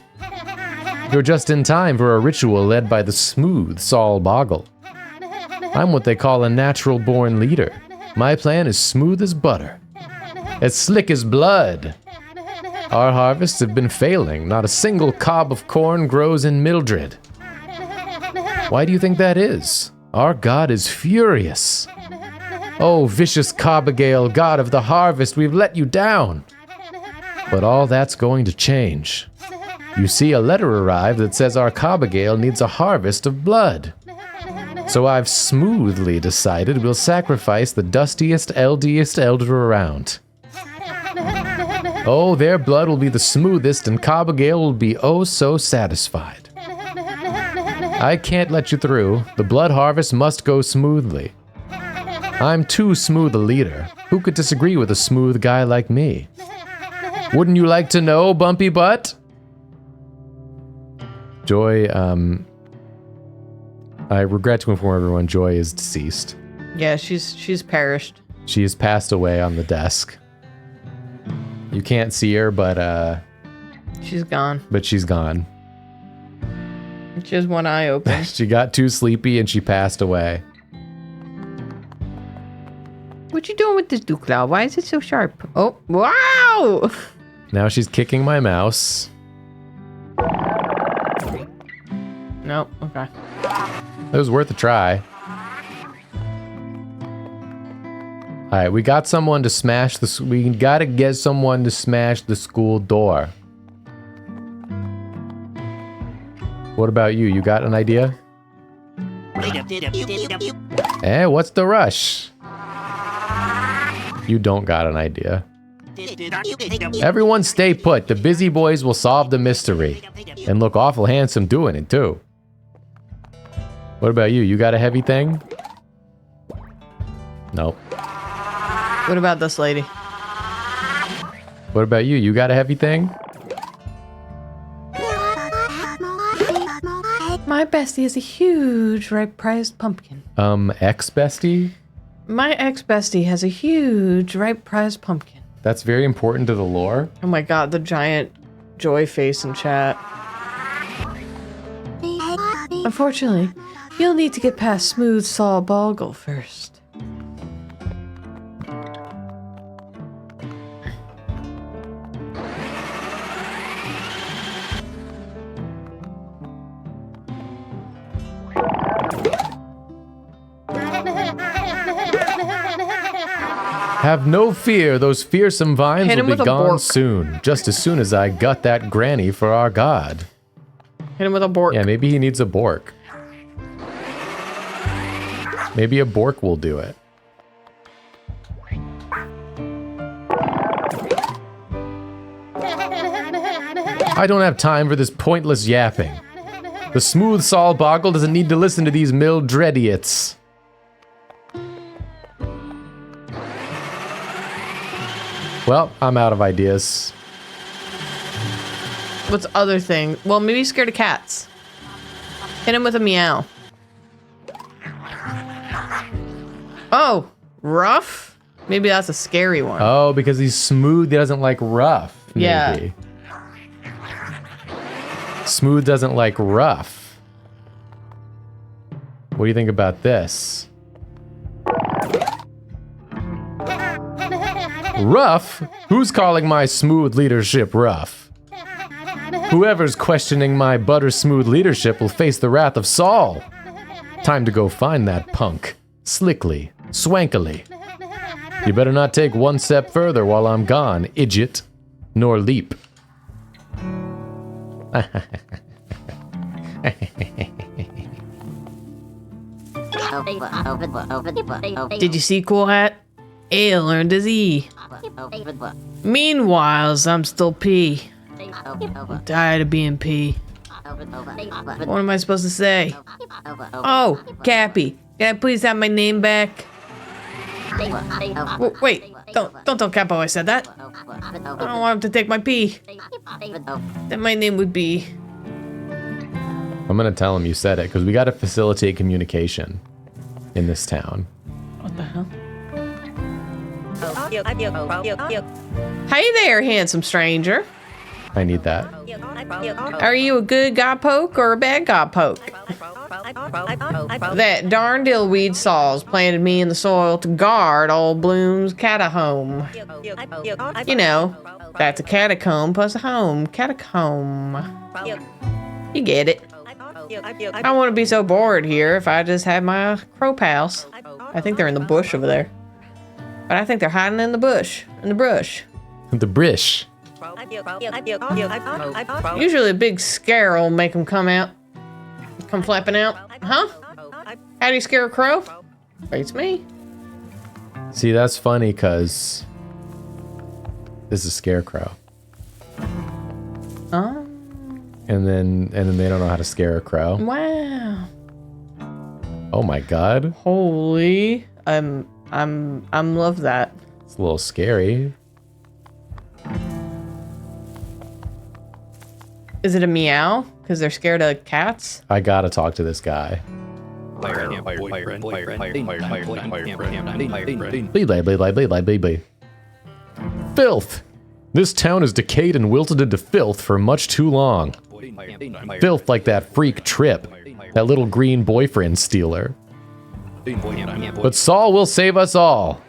[SPEAKER 1] You're just in time for a ritual led by the smooth Saul Boggle. I'm what they call a natural-born leader. My plan is smooth as butter, as slick as blood. Our harvests have been failing. Not a single cob of corn grows in Mildred. Why do you think that is? Our god is furious. Oh, vicious Cobagale, god of the harvest, we've let you down. But all that's going to change. You see, a letter arrived that says our Cobagale needs a harvest of blood. So I've smoothly decided we'll sacrifice the dustiest, eldiest elder around. Oh, their blood will be the smoothest, and Cobagale will be oh so satisfied. I can't let you through. The blood harvest must go smoothly. I'm too smooth a leader. Who could disagree with a smooth guy like me? Wouldn't you like to know, Bumpy Butt? Joy, I regret to inform everyone Joy is deceased.
[SPEAKER 2] Yeah, she's perished.
[SPEAKER 1] She has passed away on the desk. You can't see her, but
[SPEAKER 2] she's gone.
[SPEAKER 1] But she's gone.
[SPEAKER 2] She has one eye open.
[SPEAKER 1] She got too sleepy and she passed away.
[SPEAKER 2] What you doing with this Duclaw? Why is it so sharp? Oh, wow!
[SPEAKER 1] Now she's kicking my mouse.
[SPEAKER 2] Nope, okay.
[SPEAKER 1] It was worth a try. Alright, we got someone to smash the... We gotta get someone to smash the school door. What about you? You got an idea? Eh, what's the rush? You don't got an idea. Everyone stay put. The busy boys will solve the mystery. And look awful handsome doing it, too. What about you? You got a heavy thing? Nope.
[SPEAKER 2] What about this lady?
[SPEAKER 1] What about you? You got a heavy thing?
[SPEAKER 2] My bestie is a huge ripe-priced pumpkin.
[SPEAKER 1] Ex-bestie?
[SPEAKER 2] My ex-bestie has a huge ripe-priced pumpkin.
[SPEAKER 1] That's very important to the lore.
[SPEAKER 2] Oh my god, the giant joy face in chat. Unfortunately, you'll need to get past Smooth Saul Boggle first.
[SPEAKER 1] Have no fear, those fearsome vines
[SPEAKER 2] Hit him
[SPEAKER 1] will be
[SPEAKER 2] with a
[SPEAKER 1] gone
[SPEAKER 2] bork.
[SPEAKER 1] soon. Just as soon as I gut that granny for our god.
[SPEAKER 2] Hit him with a bork.
[SPEAKER 1] Yeah, maybe he needs a bork. Maybe a bork will do it. I don't have time for this pointless yapping. The smooth Saul Boggle doesn't need to listen to these Mildrediots. Well, I'm out of ideas.
[SPEAKER 2] What's other thing? Well, maybe he's scared of cats. Hit him with a meow. Oh, rough? Maybe that's a scary one.
[SPEAKER 1] Oh, because he's smooth, he doesn't like rough. Maybe.
[SPEAKER 2] Yeah.
[SPEAKER 1] Smooth doesn't like rough. What do you think about this? Rough? Who's calling my smooth leadership rough? Whoever's questioning my butter smooth leadership will face the wrath of Saul. Time to go find that punk. Slickly, swankily. You better not take one step further while I'm gone, idiot. Nor leap.
[SPEAKER 2] Did you see Cool Hat? A learned his E. Meanwhile, I'm still P. I'm tired of being P. What am I supposed to say? Oh, Cappy, can I please have my name back? Wait, don't tell Capo I said that. I don't want him to take my P. Then my name would be...
[SPEAKER 1] I'm gonna tell him you said it, because we gotta facilitate communication in this town.
[SPEAKER 2] What the hell? Hey there, handsome stranger.
[SPEAKER 1] I need that.
[SPEAKER 2] Are you a good guy poke or a bad guy poke? That darn dillweed saws planted me in the soil to guard old Bloom's catacomb. You know, that's a catacomb plus a home. Catacomb. You get it. I wouldn't be so bored here if I just had my crow pals. I think they're in the bush over there. But I think they're hiding in the bush. In the brush.
[SPEAKER 1] The brish.
[SPEAKER 2] Usually a big scare will make them come out. Come flapping out. Huh? How do you scare a crow? It's me.
[SPEAKER 1] See, that's funny because this is Scarecrow.
[SPEAKER 2] Oh.
[SPEAKER 1] And then they don't know how to scare a crow.
[SPEAKER 2] Wow.
[SPEAKER 1] Oh my god.
[SPEAKER 2] Holy. I'm love that.
[SPEAKER 1] It's a little scary.
[SPEAKER 2] Is it a meow? Because they're scared of cats?
[SPEAKER 1] I gotta talk to this guy. Filth! This town has decayed and wilted into filth for much too long. Filth like that freak Trip, that little green boyfriend stealer. But Saul will save us all.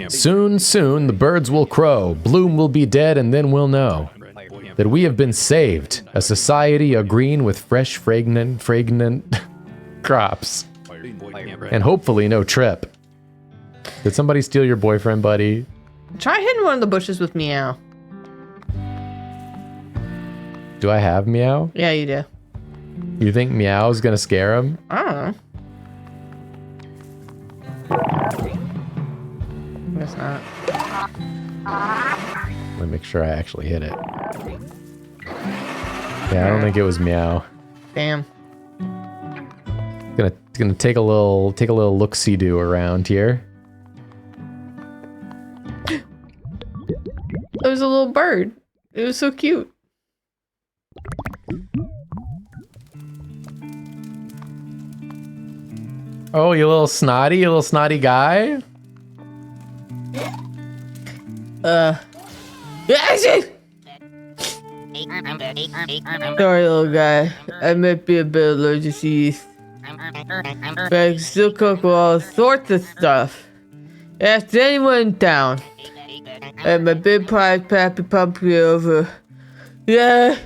[SPEAKER 1] Soon, soon, the birds will crow, Bloom will be dead, and then we'll know that we have been saved, a society agreeing with fresh, fragrant crops. And hopefully no Trip. Did somebody steal your boyfriend, buddy?
[SPEAKER 2] Try hitting one of the bushes with meow.
[SPEAKER 1] Do I have Meow?
[SPEAKER 2] Yeah, you do.
[SPEAKER 1] You think Meow's gonna scare him?
[SPEAKER 2] I don't know. Guess not.
[SPEAKER 1] Let me make sure I actually hit it. Yeah, I don't think it was Meow.
[SPEAKER 2] Damn.
[SPEAKER 1] Gonna take a little look-see-do around here.
[SPEAKER 2] It was a little bird. It was so cute.
[SPEAKER 1] Oh, you little snotty guy?
[SPEAKER 2] Sorry, little guy. I might be a bit allergic to yeast. But I can still cook all sorts of stuff. Ask anyone in town. And my big prize Pappy Pumpkin over. Yeah.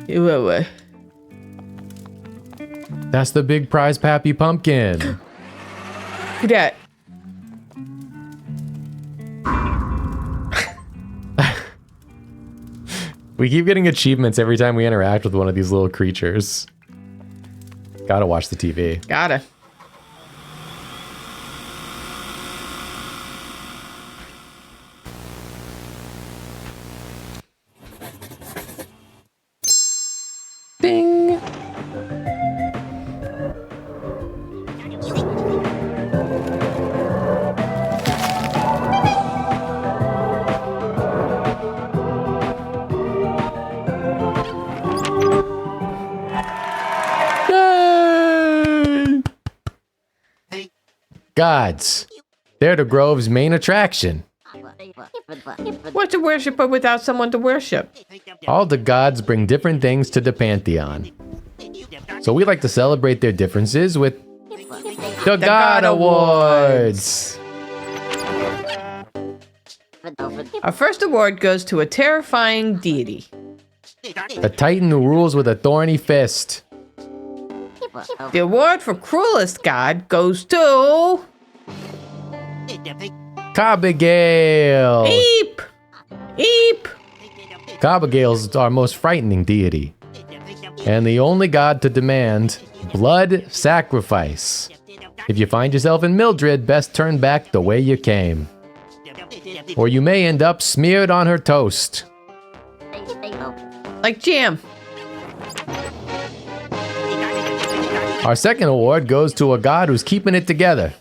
[SPEAKER 2] He went away.
[SPEAKER 1] That's the big prize Pappy Pumpkin.
[SPEAKER 2] Look at that.
[SPEAKER 1] We keep getting achievements every time we interact with one of these little creatures. Gotta watch the TV.
[SPEAKER 2] Gotta. Bing.
[SPEAKER 1] Gods. They're the Grove's main attraction.
[SPEAKER 2] What's a worshiper without someone to worship?
[SPEAKER 1] All the gods bring different things to the Pantheon. So we like to celebrate their differences with the God Awards.
[SPEAKER 2] Our first award goes to a terrifying deity.
[SPEAKER 1] The Titan who rules with a thorny fist.
[SPEAKER 2] The award for cruelest god goes to...
[SPEAKER 1] Cabagale.
[SPEAKER 2] Eep! Eep!
[SPEAKER 1] Cabagale's our most frightening deity. And the only god to demand blood sacrifice. If you find yourself in Mildred, best turn back the way you came. Or you may end up smeared on her toast.
[SPEAKER 2] Like jam.
[SPEAKER 1] Our second award goes to a god who's keeping it together.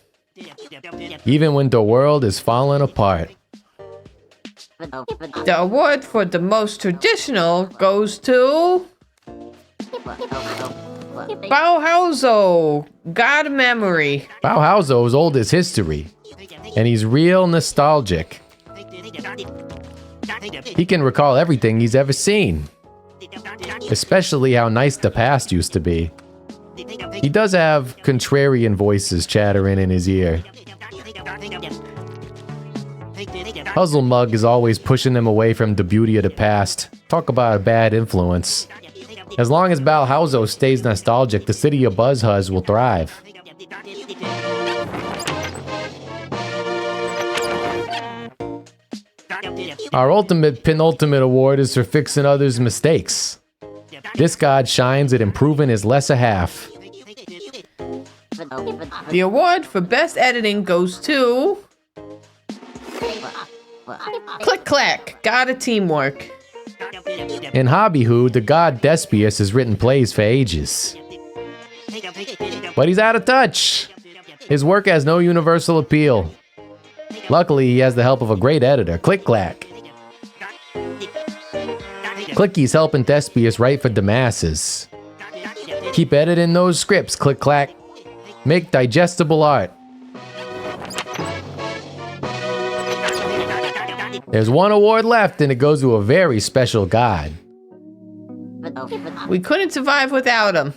[SPEAKER 1] Even when the world is falling apart.
[SPEAKER 2] The award for the most traditional goes to... Bauhauso, God of Memory.
[SPEAKER 1] Bauhauso's old as history. And he's real nostalgic. He can recall everything he's ever seen, especially how nice the past used to be. He does have contrarian voices chattering in his ear. Puzzle Mug is always pushing him away from the beauty of the past. Talk about a bad influence. As long as Balhauzo stays nostalgic, the city of Buzzhuzz will thrive. Our ultimate penultimate award is for fixing others' mistakes. This god shines at improving his lesser half.
[SPEAKER 2] The award for best editing goes to Click Clack, God of Teamwork.
[SPEAKER 1] In Hobbyhood, the god Despius has written plays for ages. But he's out of touch. His work has no universal appeal. Luckily, he has the help of a great editor, Click Clack. Clicky's helping Despius write for the masses. Keep editing those scripts, Click Clack. Make digestible art. There's one award left, and it goes to a very special god.
[SPEAKER 2] We couldn't survive without him.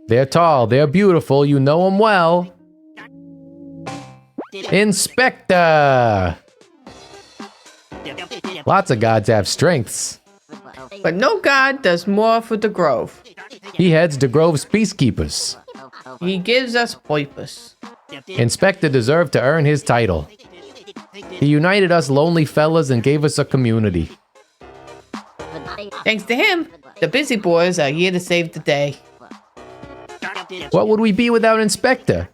[SPEAKER 1] They're tall, they're beautiful, you know them well. Inspector! Lots of gods have strengths.
[SPEAKER 2] But no god does more for the Grove.
[SPEAKER 1] He heads the Grove's peacekeepers.
[SPEAKER 2] He gives us purpose.
[SPEAKER 1] Inspector deserved to earn his title. He united us lonely fellas and gave us a community.
[SPEAKER 2] Thanks to him, the busy boys are here to save the day.
[SPEAKER 1] What would we be without Inspector?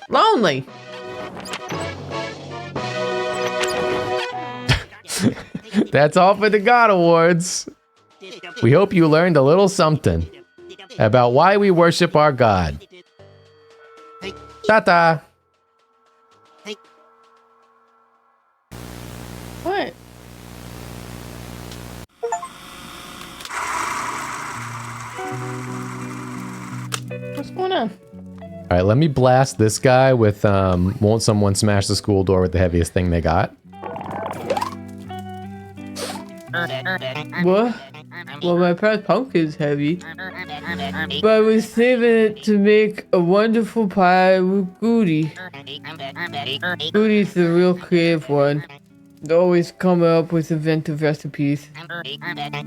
[SPEAKER 2] Lonely.
[SPEAKER 1] That's all for the God Awards. We hope you learned a little something about why we worship our God. Ta-ta!
[SPEAKER 2] What? What's going on?
[SPEAKER 1] All right, let me blast this guy with, won't someone smash the school door with the heaviest thing they got?
[SPEAKER 2] What? Well, my past pumpkin's heavy, but I was saving it to make a wonderful pie with Goody. Goody's the real creative one. They always come up with inventive recipes.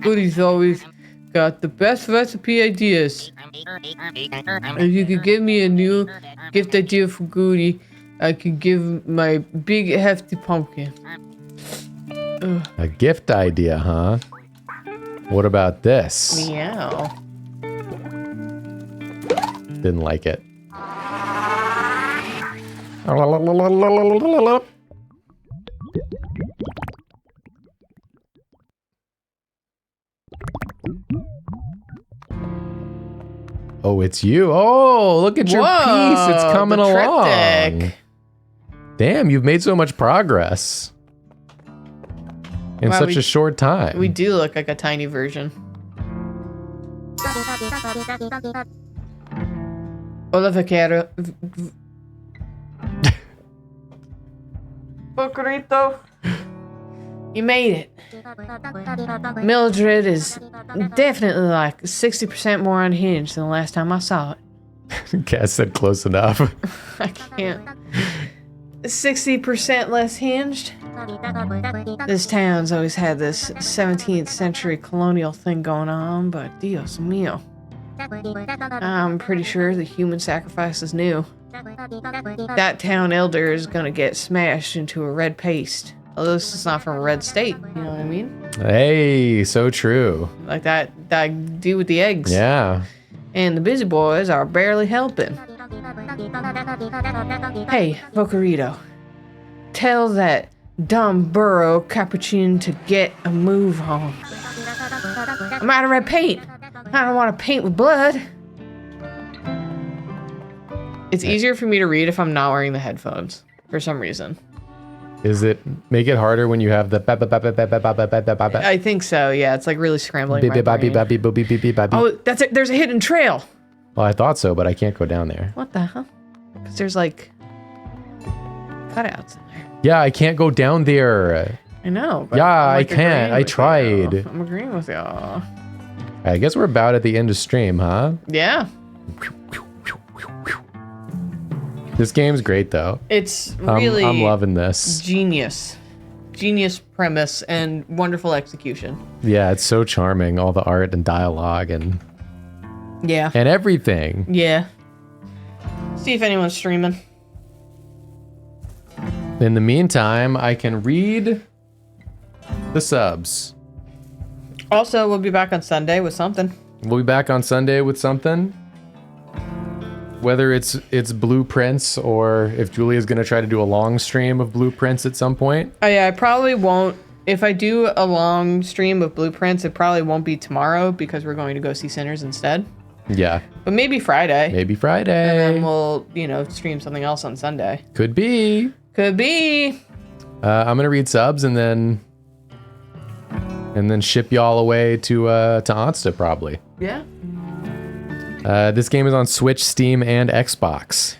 [SPEAKER 2] Goody's always got the best recipe ideas. If you could give me a new gift idea for Goody, I could give my big hefty pumpkin. Ugh.
[SPEAKER 1] A gift idea, huh? What about this?
[SPEAKER 2] Meow.
[SPEAKER 1] Didn't like it. Oh, it's you. Oh, look at your piece. It's coming along.
[SPEAKER 2] Triptych.
[SPEAKER 1] Damn, you've made so much progress in
[SPEAKER 2] Wow,
[SPEAKER 1] such a short time.
[SPEAKER 2] We do look like a tiny version. Olivacaro. Bocarito. You made it. Mildred is definitely like 60% more unhinged than the last time I saw it.
[SPEAKER 1] Cass said close enough.
[SPEAKER 2] I can't. 60% less hinged? This town's always had this 17th century colonial thing going on, but Dios mío. I'm pretty sure the human sacrifice is new. That town elder is gonna get smashed into a red paste. Although this is not from a red state, you know what I mean?
[SPEAKER 1] Hey, so true.
[SPEAKER 2] Like that dude with the eggs.
[SPEAKER 1] Yeah.
[SPEAKER 2] And the busy boys are barely helping. Hey, Bocarito. Tell that dumb burro capuchin to get a move on. I'm out of red paint. I don't want to paint with blood. It's easier for me to read if I'm not wearing the headphones, for some reason.
[SPEAKER 1] Is it make it harder when you have the
[SPEAKER 2] I think so, yeah. It's like really scrambling my brain. Oh, that's it. There's a hidden trail.
[SPEAKER 1] Well, I thought so, but I can't go down there.
[SPEAKER 2] What the hell? Because there's like... cutouts in there.
[SPEAKER 1] Yeah, I can't go down there.
[SPEAKER 2] I know. But
[SPEAKER 1] Yeah,
[SPEAKER 2] I'm,
[SPEAKER 1] I
[SPEAKER 2] like,
[SPEAKER 1] can't.
[SPEAKER 2] agreeing
[SPEAKER 1] I
[SPEAKER 2] with
[SPEAKER 1] tried.
[SPEAKER 2] you. I'm agreeing with you.
[SPEAKER 1] I guess we're about at the end of stream, huh?
[SPEAKER 2] Yeah.
[SPEAKER 1] This game's great, though.
[SPEAKER 2] It's really
[SPEAKER 1] I'm loving this.
[SPEAKER 2] genius premise and wonderful execution.
[SPEAKER 1] Yeah, it's so charming. All the art and dialogue and
[SPEAKER 2] Yeah.
[SPEAKER 1] everything.
[SPEAKER 2] Yeah. See if anyone's streaming.
[SPEAKER 1] In the meantime, I can read the subs.
[SPEAKER 2] Also, we'll be back on Sunday with something.
[SPEAKER 1] We'll be back on Sunday with something. Whether it's blueprints or if Julia's going to try to do a long stream of blueprints at some point.
[SPEAKER 2] Oh yeah, I probably won't. If I do a long stream of blueprints, it probably won't be tomorrow because we're going to go see Sinners instead.
[SPEAKER 1] Yeah.
[SPEAKER 2] But maybe Friday.
[SPEAKER 1] Maybe
[SPEAKER 2] And
[SPEAKER 1] Friday.
[SPEAKER 2] then we'll, stream something else on Sunday.
[SPEAKER 1] Could be.
[SPEAKER 2] Could be.
[SPEAKER 1] I'm going to read subs and then ship y'all away to Onsta probably.
[SPEAKER 2] Yeah.
[SPEAKER 1] This game is on Switch, Steam, and Xbox.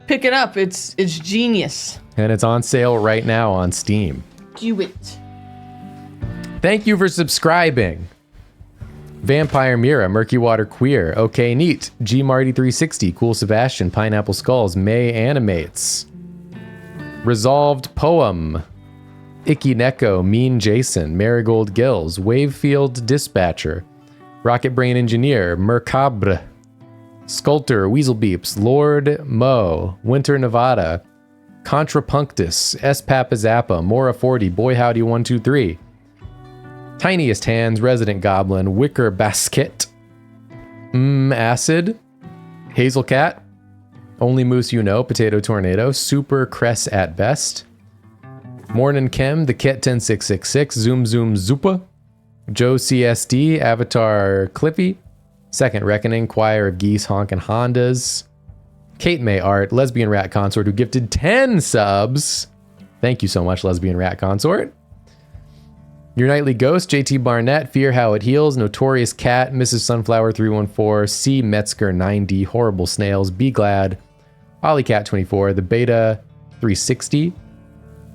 [SPEAKER 2] Pick it up. It's genius.
[SPEAKER 1] And it's on sale right now on Steam.
[SPEAKER 2] Do it.
[SPEAKER 1] Thank you for subscribing. Vampire Mira, Murky Water Queer, OK Neat, G Marty 360, Cool Sebastian, Pineapple Skulls, May Animates, Resolved Poem, Icky Neko, Mean Jason, Marigold Gills, Wavefield Dispatcher, Rocket Brain Engineer, Mercabre, Sculptor, Weasel Beeps, Lord Mo, Winter Nevada, Contrapunctus, S Papa Zappa, Mora 40, Boy Howdy 123, Tiniest Hands, Resident Goblin, Wicker Basket, Acid, Hazel Cat, Only Moose You Know, Potato Tornado, Super Cress at Best, Mornin' Kim, The Kit 10666, Zoom Zoom Zupa, Joe CSD, Avatar Clippy, Second Reckoning, Choir of Geese, Honkin' Hondas, Kate May Art, Lesbian Rat Consort, who gifted 10 subs. Thank you so much, Lesbian Rat Consort. Your Nightly Ghost, JT Barnett, Fear How It Heals, Notorious Cat, Mrs. Sunflower 314, C. Metzger 9D, Horrible Snails, Be Glad, Ollycat 24, The Beta 360,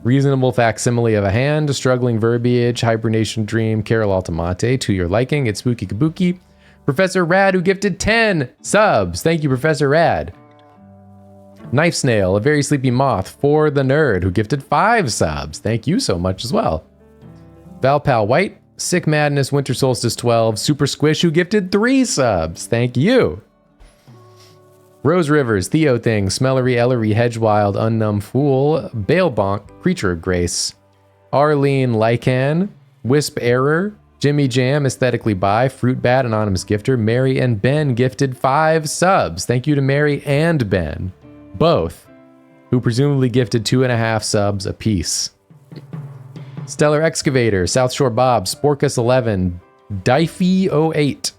[SPEAKER 1] Reasonable Facsimile of a Hand, Struggling Verbiage, Hibernation Dream, Carol Altamante, To Your Liking, It's Spooky Kabuki, Professor Rad, who gifted 10 subs. Thank you, Professor Rad. Knife Snail, A Very Sleepy Moth, For the Nerd, who gifted 5 subs. Thank you so much as well. Valpal White, Sick Madness, Winter Solstice 12, Super Squish, who gifted 3 subs. Thank you. Rose Rivers, Theo Thing, Smellery, Ellery, Hedgewild, Unnumb Fool, Bale Bonk, Creature of Grace, Arlene Lycan, Wisp Error, Jimmy Jam, Aesthetically Bi, Fruit Bat, Anonymous Gifter, Mary and Ben gifted 5 subs. Thank you to Mary and Ben, both, who presumably gifted 2.5 subs apiece. Stellar Excavator, South Shore Bob, Sporkus 11, Difey 08.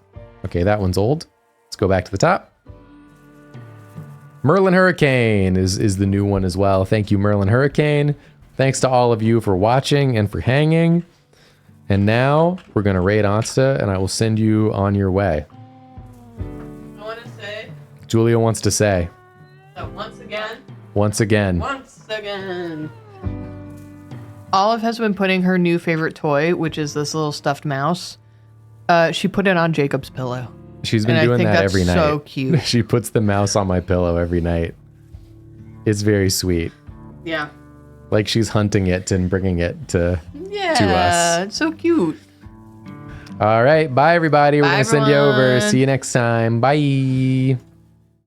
[SPEAKER 1] Okay, that one's old. Let's go back to the top. Merlin Hurricane is the new one as well. Thank you, Merlin Hurricane. Thanks to all of you for watching and for hanging. And now we're going to raid Onsta, and I will send you on your way.
[SPEAKER 2] I want to say
[SPEAKER 1] Julia wants to say.
[SPEAKER 2] that once again, Olive has been putting her new favorite toy, which is this little stuffed mouse. She put it on Jacob's pillow.
[SPEAKER 1] She's been doing that every night.
[SPEAKER 2] So cute.
[SPEAKER 1] She puts the mouse on my pillow every night. It's very sweet.
[SPEAKER 2] Yeah.
[SPEAKER 1] Like she's hunting it and bringing it to us.
[SPEAKER 2] It's so cute.
[SPEAKER 1] All right. Bye, everybody. We're
[SPEAKER 2] Bye,
[SPEAKER 1] going to send you over.
[SPEAKER 2] everyone.
[SPEAKER 1] See you next time. Bye.